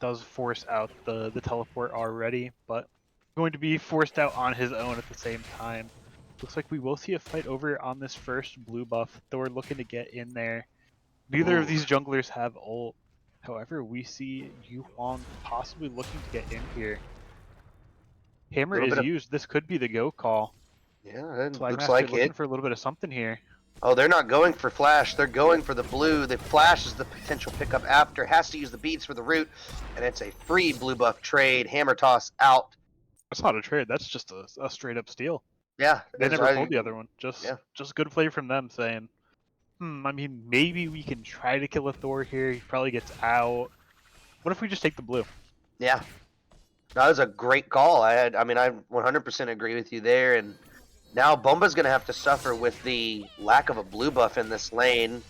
Does force out the teleport already, but going to be forced out on his own at the same time. Looks like we will see a fight over on this first blue buff. Thor looking to get in there. Neither of these junglers have ult. However, we see Yu Huang possibly looking to get in here. Hammer is used. This could be the go call. Yeah, it Swagmaster looks like looking it. for a little bit of something here. Oh, they're not going for Flash. They're going for the blue. The Flash is the potential pickup after. Has to use the beads for the root, and it's a free blue buff trade. Hammer toss out. That's not a trade. That's just a straight up steal. Yeah. They never pulled the other one. Just good play from them saying, I mean, maybe we can try to kill a Thor here. He probably gets out. What if we just take the blue? Yeah, that was a great call. I mean, I 100% agree with you there. And now Bomba's going to have to suffer with the lack of a blue buff in this lane,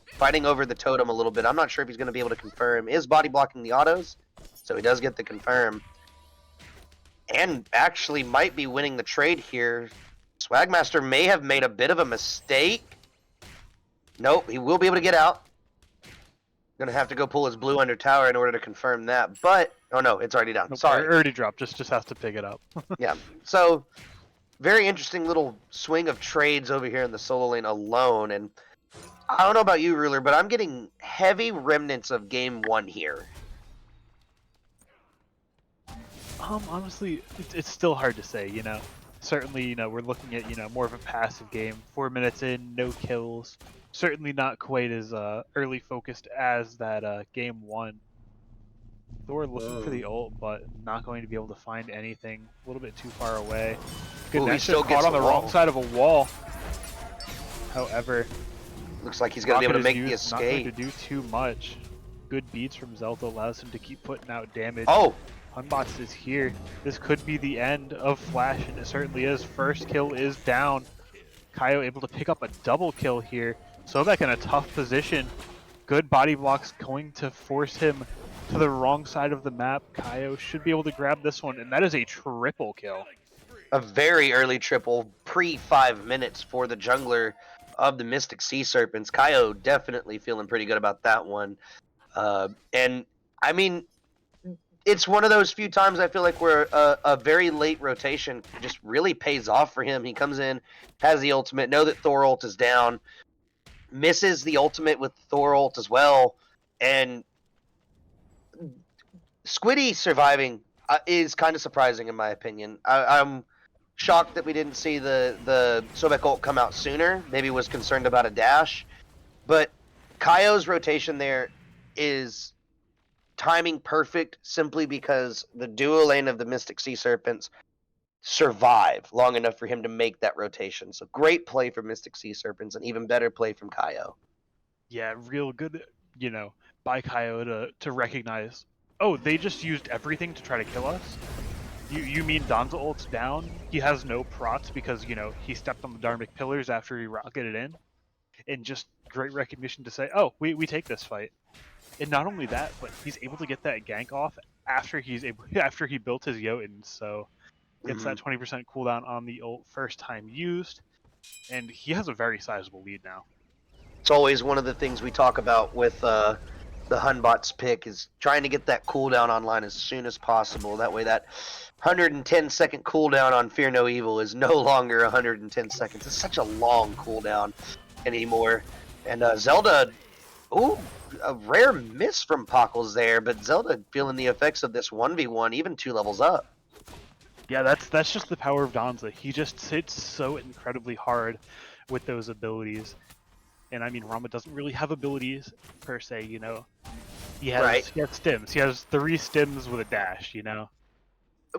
fighting over the totem a little bit. I'm not sure if he's going to be able to confirm. Is body blocking the autos, so he does get the confirm. And actually might be winning the trade here. Swagmaster may have made a bit of a mistake. Nope, he will be able to get out. Gonna have to go pull his blue under tower in order to confirm that. But, oh no, it's already down. Nope, Sorry. already dropped, just has to pick it up. Yeah, so very interesting little swing of trades over here in the solo lane alone. And I don't know about you, Ruler, but I'm getting heavy remnants of game 1 here. Honestly, it's still hard to say, you know. Certainly, you know, we're looking at, you know, more of a passive game. 4 minutes in, no kills. Certainly not quite as early focused as that game 1. Thor looking for the ult, but not going to be able to find anything. A little bit too far away. Good, Ooh, he that's still just caught gets on the the wrong wall. side of a wall. However, Looks like he's gonna be able to rocket is make the used, not going to escape. do too much. Good beats from Zelda allows him to keep putting out damage. Oh, Hunbots is here. This could be the end of Flash, and it certainly is. First kill is down. Kaio able to pick up a double kill here. Sobek in a tough position. Good body blocks going to force him to the wrong side of the map. Kaio should be able to grab this one, and that is a triple kill. a very early triple, pre 5 minutes for the jungler of the Mystic Sea Serpents. Kaio definitely feeling pretty good about that one. And I mean, it's one of those few times I feel like where a very late rotation just really pays off for him. He comes in, has the ultimate, know that Thor ult is down, misses the ultimate with Thor ult as well, and Squiddy surviving is kind of surprising in my opinion. I'm shocked that we didn't see the Sobek ult come out sooner. Maybe was concerned about a dash, but Kaio's rotation there is timing perfect simply because the duo lane of the Mystic Sea Serpents survive long enough for him to make that rotation. So great play from Mystic Sea Serpents and even better play from Kaio. Yeah, real good, you know, by Kaio to recognize, oh, they just used everything to try to kill us? You mean Donza ult's down? He has no procs because, you know, he stepped on the Dharmic pillars after he rocketed in? And just great recognition to say, oh, we take this fight. And not only that, but he's able to get that gank off after after he built his Jotun, so gets that 20% cooldown on the ult first time used, and he has a very sizable lead now. It's always one of the things we talk about with the Hunbot's pick is trying to get that cooldown online as soon as possible. That way that 110-second cooldown on Fear No Evil is no longer 110 seconds. It's such a long cooldown anymore. And Zelda, ooh, a rare miss from Pockles there, but Zelda feeling the effects of this 1v1 even 2 levels up. Yeah, that's just the power of Donza. He just hits so incredibly hard with those abilities. And I mean, Rama doesn't really have abilities per se, you know. He has stims. He has 3 stims with a dash, you know.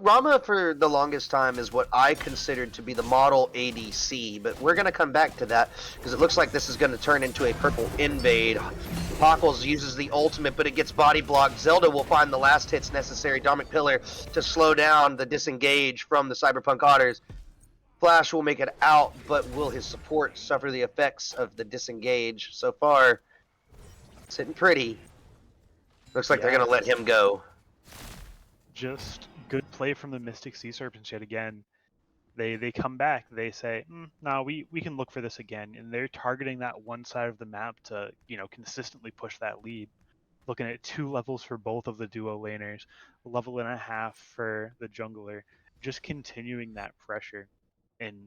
Rama for the longest time is what I considered to be the model ADC, but we're going to come back to that because it looks like this is going to turn into a purple invade. Pockles uses the ultimate, but it gets body blocked. Zelda will find the last hits necessary, Dharmic Pillar, to slow down the disengage from the CyberPunk Otters. Flash will make it out, but will his support suffer the effects of the disengage? So far, it's hitting pretty. Looks like they're going to let him go. Just good play from the Mystic Sea Serpents yet again. They come back. They say, no, we can look for this again, and they're targeting that one side of the map to, you know, consistently push that lead. Looking at 2 levels for both of the duo laners, a level and a half for the jungler, just continuing that pressure. And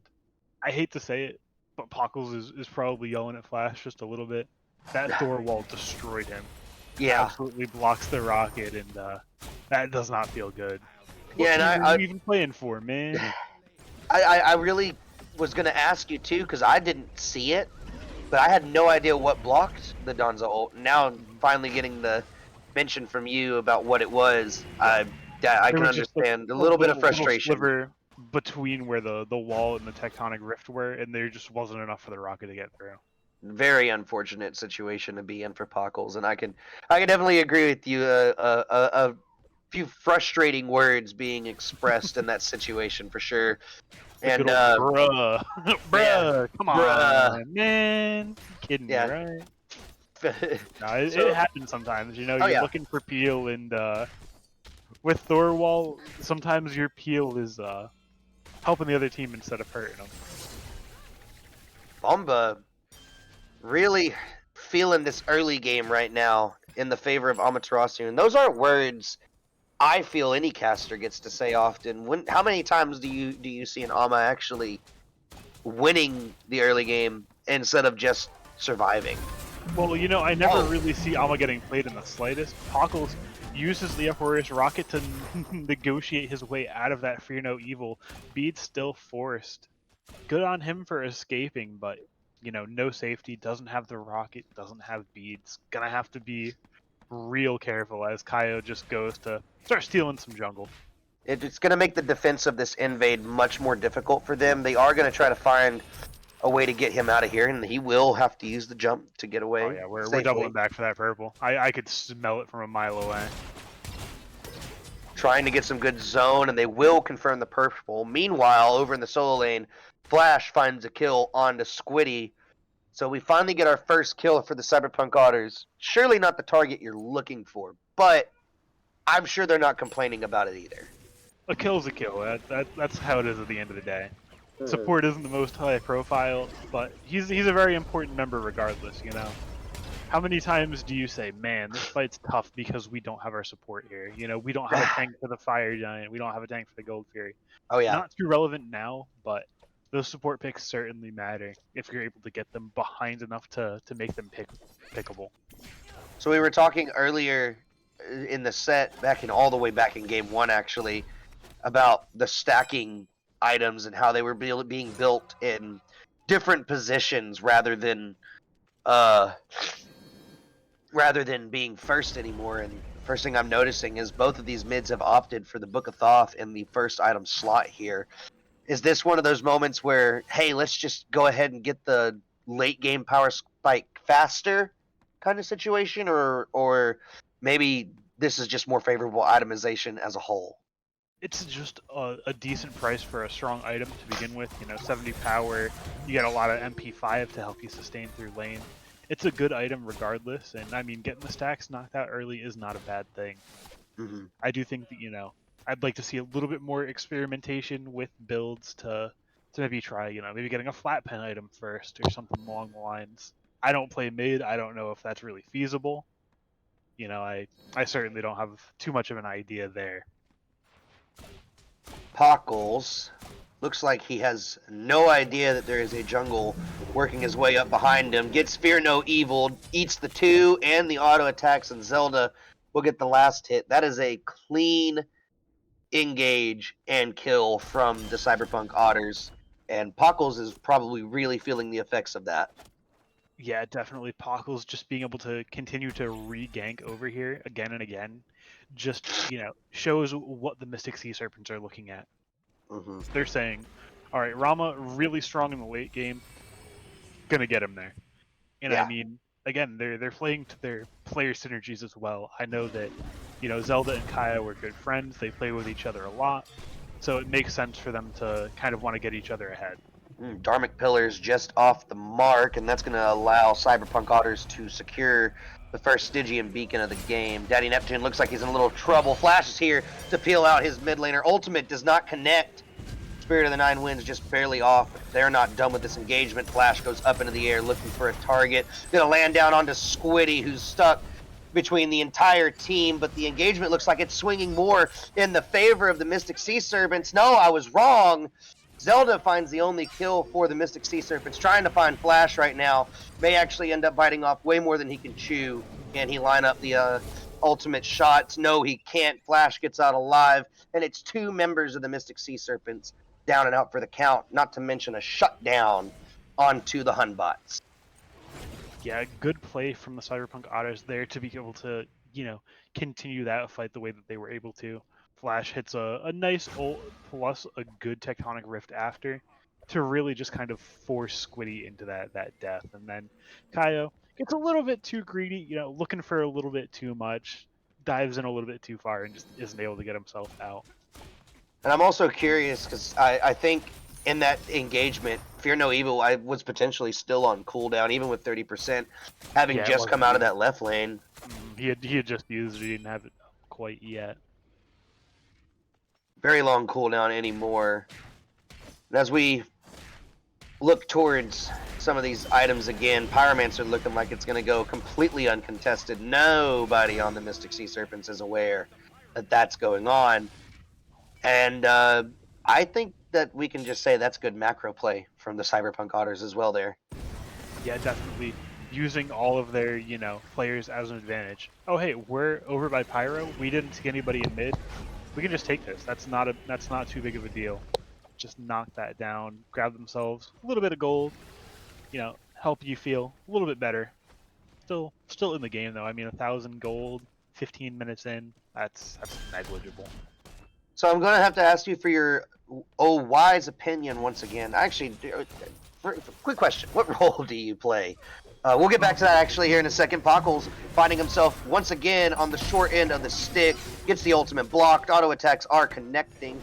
I hate to say it, but Pockles is probably yelling at Flash just a little bit. That Thor wall destroyed him. Yeah. Absolutely blocks the rocket, and that does not feel good. Yeah, and what are you even playing for, man? I really was going to ask you too because I didn't see it, but I had no idea what blocked the Donza ult. Now I'm finally getting the mention from you about what it was. I can understand a little bit of frustration. Little sliver between where the wall and the tectonic rift were, and there just wasn't enough for the rocket to get through. Very unfortunate situation to be in for Pockles, and I can definitely agree with you. A few frustrating words being expressed in that situation for sure. The And good old bruh. yeah, Bruh, come bruh, on, man. You kidding me, yeah. right? No, it So, happens sometimes. You know, oh you're yeah, looking for peel, and with Thorwall, sometimes your peel is helping the other team instead of hurting them. Bomba really feeling this early game right now in the favor of Amaterasu, and those aren't words I feel any caster gets to say often. How many times do you see an Ama actually winning the early game instead of just surviving? Well, you know, I never Oh, really see Alma getting played in the slightest. Pockles uses the Uproarious Rocket to negotiate his way out of that Fear No Evil. Bede's still forced. Good on him for escaping, but, you know, no safety, doesn't have the Rocket, doesn't have Beads. Gonna have to be real careful as Kaio just goes to start stealing some jungle. it's going to make the defense of this invade much more difficult for them. They are going to try to find a way to get him out of here, and he will have to use the jump to get away Oh yeah, we're safely. doubling back for that purple. I could smell it from a mile away. Trying to get some good zone, and they will confirm the purple. Meanwhile, over in the solo lane, Flash finds a kill onto Squiddy. So we finally get our first kill for the CyberPunk Otters. Surely not the target you're looking for, but I'm sure they're not complaining about it either. A kill's a kill. That's how it is at the end of the day. Support isn't the most high profile, but he's a very important member regardless, you know. How many times do you say, man, this fight's tough because we don't have our support here? You know, we don't have a tank for the Fire Giant, we don't have a tank for the Gold Fury. Oh yeah. Not too relevant now, but those support picks certainly matter if you're able to get them behind enough to make them pickable. So we were talking earlier in the set, all the way back in game one actually, about the stacking items and how they were being built in different positions uh, rather than being first anymore. And the first thing I'm noticing is both of these mids have opted for the Book of Thoth in the first item slot here. Is this one of those moments where, hey, let's just go ahead and get the late game power spike faster kind of situation, or maybe this is just more favorable itemization as a whole? It's just a decent price for a strong item to begin with. You know, 70 power, you get a lot of MP5 to help you sustain through lane. It's a good item regardless, and I mean, getting the stacks knocked out early is not a bad thing. Mm-hmm. I do think that, you know, I'd like to see a little bit more experimentation with builds to maybe try, you know, maybe getting a flat pen item first or something along the lines. I don't play mid, I don't know if that's really feasible. You know, I certainly don't have too much of an idea there. Pockles looks like he has no idea that there is a jungle working his way up behind him. Gets Fear No Evil, eats the 2 and the auto attacks, and Zelda will get the last hit. That is a clean engage and kill from the CyberPunk Otters, and Pockles is probably really feeling the effects of that. Yeah, definitely. Pockles just being able to continue to re-gank over here again and again just, you know, shows what the Mystic Sea Serpents are looking at. Mm-hmm. They're saying, all right, Rama really strong in the late game, gonna get him there. And I Yeah. mean, again, they're playing to their player synergies as well. I know that, you know, Zelda and Kaya were good friends. They play with each other a lot, so it makes sense for them to kind of want to get each other ahead. Dharmic Pillars just off the mark, and that's going to allow CyberPunk Otters to secure the first Stygian beacon of the game. Daddy Neptune looks like he's in a little trouble. Flash is here to peel out his mid laner. Ultimate does not connect. Spirit of the Nine Winds just barely off. They're not done with this engagement. Flash goes up into the air looking for a target. Gonna land down onto Squiddy, who's stuck between the entire team, but the engagement looks like it's swinging more in the favor of the Mystic Sea Serpents. No, I was wrong. Zelda finds the only kill for the Mystic Sea Serpents. Trying to find Flash right now. May actually end up biting off way more than he can chew. Can he line up the ultimate shots? No, he can't. Flash gets out alive, and it's 2 members of the Mystic Sea Serpents down and out for the count, not to mention a shutdown onto the Hunbots. Yeah, good play from the Cyberpunk Otters there to be able to, you know, continue that fight the way that they were able to. Flash hits a nice ult plus a good Tectonic Rift after to really just kind of force Squiddy into that death. And then Kaio gets a little bit too greedy, you know, looking for a little bit too much. dives in a little bit too far and just isn't able to get himself out. And I'm also curious because I think in that engagement, Fear No Evil, I was potentially still on cooldown, even with 30%, having Yeah, it just come wasn't out of even- that left lane. He had just used it. He didn't have it quite yet. Very long cooldown anymore. And as we look towards some of these items again, Pyromancer looking like it's going to go completely uncontested. Nobody on the Mystic Sea Serpents is aware that that's going on. And I think that we can just say that's good macro play from the CyberPunk Otters as well there. Yeah, definitely using all of their, players as an advantage. Oh, hey, we're over by Pyro. We didn't see anybody in mid. We can just take this. That's not too big of a deal. Just knock that down, grab themselves a little bit of gold, help you feel a little bit better. Still in the game though. I mean, 1,000 gold, 15 minutes in. That's negligible. So I'm going to have to ask you for your wise opinion once again. Actually, quick question. What role do you play? We'll get back to that actually here in a second. Pockles finding himself once again on the short end of the stick. Gets the ultimate blocked. Auto attacks are connecting.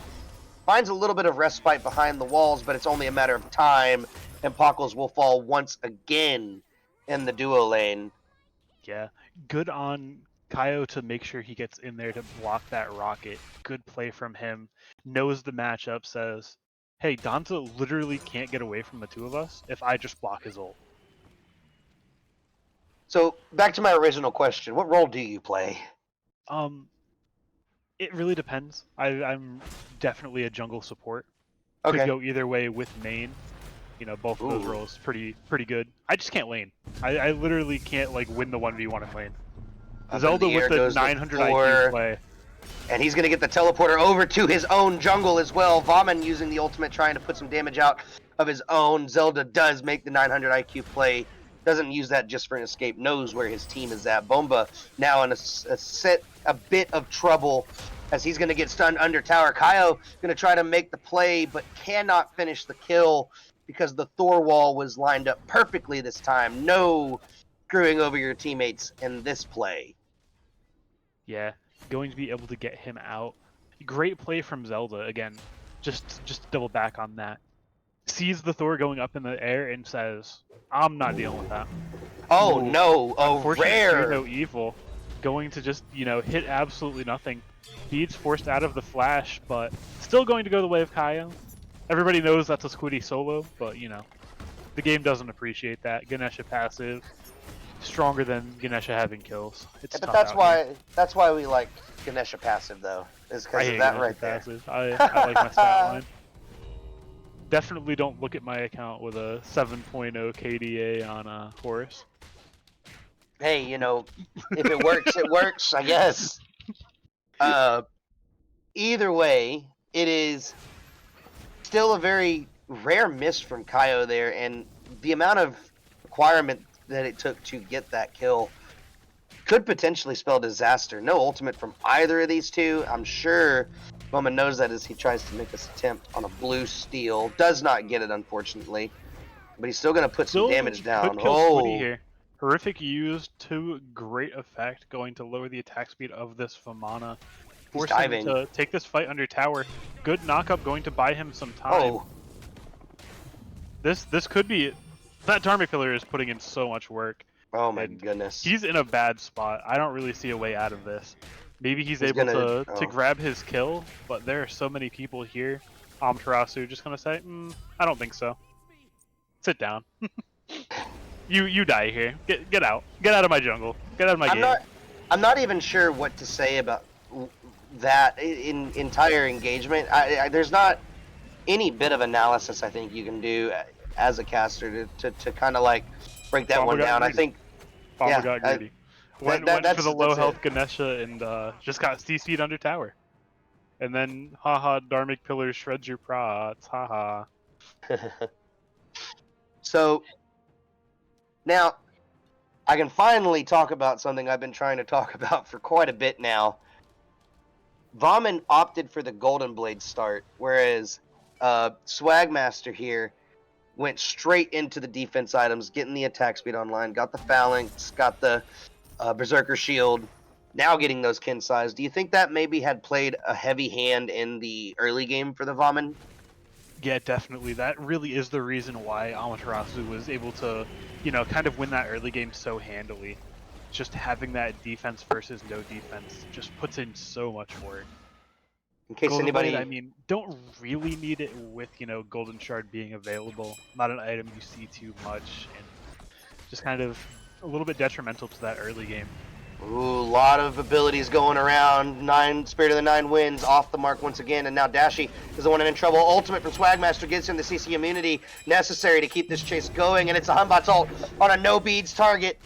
Finds a little bit of respite behind the walls, but it's only a matter of time. And Pockles will fall once again in the duo lane. Yeah, good on Kaio to make sure he gets in there to block that rocket. Good play from him. Knows the matchup, says, hey, Danza literally can't get away from the two of us if I just block his ult. So back to my original question. What role do you play? It really depends. I'm definitely a jungle support. Okay. Could go either way with main. Both of those Ooh. roles pretty good. I just can't lane. I literally can't win the 1v1 in lane. Up in Zelda the air with the goes the 900 Thor. IQ play. And he's going to get the teleporter over to his own jungle as well. Vaughn using the ultimate, trying to put some damage out of his own. Zelda does make the 900 IQ play. Doesn't use that just for an escape. Knows where his team is at. Bomba now in a bit of trouble as he's going to get stunned under tower. Kaio going to try to make the play, but cannot finish the kill because the Thor wall was lined up perfectly this time. No screwing over your teammates in this play. Yeah, going to be able to get him out. Great play from Zelda again. Just to double back on that. Sees the Thor going up in the air and says, "I'm not dealing with that." Oh Ooh. no! A Unfortunately, rare. No evil. Going to just hit absolutely nothing. He's forced out of the flash, but still going to go the way of Kaio. Everybody knows that's a Squiddy solo, but the game doesn't appreciate that. Ganesha passive, stronger than Ganesha having kills. It's But tough out here. that's why we like Ganesha passive though, is I because hate of that Ganesha right there. passive. I like my stat line. Definitely don't look at my account with a 7.0 KDA on a Horus. Hey, if it works, it works, I guess. Either way, it is still a very rare miss from Kaio there, and the amount of requirement that it took to get that kill could potentially spell disaster. No ultimate from either of these two. I'm sure Bowman knows that as he tries to make this attempt on a blue steal. Does not get it, unfortunately. But he's still going to put some damage down. Could kill Oh, Squiddy here. Horrific used to great effect, going to lower the attack speed of this Vamana. he's Force him diving. to take this fight under tower. Good knockup, going to buy him some time. Oh, This could be... That Dharmic Pillar is putting in so much work. oh my And goodness. He's in a bad spot. I don't really see a way out of this. Maybe he's able gonna- to grab his kill, but there are so many people here. Amaterasu just gonna say, I don't think so. Sit down. You die here. Get out. Get out of my jungle. Get out of my game. I'm not even sure what to say about that in entire engagement. There's not any bit of analysis I think you can do as a caster to kind of break that Bomba one got down. I greedy. think Bomba yeah, got greedy. Went for the low health Ganesha and just got CC'd under tower. And then, haha, Dharmic Pillar shreds your prots, haha. So now I can finally talk about something I've been trying to talk about for quite a bit now. Vaughn opted for the Golden Blade start, whereas Swagmaster here went straight into the defense items, getting the attack speed online, got the Phalanx, got the Berserker Shield, now getting those kin size. Do you think that maybe had played a heavy hand in the early game for the Vaughn? Yeah, definitely. That really is the reason why Amaterasu was able to, kind of win that early game so handily. Just having that defense versus no defense just puts in so much work. In case Golden anybody... Blade, I mean, don't really need it with, Golden Shard being available. Not an item you see too much, and just kind of a little bit detrimental to that early game. Ooh, a lot of abilities going around. Spirit of the Nine wins off the mark once again, and now Dashi is the one in trouble. Ultimate from Swagmaster gives him the CC immunity necessary to keep this chase going, and it's a Humbots ult on a no beads target.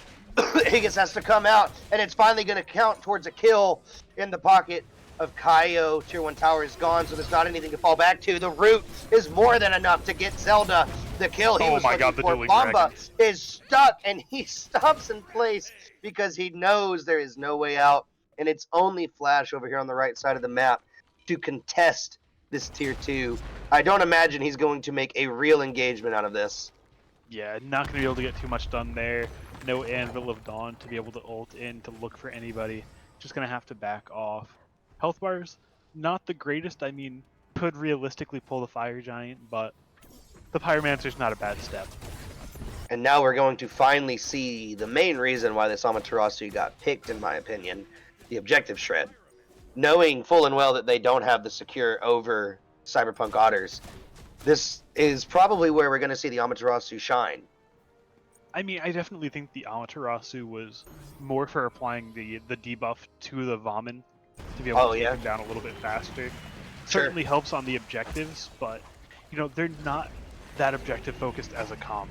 Higgins has to come out, and it's finally going to count towards a kill in the pocket of Kaio. Tier 1 tower is gone, so there's not anything to fall back to. The root is more than enough to get Zelda the kill he was looking for. Bamba is stuck, and he stops in place because he knows there is no way out, and it's only Flash over here on the right side of the map to contest this tier 2. I don't imagine he's going to make a real engagement out of this. Yeah, not going to be able to get too much done there. No Anvil of Dawn to be able to ult in to look for anybody. Just going to have to back off. Health bars, not the greatest. I mean, could realistically pull the Fire Giant, but the Pyromancer's not a bad step. And now we're going to finally see the main reason why this Amaterasu got picked, in my opinion, the objective shred. Knowing full and well that they don't have the secure over CyberPunk Otters, this is probably where we're going to see the Amaterasu shine. I mean, I definitely think the Amaterasu was more for applying the debuff to the Vaughn to be able to take him down a little bit faster. Certainly helps on the objectives, but, they're not that objective focused as a comp,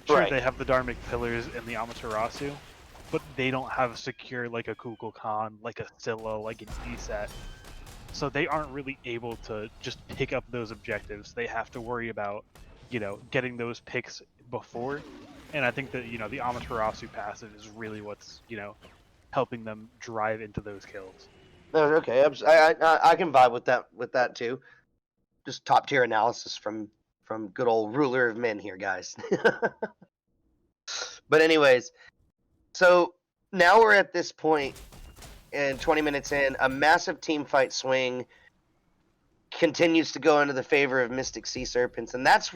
Sure, they have the Dharmic Pillars and the Amaterasu, but they don't have secure like a Kukulkan, like a Scylla, like an ESET. So they aren't really able to just pick up those objectives. They have to worry about, getting those picks before. And I think that, the Amaterasu passive is really what's, helping them drive into those kills. Okay, I can vibe with that too. Just top tier analysis from good old ruler of men here, guys. But anyways, so now we're at this point, and 20 minutes in, a massive team fight swing continues to go into the favor of Mystic Sea Serpents, and that's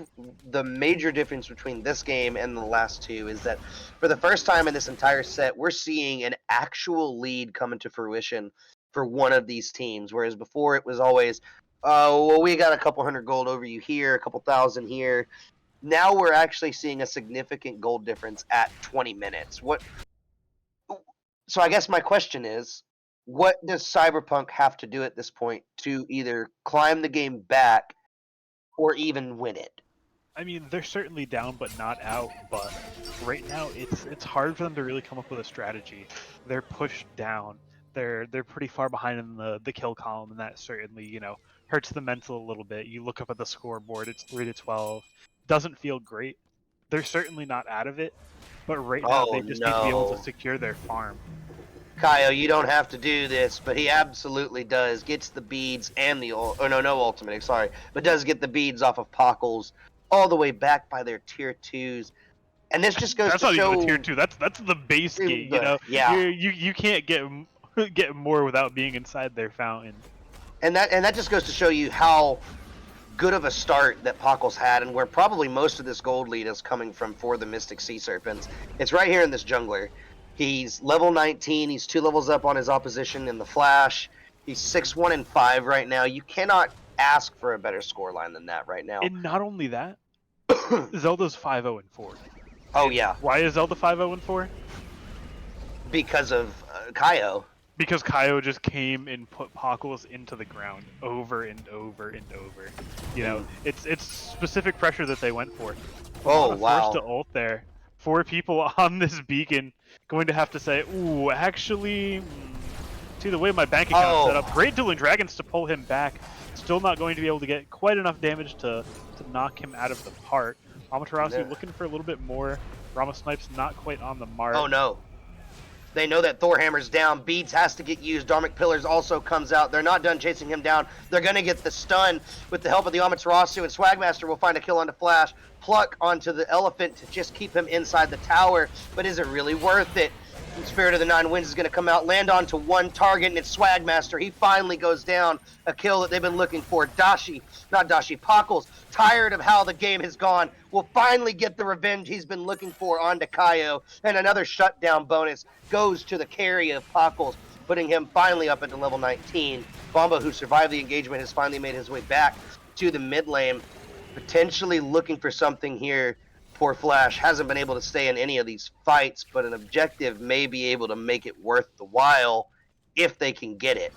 the major difference between this game and the last two, is that for the first time in this entire set, we're seeing an actual lead come into fruition for one of these teams, whereas before it was always, oh, well, we got a couple hundred gold over you here, a couple thousand here. Now we're actually seeing a significant gold difference at 20 minutes. So I guess my question is, what does CyberPunk have to do at this point to either climb the game back or even win it? I mean, they're certainly down but not out, but right now it's hard for them to really come up with a strategy. They're pushed down. They're pretty far behind in the kill column, and that certainly, hurts the mental a little bit. You look up at the scoreboard, it's 3-12. Doesn't feel great. They're certainly not out of it, but right now they just need to be able to secure their farm. Kaio, you don't have to do this, but he absolutely does. Gets the beads and the no ultimate, sorry, but does get the beads off of Pockles all the way back by their tier 2s. And this just goes to show... That's not even a tier 2. That's the base gate, Yeah. You can't get more without being inside their fountain. And that just goes to show you how good of a start that Pockles had, and where probably most of this gold lead is coming from for the Mystic Sea Serpents. It's right here in this jungler. He's level 19. He's 2 levels up on his opposition in the Flash. He's 6-1-5 right now. You cannot ask for a better scoreline than that right now. And not only that, Zelda's 5-0-4. Oh yeah. Why is Zelda 5-0-4? Because of Kaio. Because Kaio just came and put Pockles into the ground over and over and over. It's specific pressure that they went for. Oh wow. Forced to ult there. 4 people on this beacon going to have to say, ooh, actually, see the way my bank account's set up. Great Dueling Dragons to pull him back. Still not going to be able to get quite enough damage to knock him out of the park. Amaterasu looking for a little bit more. Rama Snipe's not quite on the mark. Oh no. They know that Thor Hammer's down. Beads has to get used. Dharmic Pillars also comes out. They're not done chasing him down. They're going to get the stun with the help of the Amaterasu, and Swagmaster will find a kill onto Flash. Pluck onto the Elephant to just keep him inside the tower. But is it really worth it? Spirit of the Nine Winds is going to come out, land onto one target, and it's Swagmaster. He finally goes down. A kill that they've been looking for. Pockles, tired of how the game has gone, will finally get the revenge he's been looking for onto Kaio. And another shutdown bonus goes to the carry of Pockles, putting him finally up into level 19. Bomba, who survived the engagement, has finally made his way back to the mid lane, potentially looking for something here. Poor Flash hasn't been able to stay in any of these fights, but an objective may be able to make it worth the while if they can get it.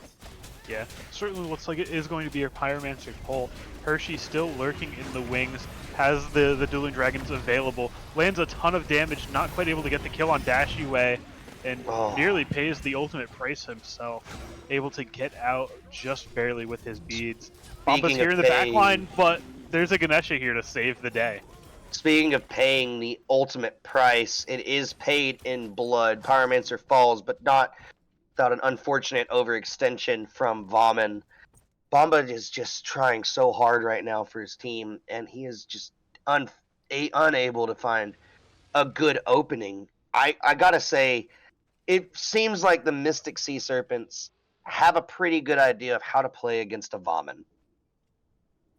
Yeah, certainly looks like it is going to be a Pyromancer pull. Hershey still lurking in the wings, has the Dueling Dragons available, lands a ton of damage, not quite able to get the kill on Dash Yue, and nearly pays the ultimate price himself. Able to get out just barely with his beads. Bomba's here in the back line, but there's a Ganesha here to save the day. Speaking of paying the ultimate price, it is paid in blood. Pyromancer falls, but not without an unfortunate overextension from Vaughn. Bomba is just trying so hard right now for his team, and he is just unable to find a good opening. I gotta say, it seems like the Mystic Sea Serpents have a pretty good idea of how to play against a Vaughn.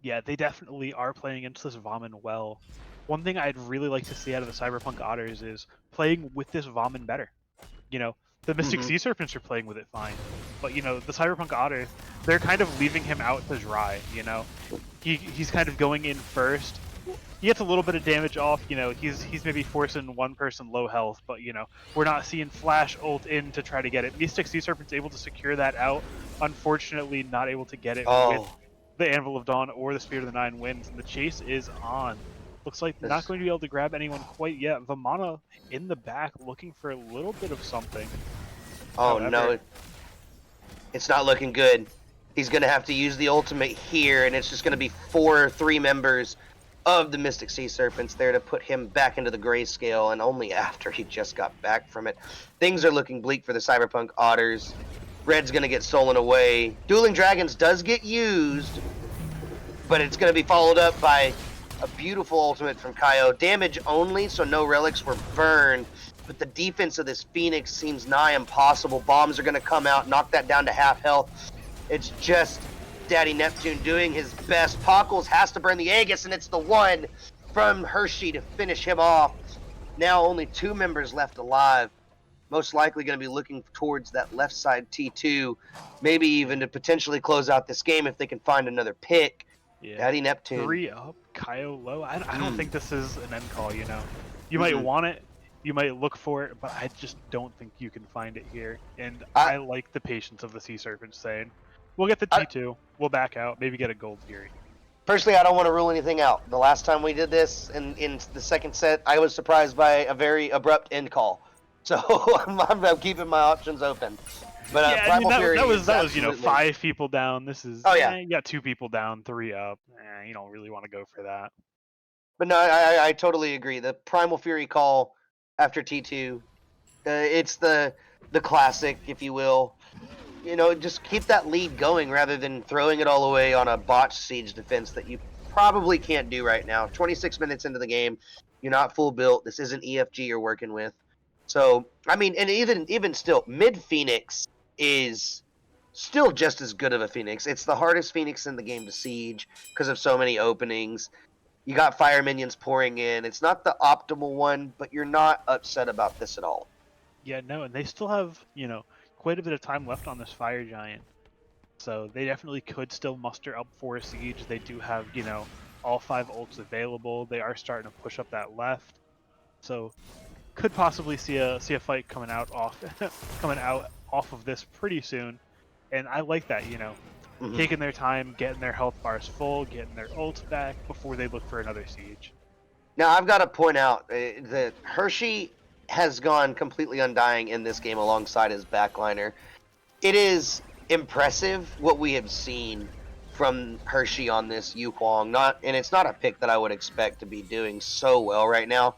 Yeah, they definitely are playing against this Vaughn well. One thing I'd really like to see out of the Cyberpunk Otters is playing with this Vaughn better. You know, the Mystic Sea Serpents are playing with it fine, but you know, the Cyberpunk Otters, they're kind of leaving him out to dry, you know? He's kind of going in first. He gets a little bit of damage off, you know, he's maybe forcing one person low health, but you know, we're not seeing Flash ult in to try to get it. Mystic Sea Serpent's able to secure that out, unfortunately not able to get it with the Anvil of Dawn or the Spirit of the Nine Winds, and the chase is on. Looks like not going to be able to grab anyone quite yet. Vamana in the back looking for a little bit of something. However, no, it's not looking good. He's going to have to use the ultimate here, and it's just going to be 4 or 3 members of the Mystic Sea Serpents there to put him back into the grayscale, and only after he just got back from it. Things are looking bleak for the Cyberpunk Otters. Red's going to get stolen away. Dueling Dragons does get used, but it's going to be followed up by a beautiful ultimate from Kaio. Damage only, so no relics were burned, but the defense of this Phoenix seems nigh impossible. Bombs are going to come out, knock that down to half health. It's just Daddy Neptune doing his best. Pockles has to burn the Aegis, and it's the one from Hershey to finish him off. Now only 2 members left alive. Most likely going to be looking towards that left side T2, maybe even to potentially close out this game if they can find another pick. Yeah. Daddy Neptune. 3 up, Kaio low. I don't think this is an end call, you know. You might want it, you might look for it, but I just don't think you can find it here. And I like the patience of the Sea Serpents saying, we'll get the T2, we'll back out, maybe get a gold Fury. Personally, I don't want to rule anything out. The last time we did this in the second set, I was surprised by a very abrupt end call. So I'm keeping my options open. But yeah, Primal Fury that was you know, 5 people down. This is you got 2 people down, 3 up. You don't really want to go for that. But no, I totally agree. The Primal Fury call after T2, it's the classic, if you will. You know, just keep that lead going rather than throwing it all away on a botched siege defense that you probably can't do right now. 26 minutes into the game, you're not full built. This isn't EFG you're working with. So, I mean, and even still, mid Phoenix is still just as good of a Phoenix. It's the hardest Phoenix in the game to siege because of so many openings. You got fire minions pouring in. It's not the optimal one, but you're not upset about this at all. Yeah, no, and they still have, you know, quite a bit of time left on this fire giant. So they definitely could still muster up for a siege. They do have, you know, all 5 ults available. They are starting to push up that left. So could possibly see a fight coming out off of this pretty soon. And I like that, you know. Taking their time, getting their health bars full, getting their ults back before they look for another siege. Now, I've got to point out that Hershey has gone completely undying in this game alongside his backliner. It is impressive what we have seen from Hershey on this Yu Huang. And it's not a pick that I would expect to be doing so well right now.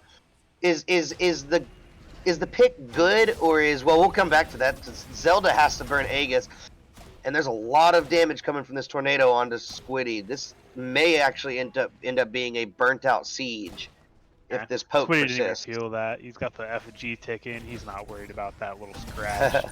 Is the pick good, or we'll come back to that. Zelda has to burn Aegis. And there's a lot of damage coming from this tornado onto Squiddy. This may actually end up being a burnt out siege. if this poke Squid didn't even persists. feel that. He's got the FG ticking. He's not worried about that little scratch.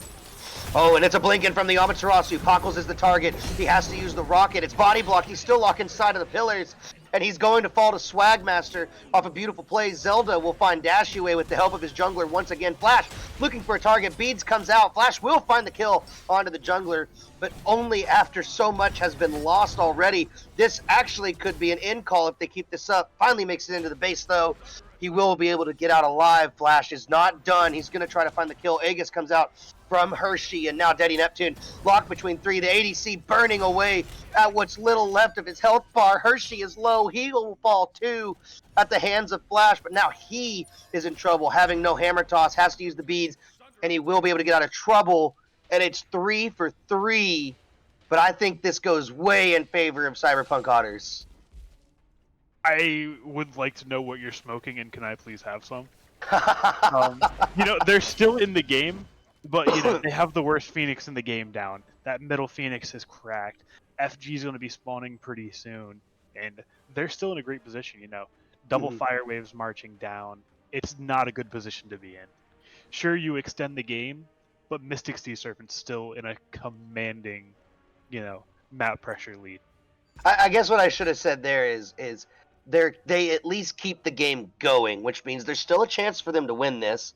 Oh, and it's a blinking from the Amaterasu. Pockles is the target. He has to use the rocket. It's body block. He's still locked inside of the pillars. And he's going to fall to Swagmaster off a beautiful play. Zelda will find Dashiway with the help of his jungler once again. Flash looking for a target. Beads comes out. Flash will find the kill onto the jungler, but only after so much has been lost already. This actually could be an end call if they keep this up. Finally makes it into the base, though. He will be able to get out alive. Flash is not done. He's going to try to find the kill. Aegis comes out from Hershey, and now Daddy Neptune locked between three. The ADC burning away at what's little left of his health bar. Hershey is low. He will fall too at the hands of Flash, but now he is in trouble, having no hammer toss, has to use the beads, and he will be able to get out of trouble. And it's 3 for 3, but I think this goes way in favor of CyberPunk Otters. I would like to know what you're smoking, and can I please have some? They're still in the game, but they have the worst Phoenix in the game down. That middle Phoenix is cracked. FG is going to be spawning pretty soon, and they're still in a great position. Double fire waves marching down. It's not a good position to be in. Sure, you extend the game, but Mystic Sea Serpent's still in a commanding, map pressure lead. I guess what I should have said there is they at least keep the game going, which means there's still a chance for them to win this.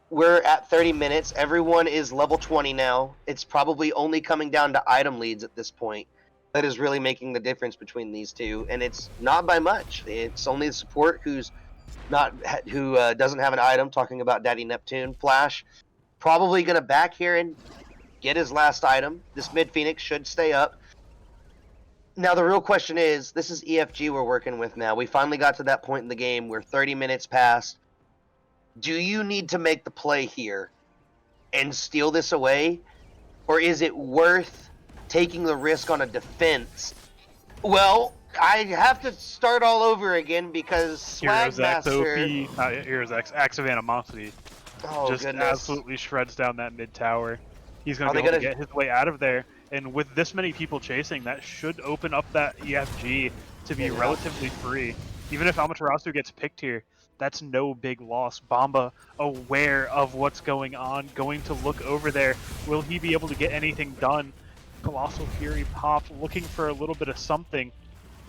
We're at 30 minutes. Everyone is level 20 now. It's probably only coming down to item leads at this point. That is really making the difference between these two, and it's not by much. It's only the support who doesn't have an item. Talking about Daddy Neptune, Flash probably gonna back here and get his last item. This mid Phoenix should stay up. Now, the real question is, this is EFG we're working with now. We finally got to that point in the game where 30 minutes passed. Do you need to make the play here and steal this away? Or is it worth taking the risk on a defense? Well, I have to start all over again because Swagmaster... Acts of Animosity. Just absolutely shreds down that mid tower. He's going to be able to get his way out of there. And with this many people chasing, that should open up that EFG to be relatively free. Even if Amaterasu gets picked here, that's no big loss. Bomba, aware of what's going on, going to look over there. Will he be able to get anything done? Colossal Fury pop, looking for a little bit of something.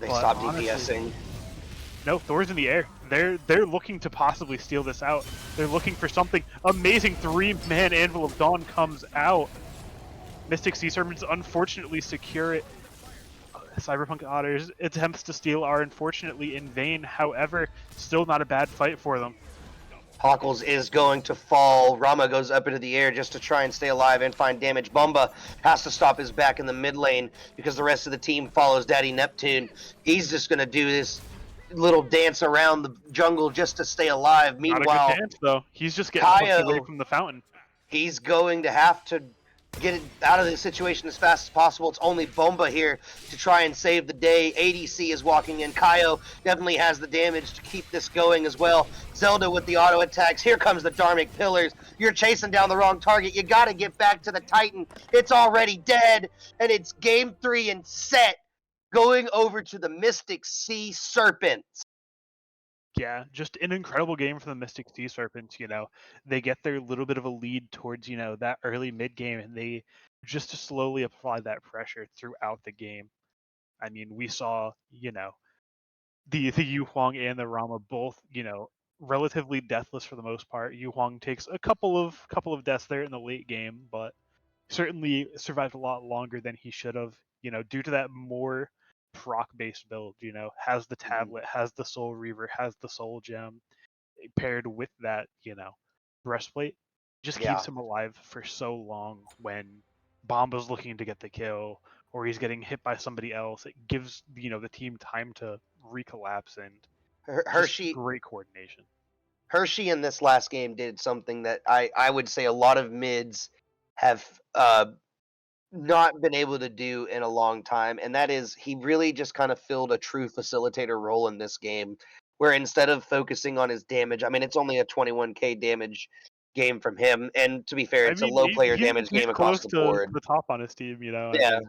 They stopped DPSing. No, Thor's in the air. They're looking to possibly steal this out. They're looking for something. Amazing 3-man Anvil of Dawn comes out. Mystic Sea Serpents unfortunately secure it. CyberPunk Otters' attempts to steal are unfortunately in vain. However, still not a bad fight for them. Pockles is going to fall. Rama goes up into the air just to try and stay alive and find damage. Bumba has to stop his back in the mid lane because the rest of the team follows Daddy Neptune. He's just going to do this little dance around the jungle just to stay alive. Meanwhile, not a good dance, though. He's just getting away from the fountain. He's going to have to get it out of this situation as fast as possible. It's only Bomba here to try and save the day. ADC is walking in. Kaio definitely has the damage to keep this going as well. Zelda with the auto attacks. Here comes the Dharmic Pillars. You're chasing down the wrong target. You got to get back to the Titan. It's already dead, and it's game 3 and set, going over to the Mystic Sea Serpents. Yeah, just an incredible game for the Mystic Sea Serpents. They get their little bit of a lead towards, that early mid game, and they just slowly apply that pressure throughout the game. I mean, we saw, the Yu Huang and the Rama both, relatively deathless for the most part. Yu Huang takes a couple of deaths there in the late game, but certainly survived a lot longer than he should have, due to that more proc-based build, has the tablet, has the Soul Reaver, has the Soul Gem, paired with that, breastplate, just keeps him alive for so long when Bomba's looking to get the kill, or he's getting hit by somebody else. It gives, the team time to recollapse, and Hershey, great coordination. Hershey in this last game did something that I would say a lot of mids have not been able to do in a long time, and that is he really just kind of filled a true facilitator role in this game, where instead of focusing on his damage, I mean, it's only a 21k damage game from him, and to be fair, it's a low player damage game across the board. The top on his team, Yeah,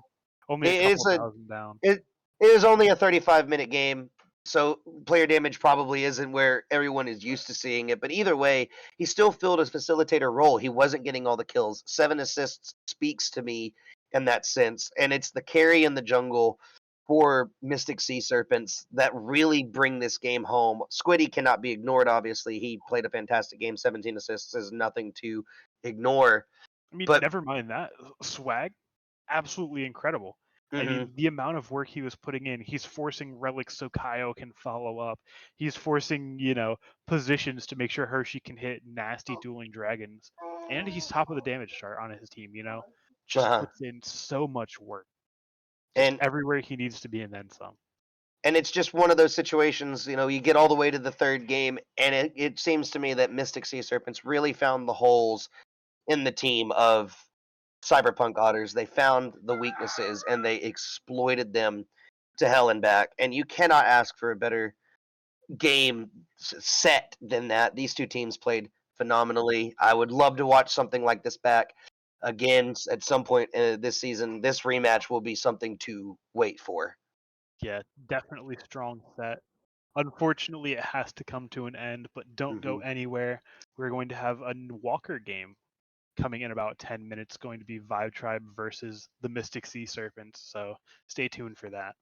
only a couple thousand down. It is only a 35-minute game. So player damage probably isn't where everyone is used to seeing it. But either way, he still filled a facilitator role. He wasn't getting all the kills. 7 assists speaks to me in that sense. And it's the carry in the jungle for Mystic Sea Serpents that really bring this game home. Squiddy cannot be ignored, obviously. He played a fantastic game. 17 assists is nothing to ignore. I mean, But never mind that. Swag, absolutely incredible. I mean, the amount of work he was putting in, he's forcing relics so Kaio can follow up. He's forcing, positions to make sure Hershey can hit nasty dueling dragons. And he's top of the damage chart on his team, Just uh-huh. puts in so much work. and Everywhere he needs to be and then some. and it's just one of those situations, you get all the way to the third game, and it seems to me that Mystic Sea Serpents really found the holes in the team of CyberPunk Otters. They found the weaknesses and they exploited them to hell and back. And you cannot ask for a better game set than that. These two teams played phenomenally. I would love to watch something like this back again at some point this season. This rematch will be something to wait for. Yeah, definitely strong set. Unfortunately, it has to come to an end, but don't go anywhere. We're going to have a Walker game coming in about 10 minutes, going to be Vibe Tribe versus the Mystic Sea Serpents. So stay tuned for that.